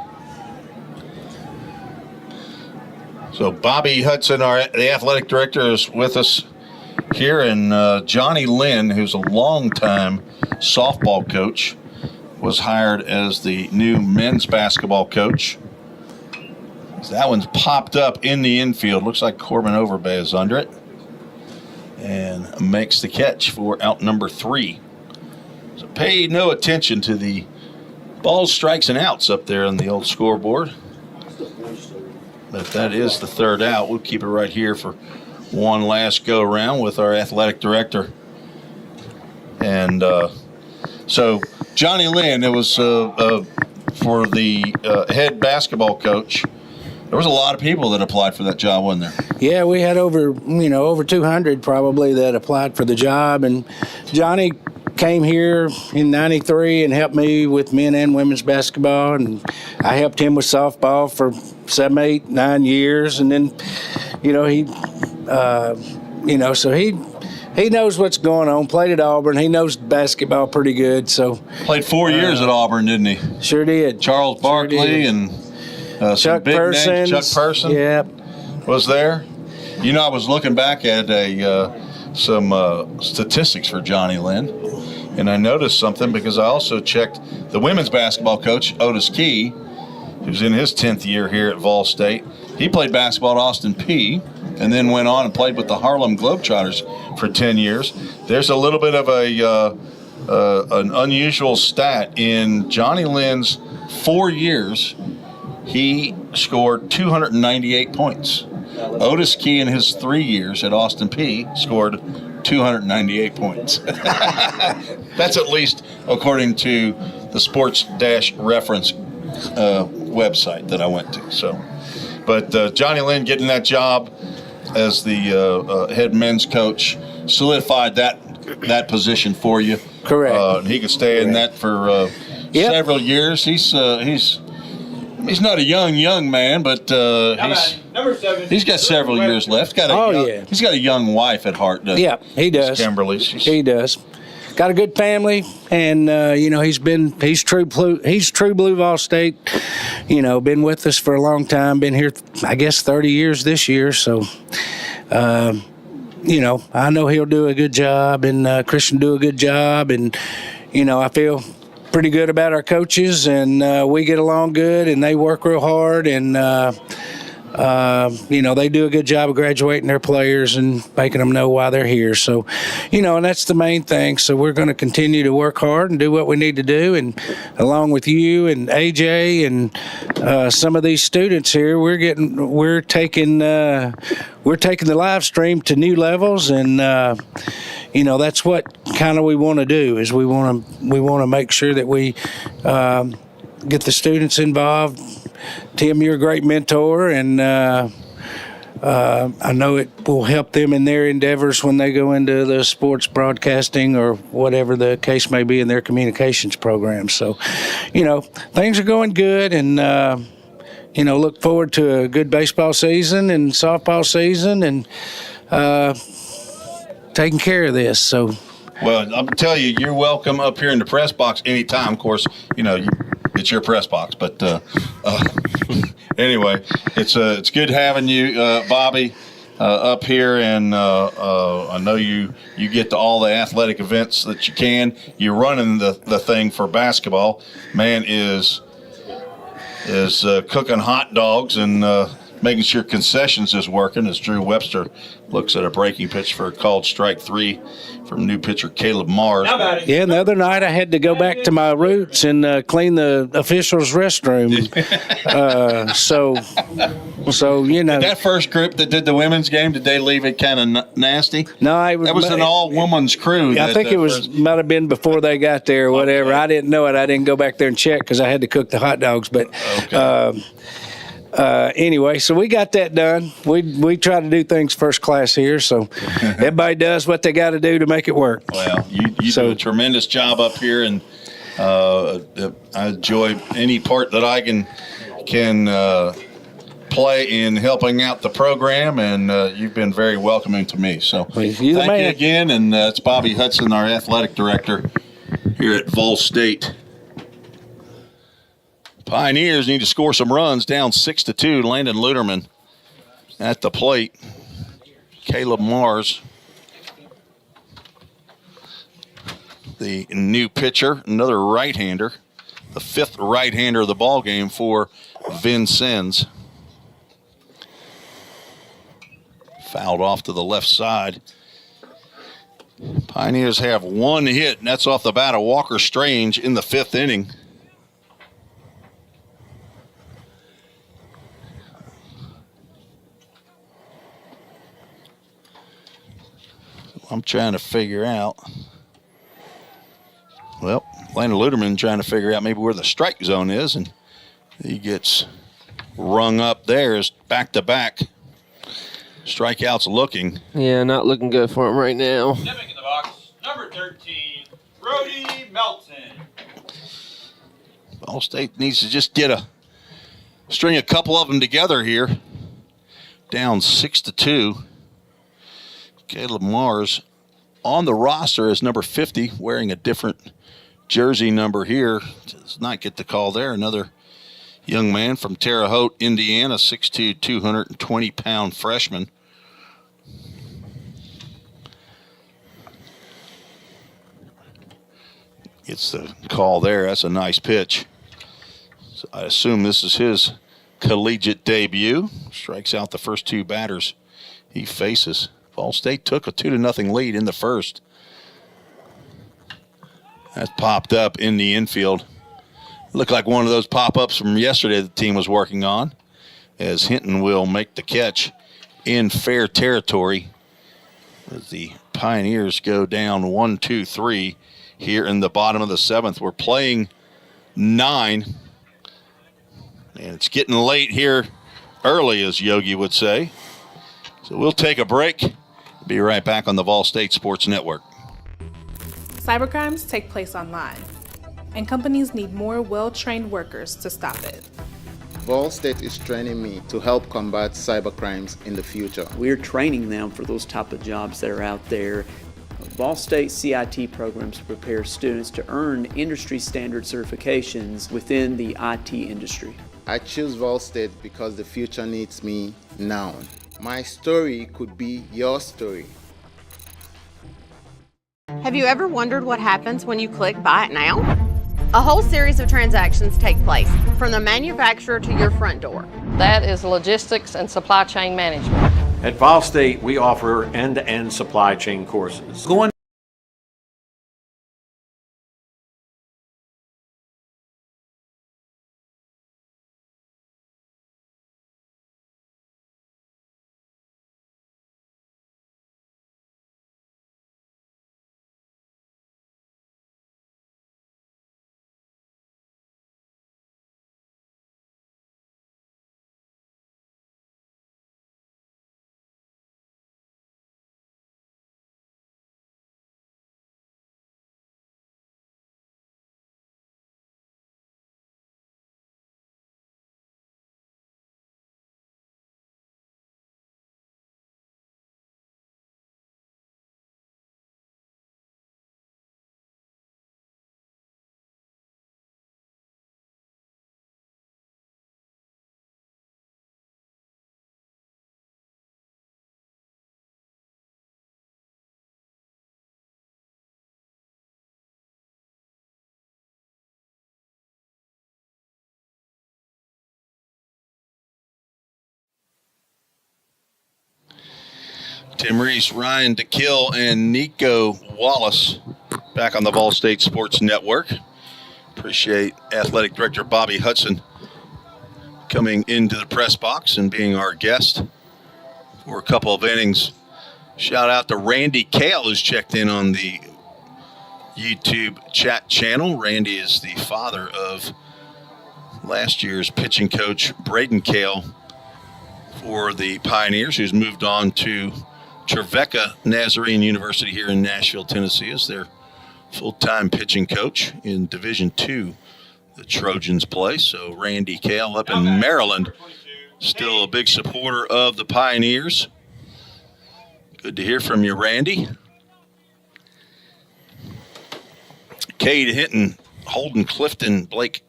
So Bobby Hudson, the athletic director, is with us here, and Johnny Lynn, who's a longtime softball coach, was hired as the new men's basketball coach. That one's popped up in the infield. Looks like Corbin Overbay is under it and makes the catch for out number 3. So pay no attention to the balls, strikes, and outs up there on the old scoreboard. But that is the third out. We'll keep it right here for one last go around with our athletic director. And so Johnny Lynn, it was for the head basketball coach. There was a lot of people that applied for that job, wasn't there? Yeah, we had over 200 probably that applied for the job, and Johnny came here in '93 and helped me with men and women's basketball, and I helped him with softball for 7, 8, 9 years, and then, he, so he he knows what's going on. Played at Auburn. He knows basketball pretty good. So played 4 years at Auburn, didn't he? Sure did. Charles Barkley and some Chuck big names. Persons. Chuck Person. Yep. Was there. You know, I was looking back at some statistics for Johnny Lynn, and I noticed something because I also checked the women's basketball coach, Otis Key, who's in his 10th year here at Vol State. He played basketball at Austin Peay and then went on and played with the Harlem Globetrotters for 10 years. There's a little bit of an unusual stat. In Johnny Lynn's 4 years, he scored 298 points. Otis Key in his 3 years at Austin Peay scored 298 points. That's at least according to the Sports-Reference website that I went to. So, but Johnny Lynn getting that job as the head men's coach solidified that position for you. Correct. He could stay in that for several years. He's not a young man, but he's got several years left. He's got a young wife at heart, doesn't he? Yeah, he does. Kimberly. He does. Got a good family, and he's true blue Vol State. Been with us for a long time. Been here, I guess, 30 years this year. So, I know he'll do a good job, and Christian do a good job, and I feel pretty good about our coaches, and we get along good, and they work real hard, and they do a good job of graduating their players and making them know why they're here. So, and that's the main thing. So we're going to continue to work hard and do what we need to do. And along with you and AJ and some of these students here, we're taking the live stream to new levels. And that's what kind of we want to do. Is we want to make sure that we get the students involved. Tim, you're a great mentor, and I know it will help them in their endeavors when they go into the sports broadcasting or whatever the case may be in their communications program. So, things are going good, and look forward to a good baseball season and softball season, and taking care of this. So, well, I'll tell you, you're welcome up here in the press box anytime. Of course, it's your press box, but anyway, it's good having you, Bobby, up here, and I know you get to all the athletic events that you can. You're running the thing for basketball. Man is cooking hot dogs and making sure concessions is working as Drew Webster looks at a breaking pitch for a called strike 3 from new pitcher Caleb Mars. Yeah, and the other night I had to go back to my roots and clean the officials' restroom. So Did that first group that did the women's game, did they leave it kind of nasty? No, that was an all-women's crew. I think it might have been before they got there or whatever. Okay. I didn't know it. I didn't go back there and check because I had to cook the hot dogs. But anyway, so we got that done. We try to do things first class here, so everybody does what they got to do to make it work. Well, you do a tremendous job up here, and I enjoy any part that I can play in helping out the program, and you've been very welcoming to me. So thank you again, and it's Bobby Hudson, our athletic director here at Vol State. Pioneers need to score some runs, down 6-2. Landon Luderman at the plate. Caleb Mars, the new pitcher, another right-hander, the 5th right-hander of the ball game for Vincennes. Fouled off to the left side. Pioneers have 1 hit, and that's off the bat of Walker Strange in the 5th inning. I'm trying to figure out. Well, Landon Luderman trying to figure out maybe where the strike zone is, and he gets rung up there as back-to-back strikeouts looking. Yeah, not looking good for him right now. Stepping in the box, number 13, Brody Melton. Ball State needs to just string a couple of them together here. Down 6-2. Caleb Mars on the roster is number 50, wearing a different jersey number here. Does not get the call there. Another young man from Terre Haute, Indiana, 6'2", 220-pound freshman. Gets the call there. That's a nice pitch. So I assume this is his collegiate debut. Strikes out the first two batters he faces. Vol State took a 2-0 lead in the first. That's popped up in the infield. Looked like one of those pop-ups from yesterday the team was working on, as Hinton will make the catch in fair territory as the Pioneers go down 1-2-3 here in the bottom of the seventh. We're playing 9, and it's getting late here early, as Yogi would say. So we'll take a break. Be right back on the Vol State Sports Network. Cybercrimes take place online, and companies need more well-trained workers to stop it. Vol State is training me to help combat cybercrimes in the future. We're training them for those type of jobs that are out there. Vol State CIT programs prepare students to earn industry standard certifications within the IT industry. I choose Vol State because the future needs me now. My story could be your story. Have you ever wondered what happens when you click Buy It Now? A whole series of transactions take place, from the manufacturer to your front door. That is logistics and supply chain management. At Vol State, we offer end-to-end supply chain courses. Tim Reese, Ryan DeKill, and Nico Wallace back on the Vol State Sports Network. Appreciate Athletic Director Bobby Hudson coming into the press box and being our guest for a couple of innings. Shout out to Randy Kale, who's checked in on the YouTube chat channel. Randy is the father of last year's pitching coach, Braden Kale, for the Pioneers, who's moved on to Trevecca Nazarene University here in Nashville, Tennessee, as their full-time pitching coach in Division II. The Trojans play. So Randy Kale up in Maryland, still a big supporter of the Pioneers. Good to hear from you, Randy. Cade Hinton, Holden Clifton, Blake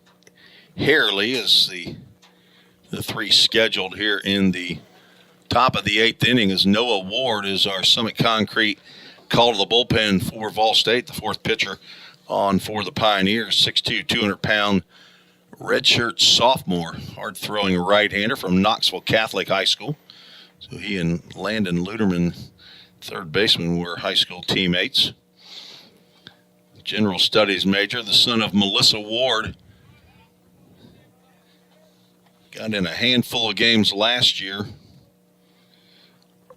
Harley is the three scheduled here in the top of the 8th inning, as Noah Ward is our Summit Concrete call to the bullpen for Vol State, the fourth pitcher on for the Pioneers. 6'2", 200-pound redshirt sophomore, hard-throwing right-hander from Knoxville Catholic High School. So he and Landon Luderman, third baseman, were high school teammates. General Studies major, the son of Melissa Ward. Got in a handful of games last year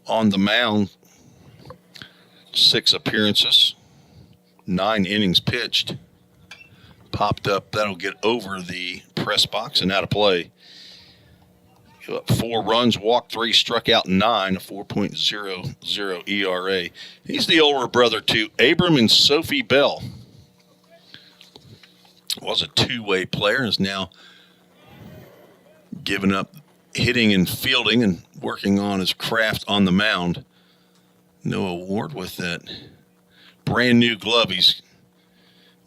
on the mound. 6 appearances, 9 innings pitched. Popped up, that'll get over the press box and out of play. Give up 4 runs, walked 3, struck out 9, a 4.00 ERA. He's the older brother to Abram and Sophie Bell. Was a two-way player, is now giving up hitting and fielding and working on his craft on the mound. Noah Ward with that brand new glove he's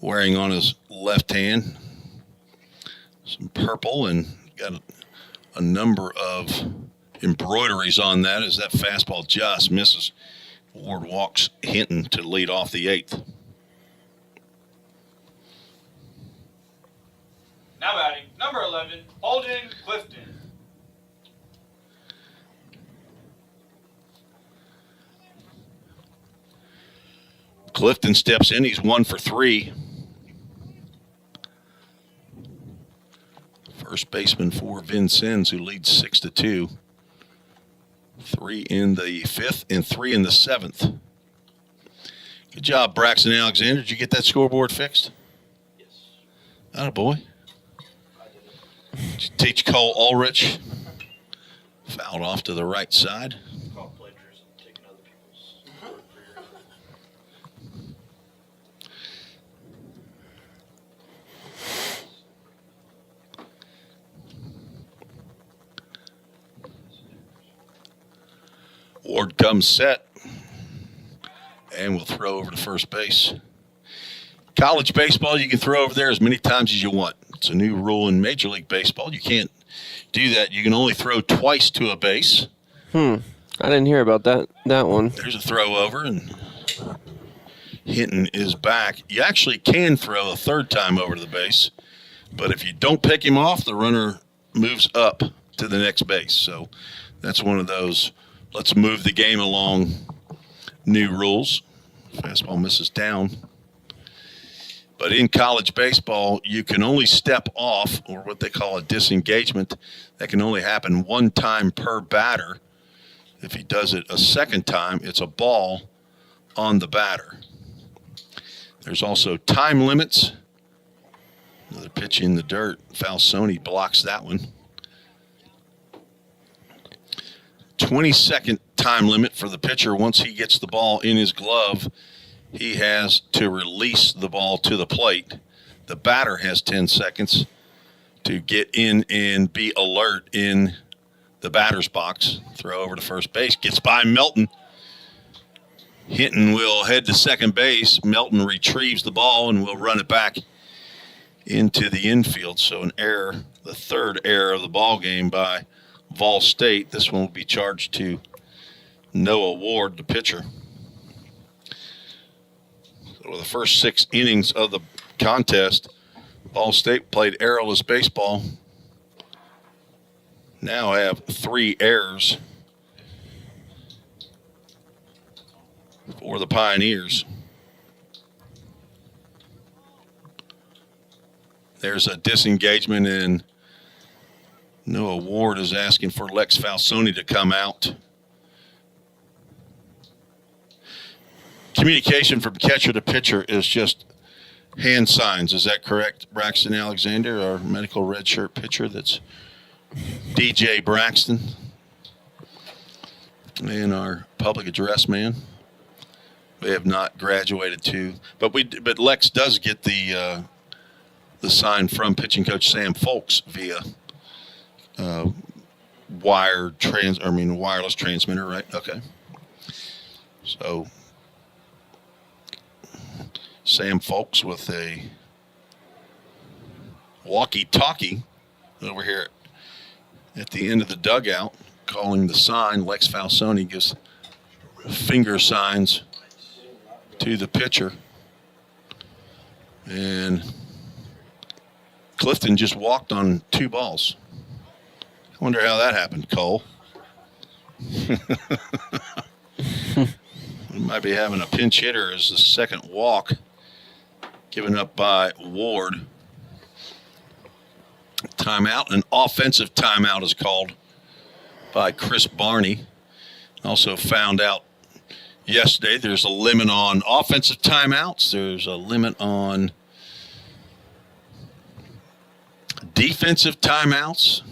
wearing on his left hand. Some purple, and got a number of embroideries on that as that fastball just misses. Ward walks Hinton to lead off the 8th. Now batting, number 11, Holden Clifton. Clifton steps in. He's 1 for 3. First baseman for Vincennes, who leads 6-2. 3 in the 5th and 3 in the 7th. Good job, Braxton Alexander. Did you get that scoreboard fixed? Yes. Attaboy. Did you teach Cole Ulrich? Fouled off to the right side. Ward comes set, and will throw over to first base. College baseball, you can throw over there as many times as you want. It's a new rule in Major League Baseball. You can't do that. You can only throw twice to a base. I didn't hear about that one. There's a throw over, and Hinton is back. You actually can throw a third time over to the base, but if you don't pick him off, the runner moves up to the next base. So that's one of those let's move the game along new rules. Fastball misses down. But in college baseball, you can only step off, or what they call a disengagement. That can only happen one time per batter. If he does it a second time, it's a ball on the batter. There's also time limits. Another pitch in the dirt. Falsoni blocks that one. 20-second time limit for the pitcher. Once he gets the ball in his glove, he has to release the ball to the plate. The batter has 10 seconds to get in and be alert in the batter's box. Throw over to first base. Gets by Melton. Hinton will head to second base. Melton retrieves the ball and will run it back into the infield. So an error, the third error of the ball game by Vol State. This one will be charged to Noah Ward, the pitcher. So the first 6 innings of the contest, Vol State played errorless baseball. Now have 3 errors for the Pioneers. There's a disengagement, and Noah Ward is asking for Lex Falsoni to come out. Communication from catcher to pitcher is just hand signs. Is that correct, Braxton Alexander, our medical red shirt pitcher? That's DJ Braxton, and our public address man. We have not graduated to, but Lex does get the sign from pitching coach Sam Folks via wireless transmitter, right? Okay. So Sam Folks with a walkie-talkie over here at the end of the dugout, calling the sign. Lex Falsoni gives finger signs to the pitcher. And Clifton just walked on 2 balls. I wonder how that happened, Cole. We might be having a pinch hitter as the second walk given up by Ward. Timeout. An offensive timeout is called by Chris Barney. Also found out yesterday there's a limit on offensive timeouts. There's a limit on defensive timeouts.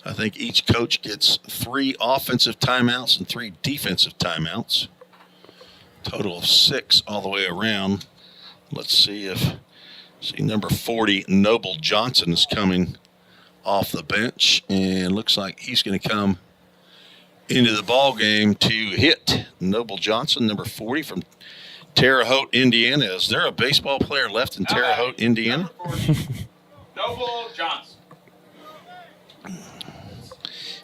I think each coach gets 3 offensive timeouts and 3 defensive timeouts. Total of 6 all the way around. Let's see number 40, Noble Johnson, is coming off the bench, and looks like he's going to come into the ball game to hit. Noble Johnson, number 40 from Terre Haute, Indiana. Is there a baseball player left in Terre Haute, Indiana? Noble Johnson.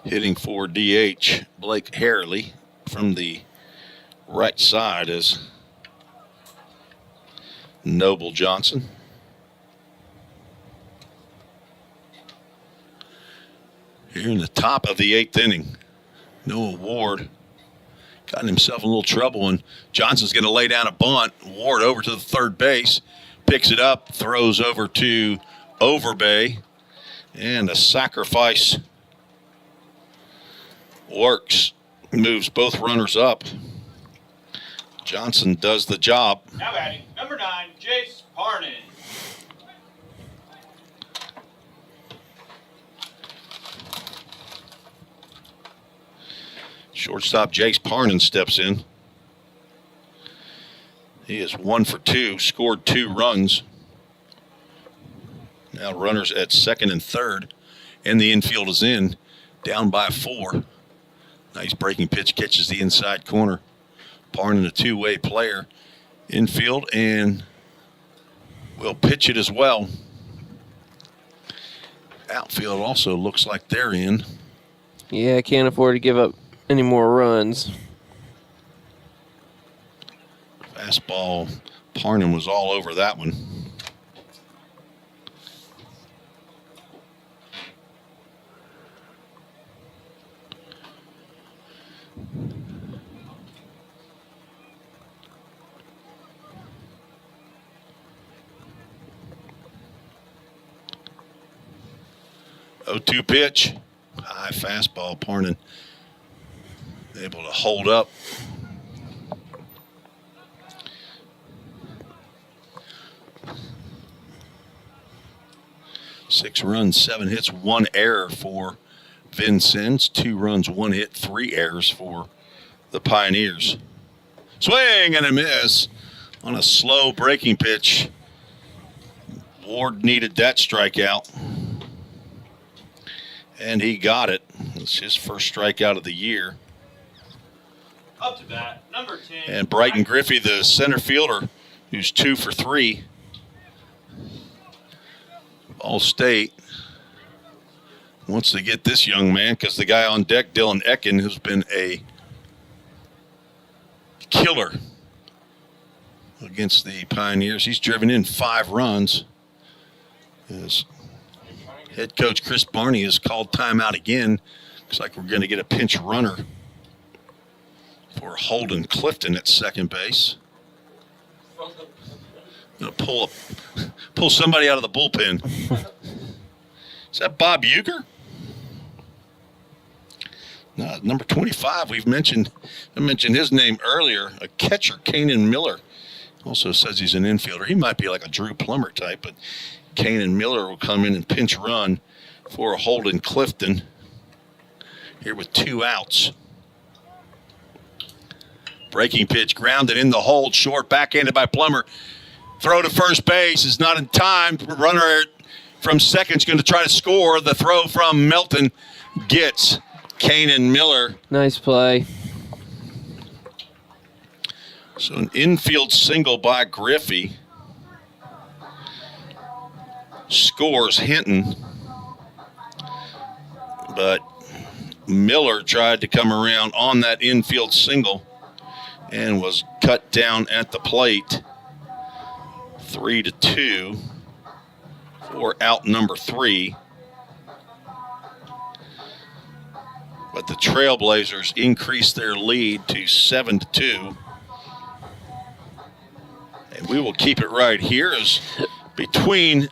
Hitting for DH, Blake Harley from the right side is Noble Johnson. Here in the top of the 8th inning, Noah Ward gotten himself in a little trouble, and Johnson's going to lay down a bunt. Ward over to the third base, picks it up, throws over to Overbay, and a sacrifice works, moves both runners up. Johnson does the job. Now batting, number 9, Jace Parnan. Shortstop Jace Parnan steps in. He is 1 for 2, scored 2 runs. Now runners at second and third, and the infield is in, down by 4. Nice breaking pitch, catches the inside corner. Parnan, a two-way player, infield, and will pitch it as well. Outfield also looks like they're in. Yeah, can't afford to give up any more runs. Fastball, Parnan was all over that one. Oh, 2 pitch. High fastball. Parnan able to hold up. Six runs, 7 hits, 1 error for Vincennes. 2 runs, 1 hit, 3 errors for the Pioneers. Swing and a miss on a slow breaking pitch. Ward needed that strikeout, and he got it. It's his first strikeout of the year. Up to bat, number 10. And Brighton Griffey, the center fielder, who's 2 for 3. All-State wants to get this young man because the guy on deck, Dylan Ecken, has been a killer against the Pioneers. He's driven in 5 runs. His head coach Chris Barney has called timeout again. Looks like we're going to get a pinch runner for Holden Clifton at second base. Going to pull somebody out of the bullpen. Is that Bob Uecker? No, number 25. I mentioned his name earlier. A catcher, Kanan Miller, also says he's an infielder. He might be like a Drew Plummer type, but Kanan Miller will come in and pinch run for Holden Clifton here with 2 outs. Breaking pitch grounded in the hold, short, backhanded by Plummer. Throw to first base is not in time. Runner from second's going to try to score. The throw from Melton gets Kanan Miller. Nice play. So an infield single by Griffey scores Hinton, but Miller tried to come around on that infield single and was cut down at the plate. 3-2 for out number 3. But the Trailblazers increase their lead to 7-2. And we will keep it right here as between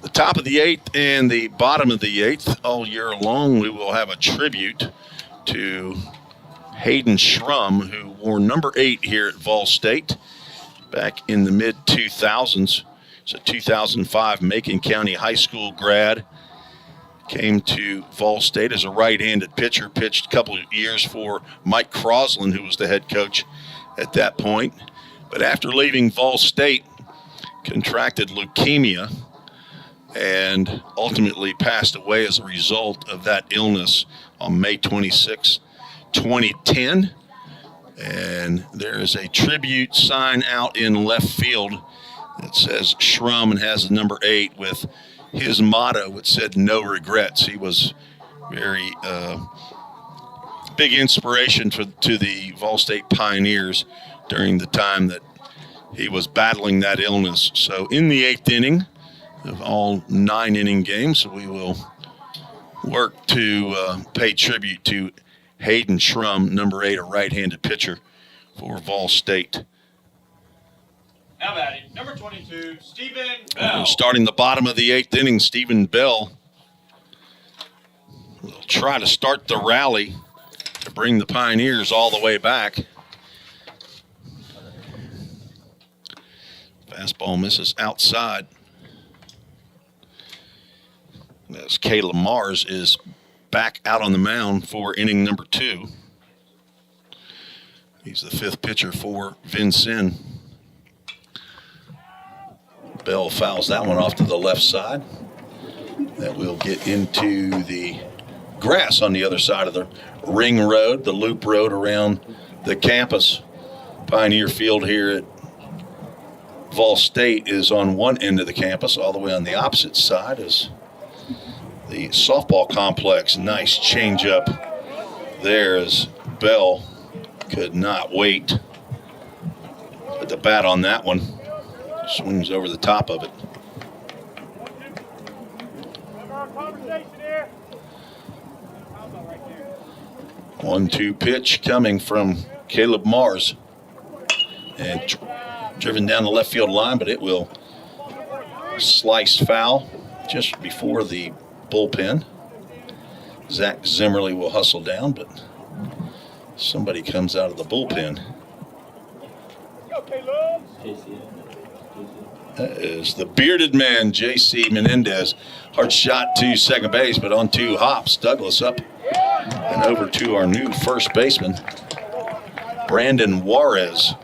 the top of the 8th and the bottom of the 8th all year long, we will have a tribute to Hayden Shrum, who wore number 8 here at Vol State back in the mid-2000s. He's a 2005 Macon County High School grad. Came to Vol State as a right-handed pitcher, pitched a couple of years for Mike Crosland, who was the head coach at that point. But after leaving Vol State, contracted leukemia and ultimately passed away as a result of that illness on May 26, 2010. And there is a tribute sign out in left field that says Shrum and has the number 8 with his motto, which said no regrets. He was very big inspiration to the Vol State Pioneers during the time that he was battling that illness. So in the 8th inning of all 9-inning games, we will work to pay tribute to Hayden Shrum, number 8, a right-handed pitcher for Vol State. Now batting, number 22, Stephen Bell. Starting the bottom of the 8th inning, Stephen Bell will try to start the rally to bring the Pioneers all the way back. Fastball misses outside. As Caleb Mars is back out on the mound for inning number 2. He's the 5th pitcher for Vincennes. Bell fouls that one off to the left side. That will get into the grass on the other side of the ring road, the loop road around the campus. Pioneer Field here at Vol State is on one end of the campus. All the way on the opposite side is the softball complex. Nice changeup there as Bell could not wait. Put the bat on that one. Swings over the top of it. 1-2 pitch coming from Caleb Mars. And driven down the left field line, but it will slice foul just before the bullpen. Zach Zimmerly will hustle down, but somebody comes out of the bullpen. That is the bearded man, J.C. Menendez. Hard shot to second base, but on 2 hops. Douglas up and over to our new first baseman, Brandon Juarez.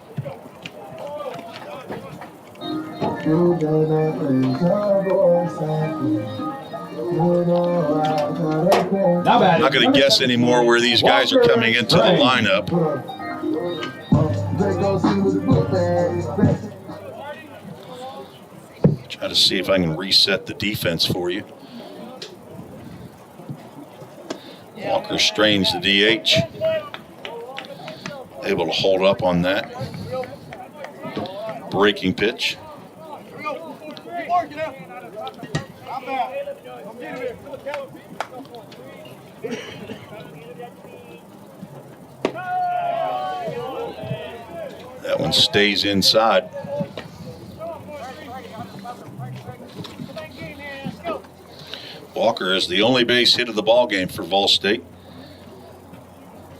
I'm not going to guess anymore where these guys are coming into the lineup. Try to see if I can reset the defense for you. Walker Strange, the DH. Able to hold up on that. Breaking pitch. That one stays inside. Walker is the only base hit of the ball game for Vol State.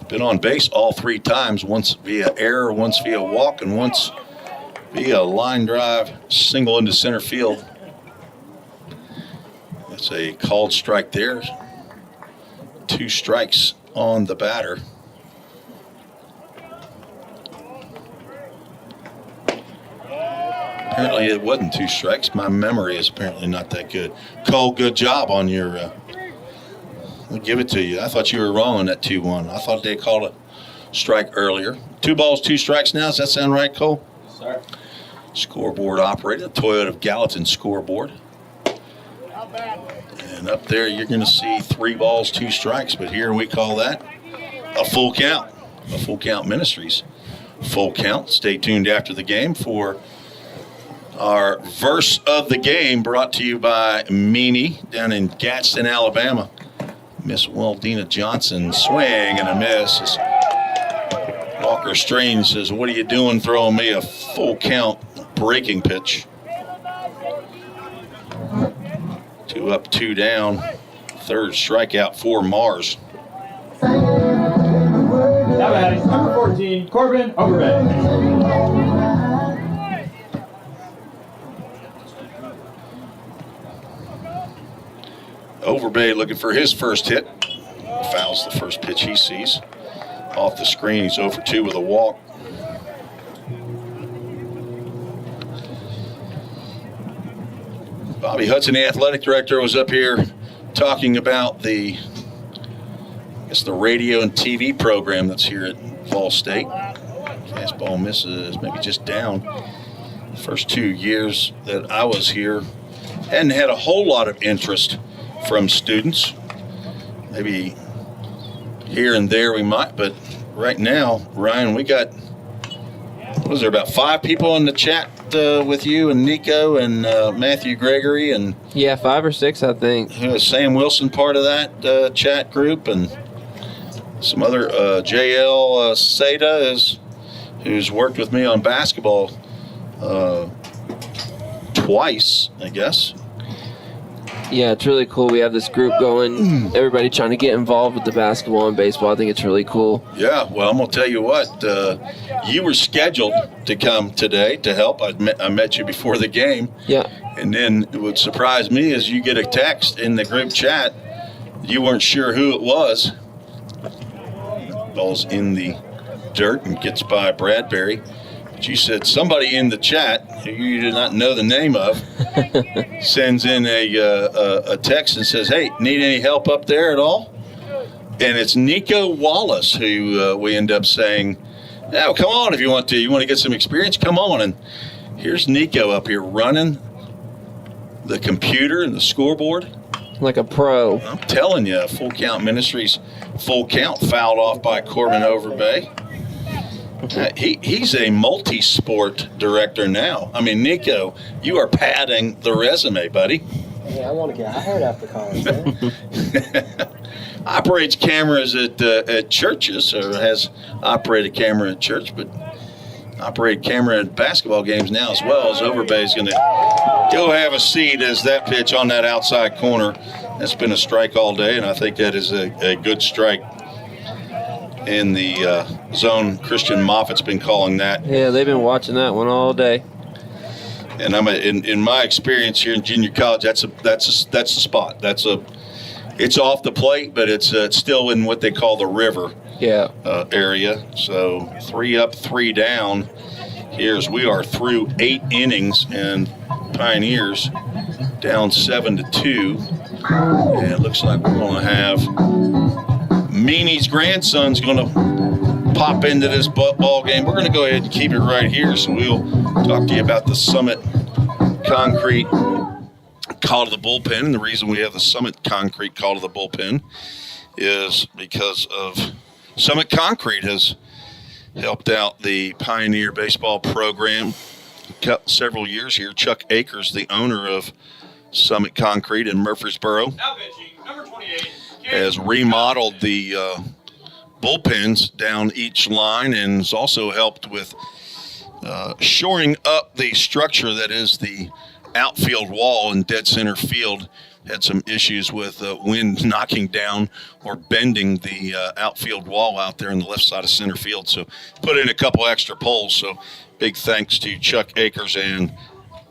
Been on base all 3 times, once via error, once via walk, and once via line drive single into center field. That's a called strike there. 2 strikes on the batter. Apparently it wasn't 2 strikes. My memory is apparently not that good. Cole, good job on your, I'll give it to you. I thought you were wrong on that 2-1. I thought they called a strike earlier. 2 balls, 2 strikes now. Does that sound right, Cole? Yes, sir. Scoreboard operator, Toyota of Gallatin scoreboard. And up there you're going to see 3 balls, 2 strikes. But here we call that a full count. A Full Count Ministries full count. Stay tuned after the game for our verse of the game, brought to you by Meany down in Gadsden, Alabama. Miss Waldina Johnson, swing and a miss. As Walker Strange says, what are you doing throwing me a full count breaking pitch? 2 up, 2 down. 3rd strikeout for Mars. Now batting, number 14, Corbin Overbay. Overbay looking for his first hit. Fouls the first pitch he sees. Off the screen, he's 0 for 2 with a walk. Bobby Hudson, the athletic director, was up here talking about the radio and TV program that's here at Vol State. Fastball misses, maybe just down. First 2 years that I was here, hadn't had a whole lot of interest from students. Maybe here and there we might, but right now, Ryan, we got, was there about 5 people in the chat with you and Nico and Matthew Gregory and yeah, 5 or 6, I think. Sam Wilson part of that chat group, and some other JL Seda who's worked with me on basketball twice, I guess. Yeah, it's really cool. We have this group going, everybody trying to get involved with the basketball and baseball. I think it's really cool. Yeah, well, I'm going to tell you what. You were scheduled to come today to help. I met you before the game. Yeah. And then it would surprise me as you get a text in the group chat. You weren't sure who it was. Ball's in the dirt and gets by Bradbury. But you said somebody in the chat who you did not know the name of sends in a text and says, hey, need any help up there at all? And it's Nico Wallace who we end up saying, oh, come on if you want to. You want to get some experience? Come on. And here's Nico up here running the computer and the scoreboard. Like a pro. I'm telling you, Full Count Ministries, full count fouled off by Corbin Overbay. He's a multi-sport director now. I mean, Nico, you are padding the resume, buddy. Yeah, I want to get hired after college, man. Operates cameras at churches, or has operated camera at church, but operated camera at basketball games now as well. As Overbay is going to go have a seat as that pitch on that outside corner. That's been a strike all day, and I think that is a good strike in the zone. Christian Moffat's been calling that. Yeah, they've been watching that one all day. And I'm in my experience here in junior college, that's the spot. It's off the plate, but it's still in what they call the river area. So 3 up, 3 down. Here's we are through 8 innings, and Pioneers down 7-2. And it looks like we're going to have Meanie's grandson's going to pop into this ball game. We're going to go ahead and keep it right here. So we'll talk to you about the Summit Concrete call to the bullpen. And the reason we have the Summit Concrete call to the bullpen is because of Summit Concrete has helped out the Pioneer baseball program several years here. Chuck Akers, the owner of Summit Concrete in Murfreesboro, Now pitching, number 28. has remodeled the bullpens down each line and has also helped with shoring up the structure that is the outfield wall in dead center field. Had some issues with wind knocking down or bending the outfield wall out there on the left side of center field. So put in a couple extra poles. So big thanks to Chuck Akers and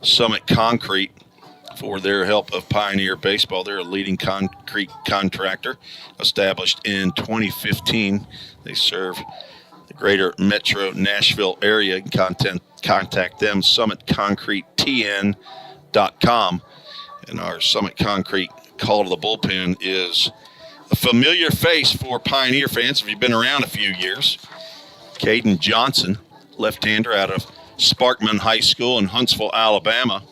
Summit Concrete for their help of Pioneer Baseball. They're a leading concrete contractor established in 2015. They serve the greater metro Nashville area. You can contact them, summitconcretetn.com. And our Summit Concrete call to the bullpen is a familiar face for Pioneer fans if you've been around a few years. Caden Johnson, left-hander out of Sparkman High School in Huntsville, Alabama.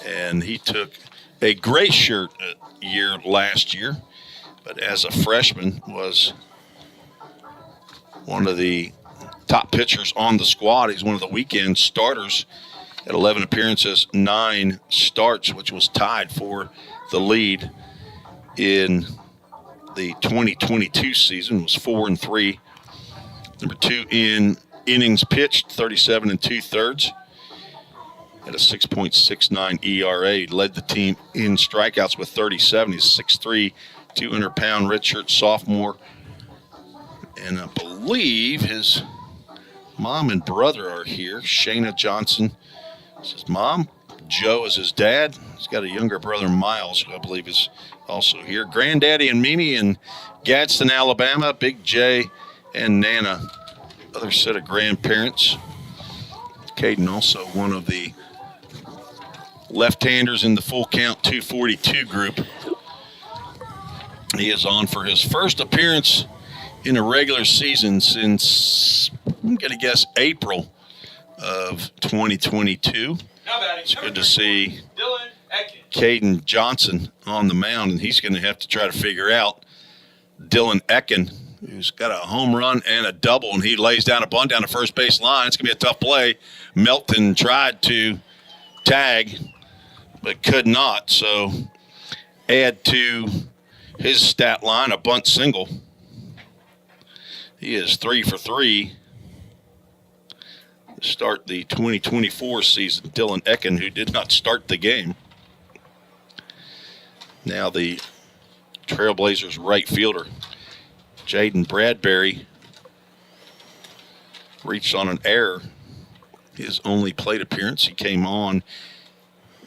And he took a gray shirt year last year, but as a freshman was one of the top pitchers on the squad. He's one of the weekend starters at 11 appearances, 9 starts, which was tied for the lead in the 2022 season. It was 4-3. Number 2 in innings pitched, 37 2/3. At a 6.69 ERA. He led the team in strikeouts with 37. He's 6'3", 200-pound redshirt sophomore. And I believe his mom and brother are here. Shayna Johnson is his mom. Joe is his dad. He's got a younger brother, Miles, who I believe is also here. Granddaddy and Mimi in Gadsden, Alabama. Big J and Nana, other set of grandparents. Caden also one of the left-handers in the Full Count 242 group. He is on for his first appearance in a regular season since I'm going to guess April of 2022. It's good to see Caden Johnson on the mound, and he's going to have to try to figure out Dylan Ecken, who's got a home run and a double, and he lays down a bunt down the first base line. It's going to be a tough play. Melton tried to tag, but could not. So add to his stat line a bunt single. He is 3 for 3 to start the 2024 season. Dylan Ecken, who did not start the game. Now the Trailblazers right fielder, Jaden Bradbury, reached on an error. His only plate appearance. He came on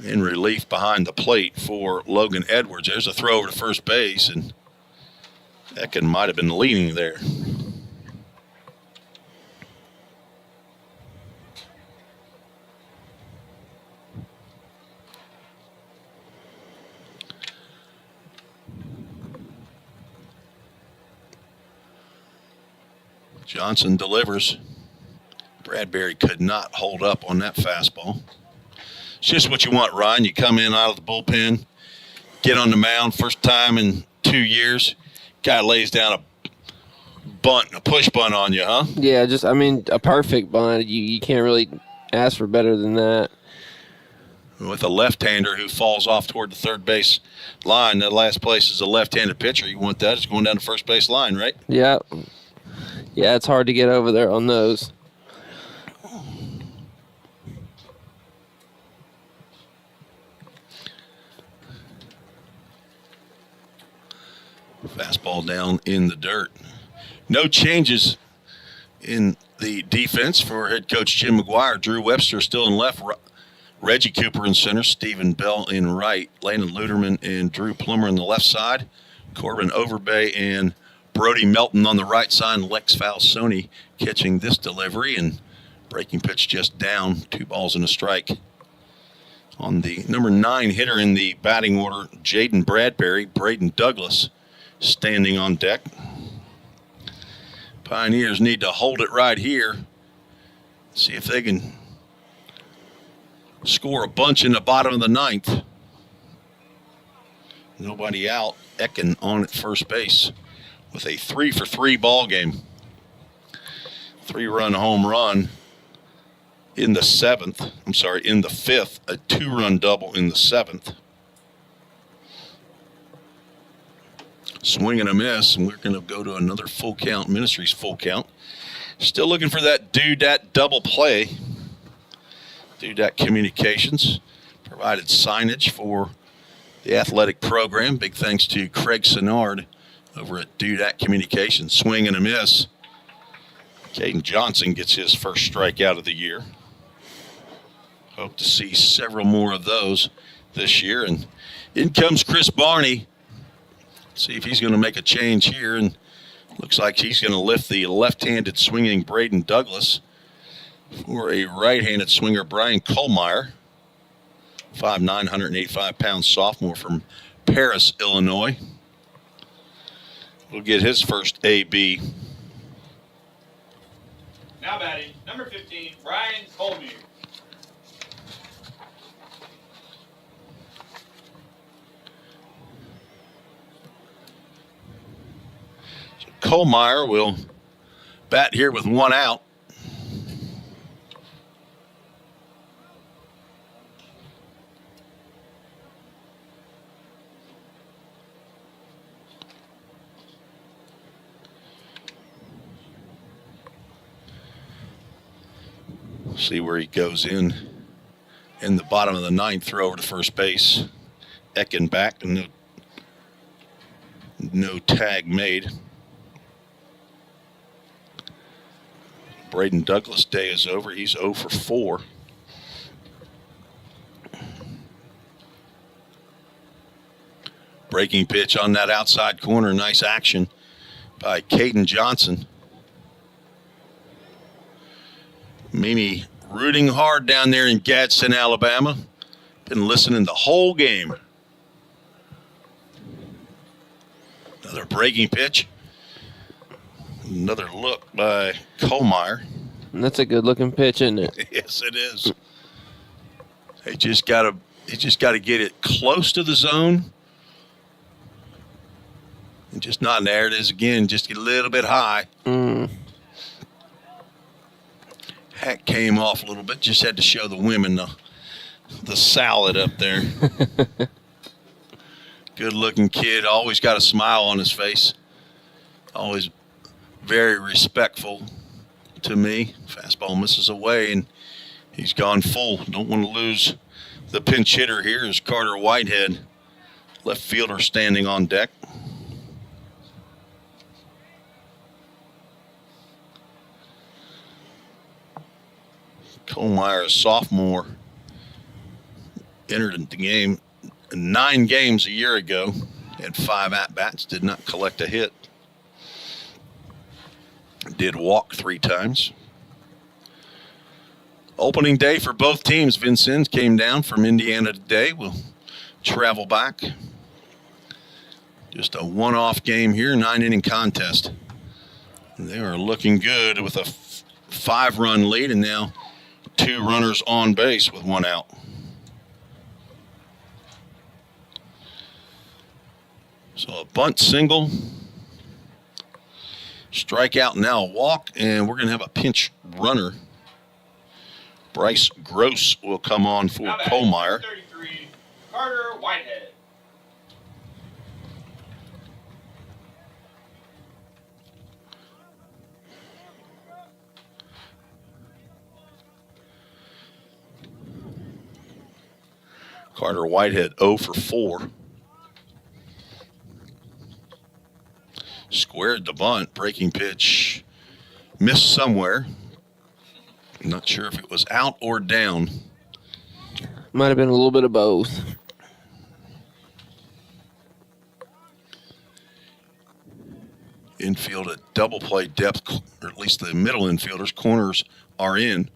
in relief behind the plate for Logan Edwards. There's a throw over to first base, and Ecken might have been leaning there. Johnson delivers. Bradbury could not hold up on that fastball. It's just what you want, Ryan. You come in out of the bullpen, get on the mound, first time in 2 years. Guy lays down a bunt, a push bunt on you, huh? Yeah, a perfect bunt. You can't really ask for better than that. With a left-hander who falls off toward the third base line, the last place is a left-handed pitcher. You want that. It's going down the first base line, right? Yeah. Yeah, it's hard to get over there on those. Fastball down in the dirt. No changes in the defense for head coach Jim McGuire. Drew Webster still in left, Reggie Cooper in center, Stephen Bell in right, Landon Luderman and Drew Plummer on the left side, Corbin Overbay and Brody Melton on the right side, and Lex Falsoni catching this delivery, and breaking pitch just down, 2 balls and a strike. On the number 9 hitter in the batting order, Jaden Bradbury, Braden Douglas standing on deck. Pioneers need to hold it right here. See if they can score a bunch in the bottom of the 9th. Nobody out. Ecken on at first base with a 3 for 3 ball game. 3-run home run in the 7th. In the 5th. A 2-run double in the 7th. Swing and a miss, and we're going to go to another full count, Ministries full count. Still looking for that Doodat double play. Doodat Communications provided signage for the athletic program. Big thanks to Craig Senard over at Doodat Communications. Swing and a miss. Caden Johnson gets his first strikeout of the year. Hope to see several more of those this year. And in comes Chris Barney. See if he's going to make a change here. And looks like he's going to lift the left-handed swinging Braden Douglas for a right-handed swinger, Brian Kohlmeyer. 5'9", 185-pound sophomore from Paris, Illinois. Will get his first AB. Now batting, number 15, Brian Kohlmeyer. So Kohlmeyer will bat here with 1 out. See where he goes in the bottom of the 9th, throw over to first base. Ecken back, and no tag made. Braden Douglas' day is over. He's 0 for 4. Breaking pitch on that outside corner. Nice action by Caden Johnson. Mimi rooting hard down there in Gadsden, Alabama. Been listening the whole game. Another breaking pitch. Another look by Kohlmeyer. And that's a good-looking pitch, isn't it? Yes, it is. He just got to get it close to the zone. And just not there it is again, just get a little bit high. Hat came off a little bit, just had to show the women the salad up there. Good-looking kid, always got a smile on his face. Always very respectful to me. Fastball misses away, and he's gone full. Don't want to lose the pinch hitter here is Carter Whitehead, left fielder standing on deck. Kohlmeyer, a sophomore, entered the game 9 games a year ago. Had 5 at-bats, did not collect a hit. Did walk 3 times. Opening day for both teams. Vincennes came down from Indiana today. We'll travel back. Just a one-off game here, 9-inning contest. They are looking good with a 5-run lead, and now 2 runners on base with 1 out. So a bunt single, strikeout, now a walk, and we're going to have a pinch runner. Bryce Gross will come on for Kohlmeyer. 33, Carter Whitehead. Carter Whitehead 0 for 4. Squared the bunt, breaking pitch, missed somewhere. Not sure if it was out or down. Might have been a little bit of both. Infield at double play depth, or at least the middle infielders, corners are in.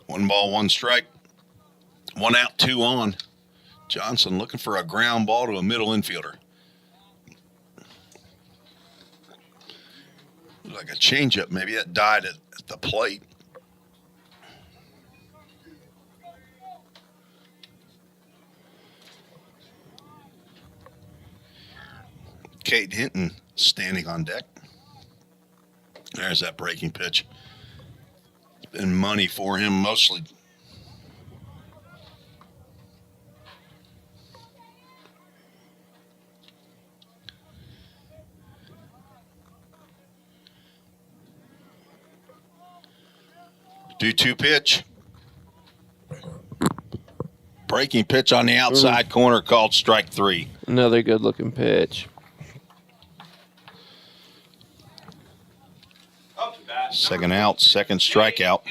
One ball, one strike. 1 out, 2 on. Johnson looking for a ground ball to a middle infielder. Like a changeup, maybe that died at the plate. Kate Hinton standing on deck. There's that breaking pitch. It's been money for him mostly. Do-2 pitch. Breaking pitch on the outside corner called strike 3. Another good-looking pitch. Second out, second strikeout.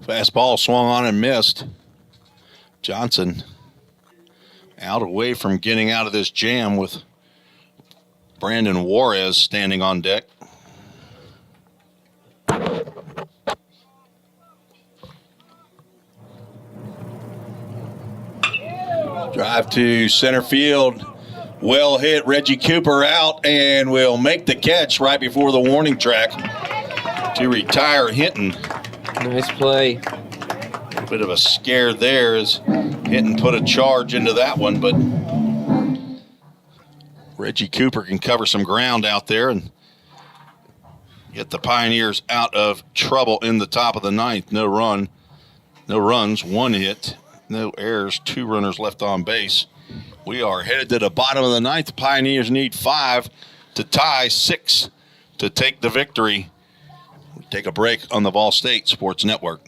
Fastball swung on and missed. Johnson out away from getting out of this jam with Brandon Juarez standing on deck. Drive to center field. Well hit. Reggie Cooper out and will make the catch right before the warning track to retire Hinton. Nice play. A bit of a scare there as Hinton put a charge into that one, but Reggie Cooper can cover some ground out there and get the Pioneers out of trouble in the top of the 9th. No runs, 1 hit, no errors, 2 runners left on base. We are headed to the bottom of the 9th. The Pioneers need 5 to tie, 6 to take the victory. We take a break on the Vol State Sports Network.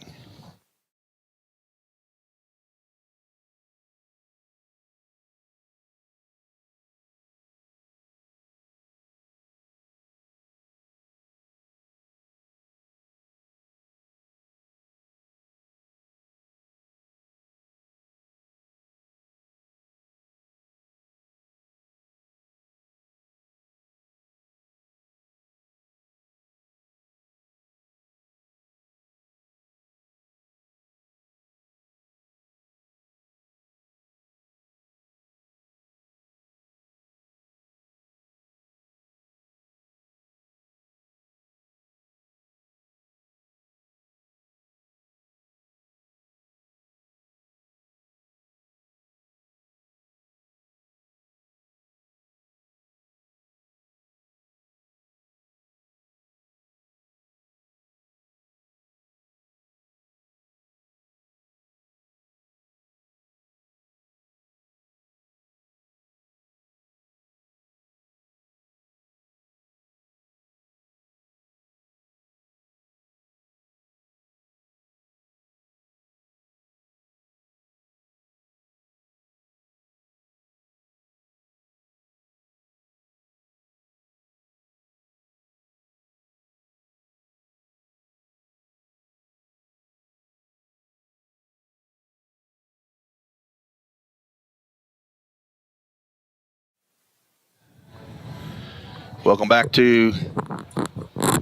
Welcome back to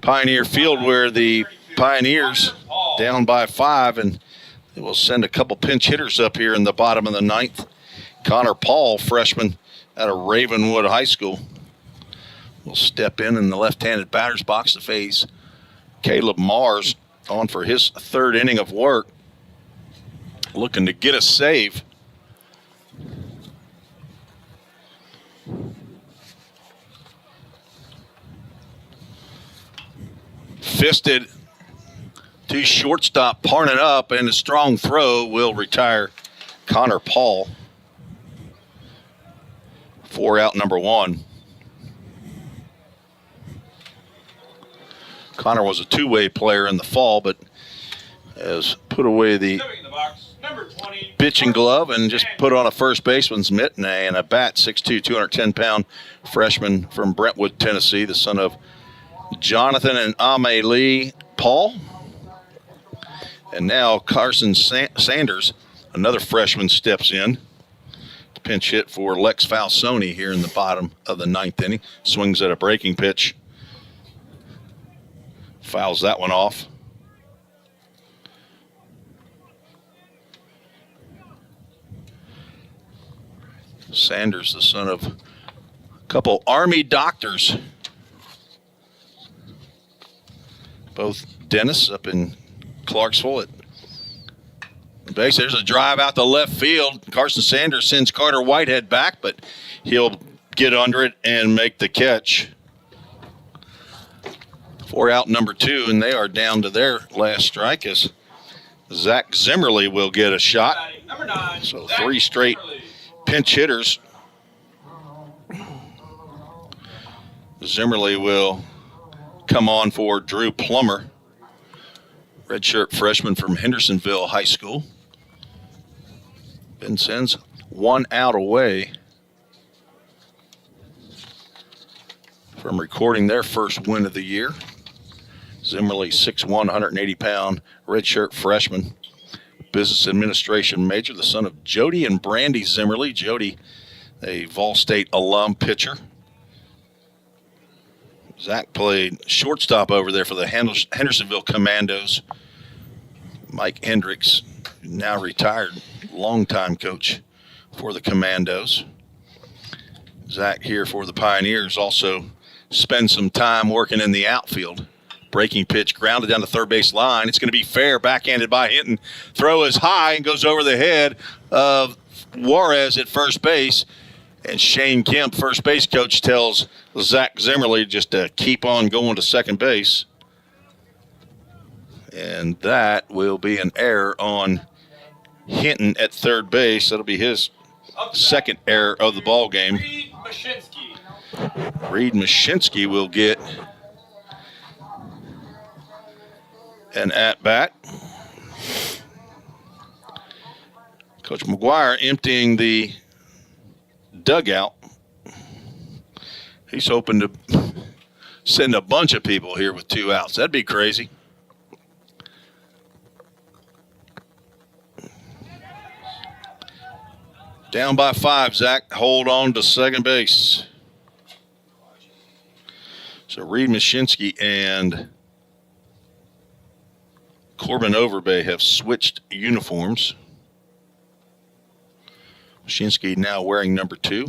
Pioneer Field, where the Pioneers down by 5, and they will send a couple pinch hitters up here in the bottom of the 9th. Connor Paul, freshman out of Ravenwood High School, will step in the left-handed batter's box to face Caleb Mars on for his 3rd inning of work, looking to get a save. Fisted to shortstop, parting up, and a strong throw will retire Connor Paul. 4 out, number 1. Connor was a two-way player in the fall, but has put away the pitching glove and just put on a first baseman's mitten and a bat. 6'2", 210-pound freshman from Brentwood, Tennessee, the son of Jonathan and Ame Lee Paul. And now Carson Sanders, another freshman, steps in to pinch hit for Lex Falsoni here in the bottom of the 9th inning. Swings at a breaking pitch. Fouls that one off. Sanders, the son of a couple Army doctors. Both dentists up in Clarksville at the base. There's a drive out to left field. Carson Sanders sends Carter Whitehead back, but he'll get under it and make the catch. 4 out, number 2, and they are down to their last strike as Zach Zimmerly will get a shot. So 3 straight pinch hitters. Zimmerly will come on for Drew Plummer, redshirt freshman from Hendersonville High School. Vincennes 1 out away from recording their first win of the year. Zimmerly, 6'1", 180-pound redshirt freshman, business administration major, the son of Jody and Brandy Zimmerly. Jody, a Vol State alum pitcher. Zach played shortstop over there for the Hendersonville Commandos. Mike Hendricks, now retired, longtime coach for the Commandos. Zach here for the Pioneers also spends some time working in the outfield. Breaking pitch grounded down the third base line. It's going to be fair, backhanded by Hinton. Throw is high and goes over the head of Juarez at first base. And Shane Kemp, first base coach, tells Zach Zimmerly just to keep on going to second base. And that will be an error on Hinton at third base. That'll be his second error of the ball game. Reed Mashinsky will get an at-bat. Coach McGuire emptying the dugout. He's hoping to send a bunch of people here with 2 outs. That'd be crazy. Down by 5, Zach. Hold on to second base. So Reed Mashinsky and Corbin Overbay have switched uniforms. Mashinsky now wearing number 2.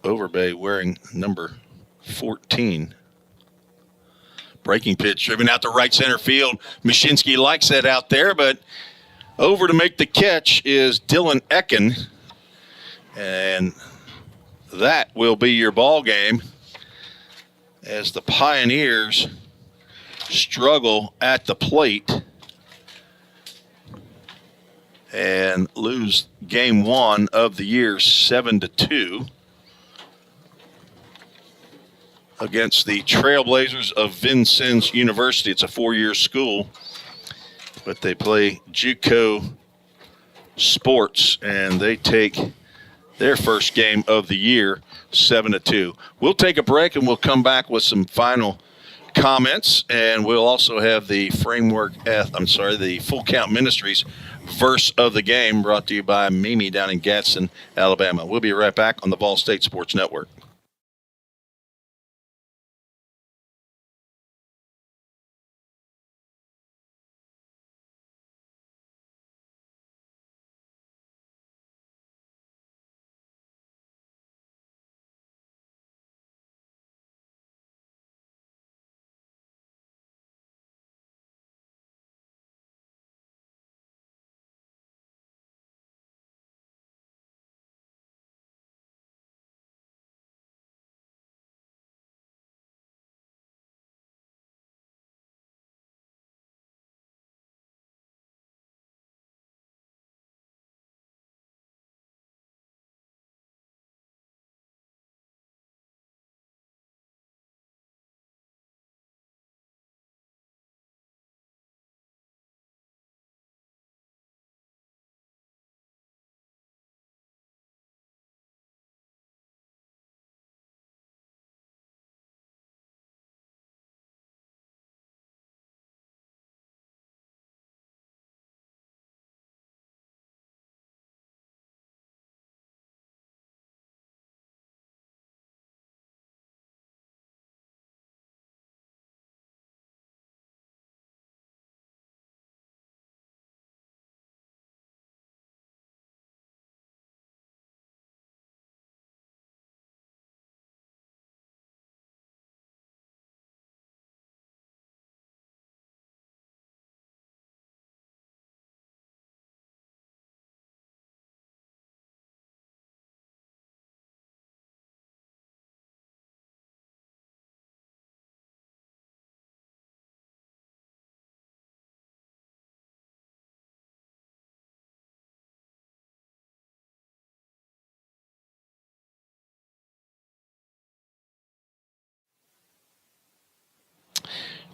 Overbay wearing number 14. Breaking pitch driven out to right center field. Mashinsky likes that out there, but over to make the catch is Dylan Ecken. And that will be your ball game as the Pioneers struggle at the plate and lose game 1 of the year 7-2 against the Trailblazers of Vincennes University. It's a 4-year school, but they play JUCO sports, and they take their first game of the year 7-2. We'll take a break, and we'll come back with some final comments, and we'll also have the the Full Count Ministries verse of the game brought to you by Mimi down in Gadsden, Alabama. We'll be right back on the Vol State Sports Network.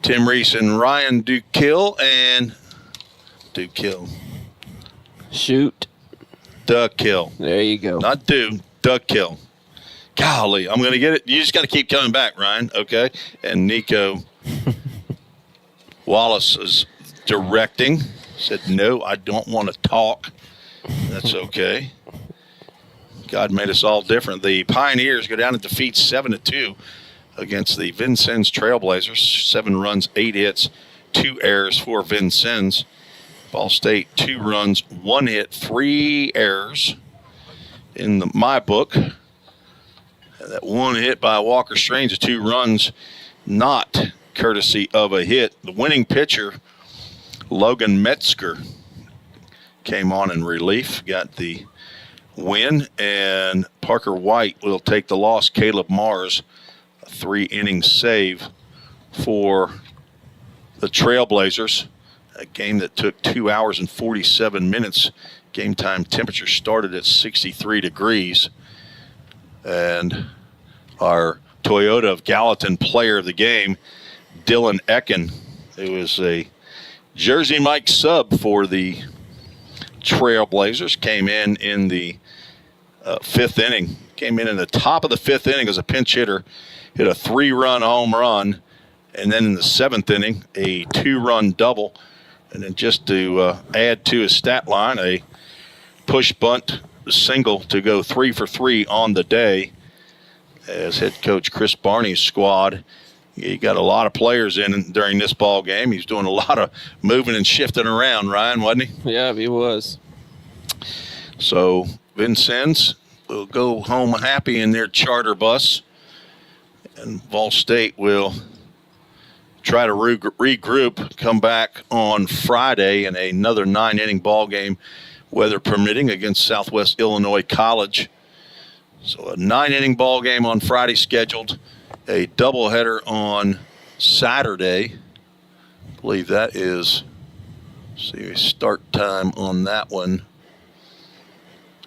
Tim Reese and Ryan Dukill and Shoot. Dukill. There you go. Not Dukill. Golly, I'm going to get it. You just got to keep coming back, Ryan, okay? And Nico Wallace is directing. Said, no, I don't want to talk. That's okay. God made us all different. The Pioneers go down and defeat 7-2 against the Vincennes Trailblazers. 7 runs, 8 hits, 2 errors for Vincennes. Ball State, 2 runs, 1 hit, 3 errors in my book. That 1 hit by Walker Strange, 2 runs, not courtesy of a hit. The winning pitcher, Logan Metzger, came on in relief, got the win, and Parker White will take the loss. Caleb Mars, a 3-inning save for the Trailblazers. A game that took 2 hours and 47 minutes. Game time temperature started at 63 degrees. And our Toyota of Gallatin player of the game, Dylan Ecken, who is a Jersey Mike sub for the Trailblazers, came in the 5th inning. Came in the top of the 5th inning as a pinch hitter, hit a 3-run home run, and then in the 7th inning, a 2-run double. And then just to add to his stat line, a push bunt single to go 3 for 3 on the day. As head coach Chris Barney's squad, he got a lot of players in during this ball game. He's doing a lot of moving and shifting around, Ryan, wasn't he? Yeah, he was. So Vincennes will go home happy in their charter bus, and Vol State will try to regroup, come back on Friday in another 9-inning ball game, weather permitting, against Southwest Illinois College. So a 9-inning ball game on Friday scheduled, a doubleheader on Saturday. I believe that is, see, start time on that one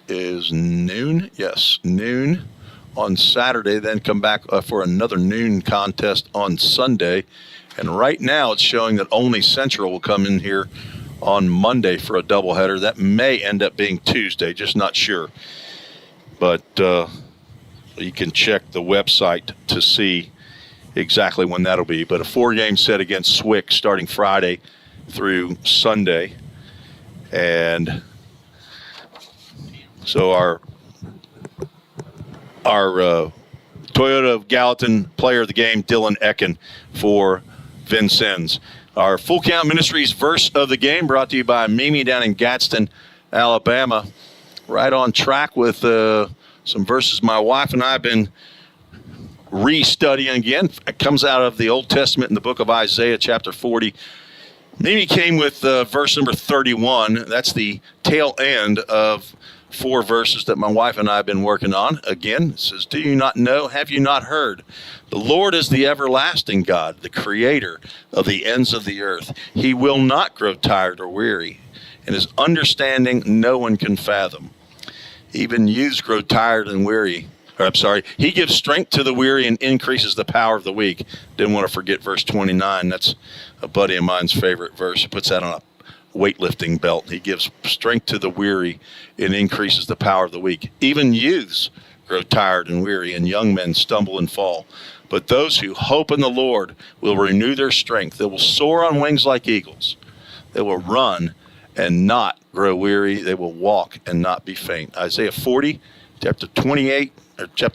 is noon. Yes, noon on Saturday, then come back for another noon contest on Sunday. And right now it's showing that only Central will come in here on Monday for a doubleheader. That may end up being Tuesday, just not sure. But you can check the website to see exactly when that'll be. But a 4-game set against Swick starting Friday through Sunday. And so our Toyota of Gallatin player of the game, Dylan Ecken for Vincennes. Our Full Count Ministries verse of the game brought to you by Mimi down in Gadsden, Alabama. Right on track with some verses my wife and I have been restudying again. It comes out of the Old Testament in the book of Isaiah, chapter 40. Mimi came with verse number 31. That's the tail end of 4 verses that my wife and I have been working on. Again, it says, do you not know? Have you not heard? The Lord is the everlasting God, the creator of the ends of the earth. He will not grow tired or weary, and his understanding no one can fathom. Even youths grow tired and weary. He gives strength to the weary and increases the power of the weak. Didn't want to forget verse 29. That's a buddy of mine's favorite verse. He puts that on a weightlifting belt. He gives strength to the weary and increases the power of the weak. Even youths grow tired and weary, and young men stumble and fall. But those who hope in the Lord will renew their strength. They will soar on wings like eagles. They will run and not grow weary. They will walk and not be faint. Isaiah 40, chapter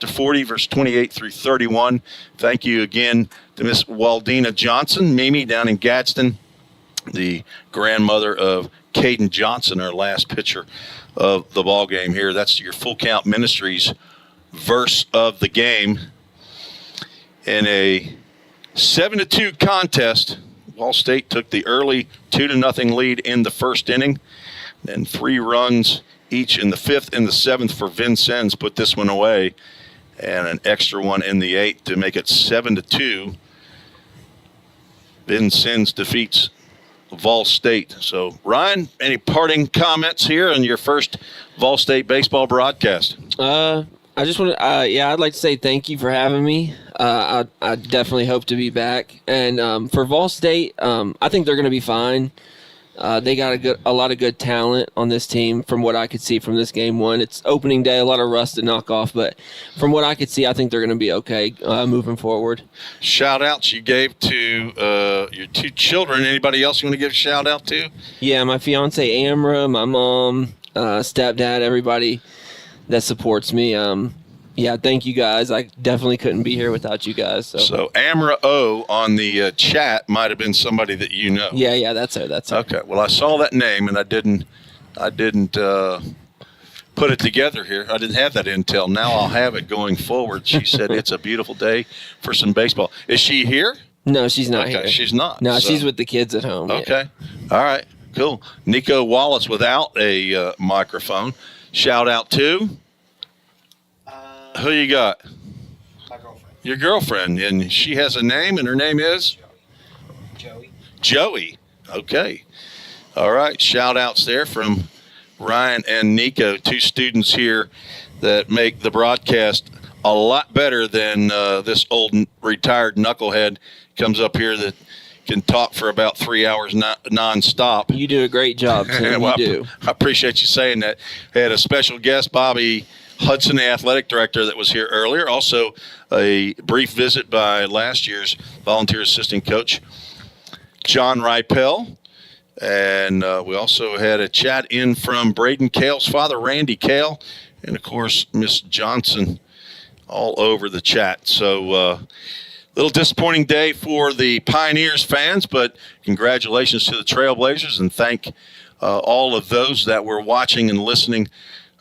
40, verse 28 through 31. Thank you again to Miss Waldina Johnson, Mimi down in Gadsden, the grandmother of Hayden Johnson, our last pitcher of the ball game here. That's your Full Count Ministries verse of the game. In a 7-2 contest, Ball State took the early 2-0 lead in the first inning. Then 3 runs each in the 5th and the 7th for Vincennes put this one away, and an extra one in the 8th to make it 7-2. Vincennes defeats Vol State. So, Ryan, any parting comments here on your first Vol State baseball broadcast? I just want to, I'd like to say thank you for having me. I definitely hope to be back. And for Vol State, I think they're going to be fine. They got a lot of good talent on this team from what I could see from this game 1. It's opening day, a lot of rust to knock off, but from what I could see, I think they're going to be okay moving forward. Shout-outs you gave to your 2 children. Anybody else you want to give a shout-out to? Yeah, my fiance Amra, my mom, stepdad, everybody that supports me. Thank you guys. I definitely couldn't be here without you guys. So Amra O on the chat might have been somebody that you know. Yeah, that's her. Okay. Well, I saw that name and I didn't put it together here. I didn't have that intel. Now I'll have it going forward. She said it's a beautiful day for some baseball. Is she here? No, she's not here. Okay, she's not. No, she's with the kids at home. Okay. Yeah. All right. Cool. Nico Wallace without a microphone. Shout out to who you got? My girlfriend. Your girlfriend, and she has a name, and her name is? Joey. Okay. All right. Shout outs there from Ryan and Nico, 2 students here that make the broadcast a lot better than this old retired knucklehead comes up here that can talk for about 3 hours nonstop. You do a great job, Tim. Well, you do. I appreciate you saying that. I had a special guest, Bobby Hudson, the athletic director, that was here earlier. Also, a brief visit by last year's volunteer assistant coach, John Ripel. And we also had a chat in from Braden Kale's father, Randy Kale, and, of course, Miss Johnson all over the chat. So, little disappointing day for the Pioneers fans, but congratulations to the Trailblazers, and thank all of those that were watching and listening,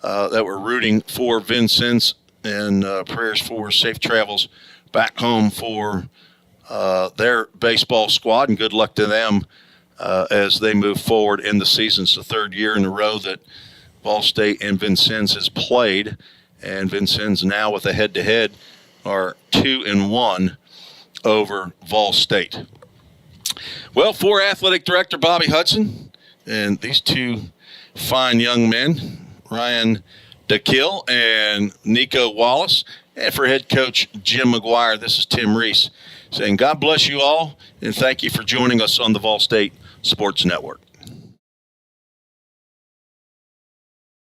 that were rooting for Vincennes, and prayers for safe travels back home for their baseball squad, and good luck to them as they move forward in the season. It's the 3rd year in a row that Ball State and Vincennes has played, and Vincennes now with a head-to-head are 2-1 over Vol State. Well, for athletic director Bobby Hudson and these 2 fine young men, Ryan DeKill and Nico Wallace, and for head coach Jim McGuire, this is Tim Reese saying God bless you all, and thank you for joining us on the Vol State Sports Network.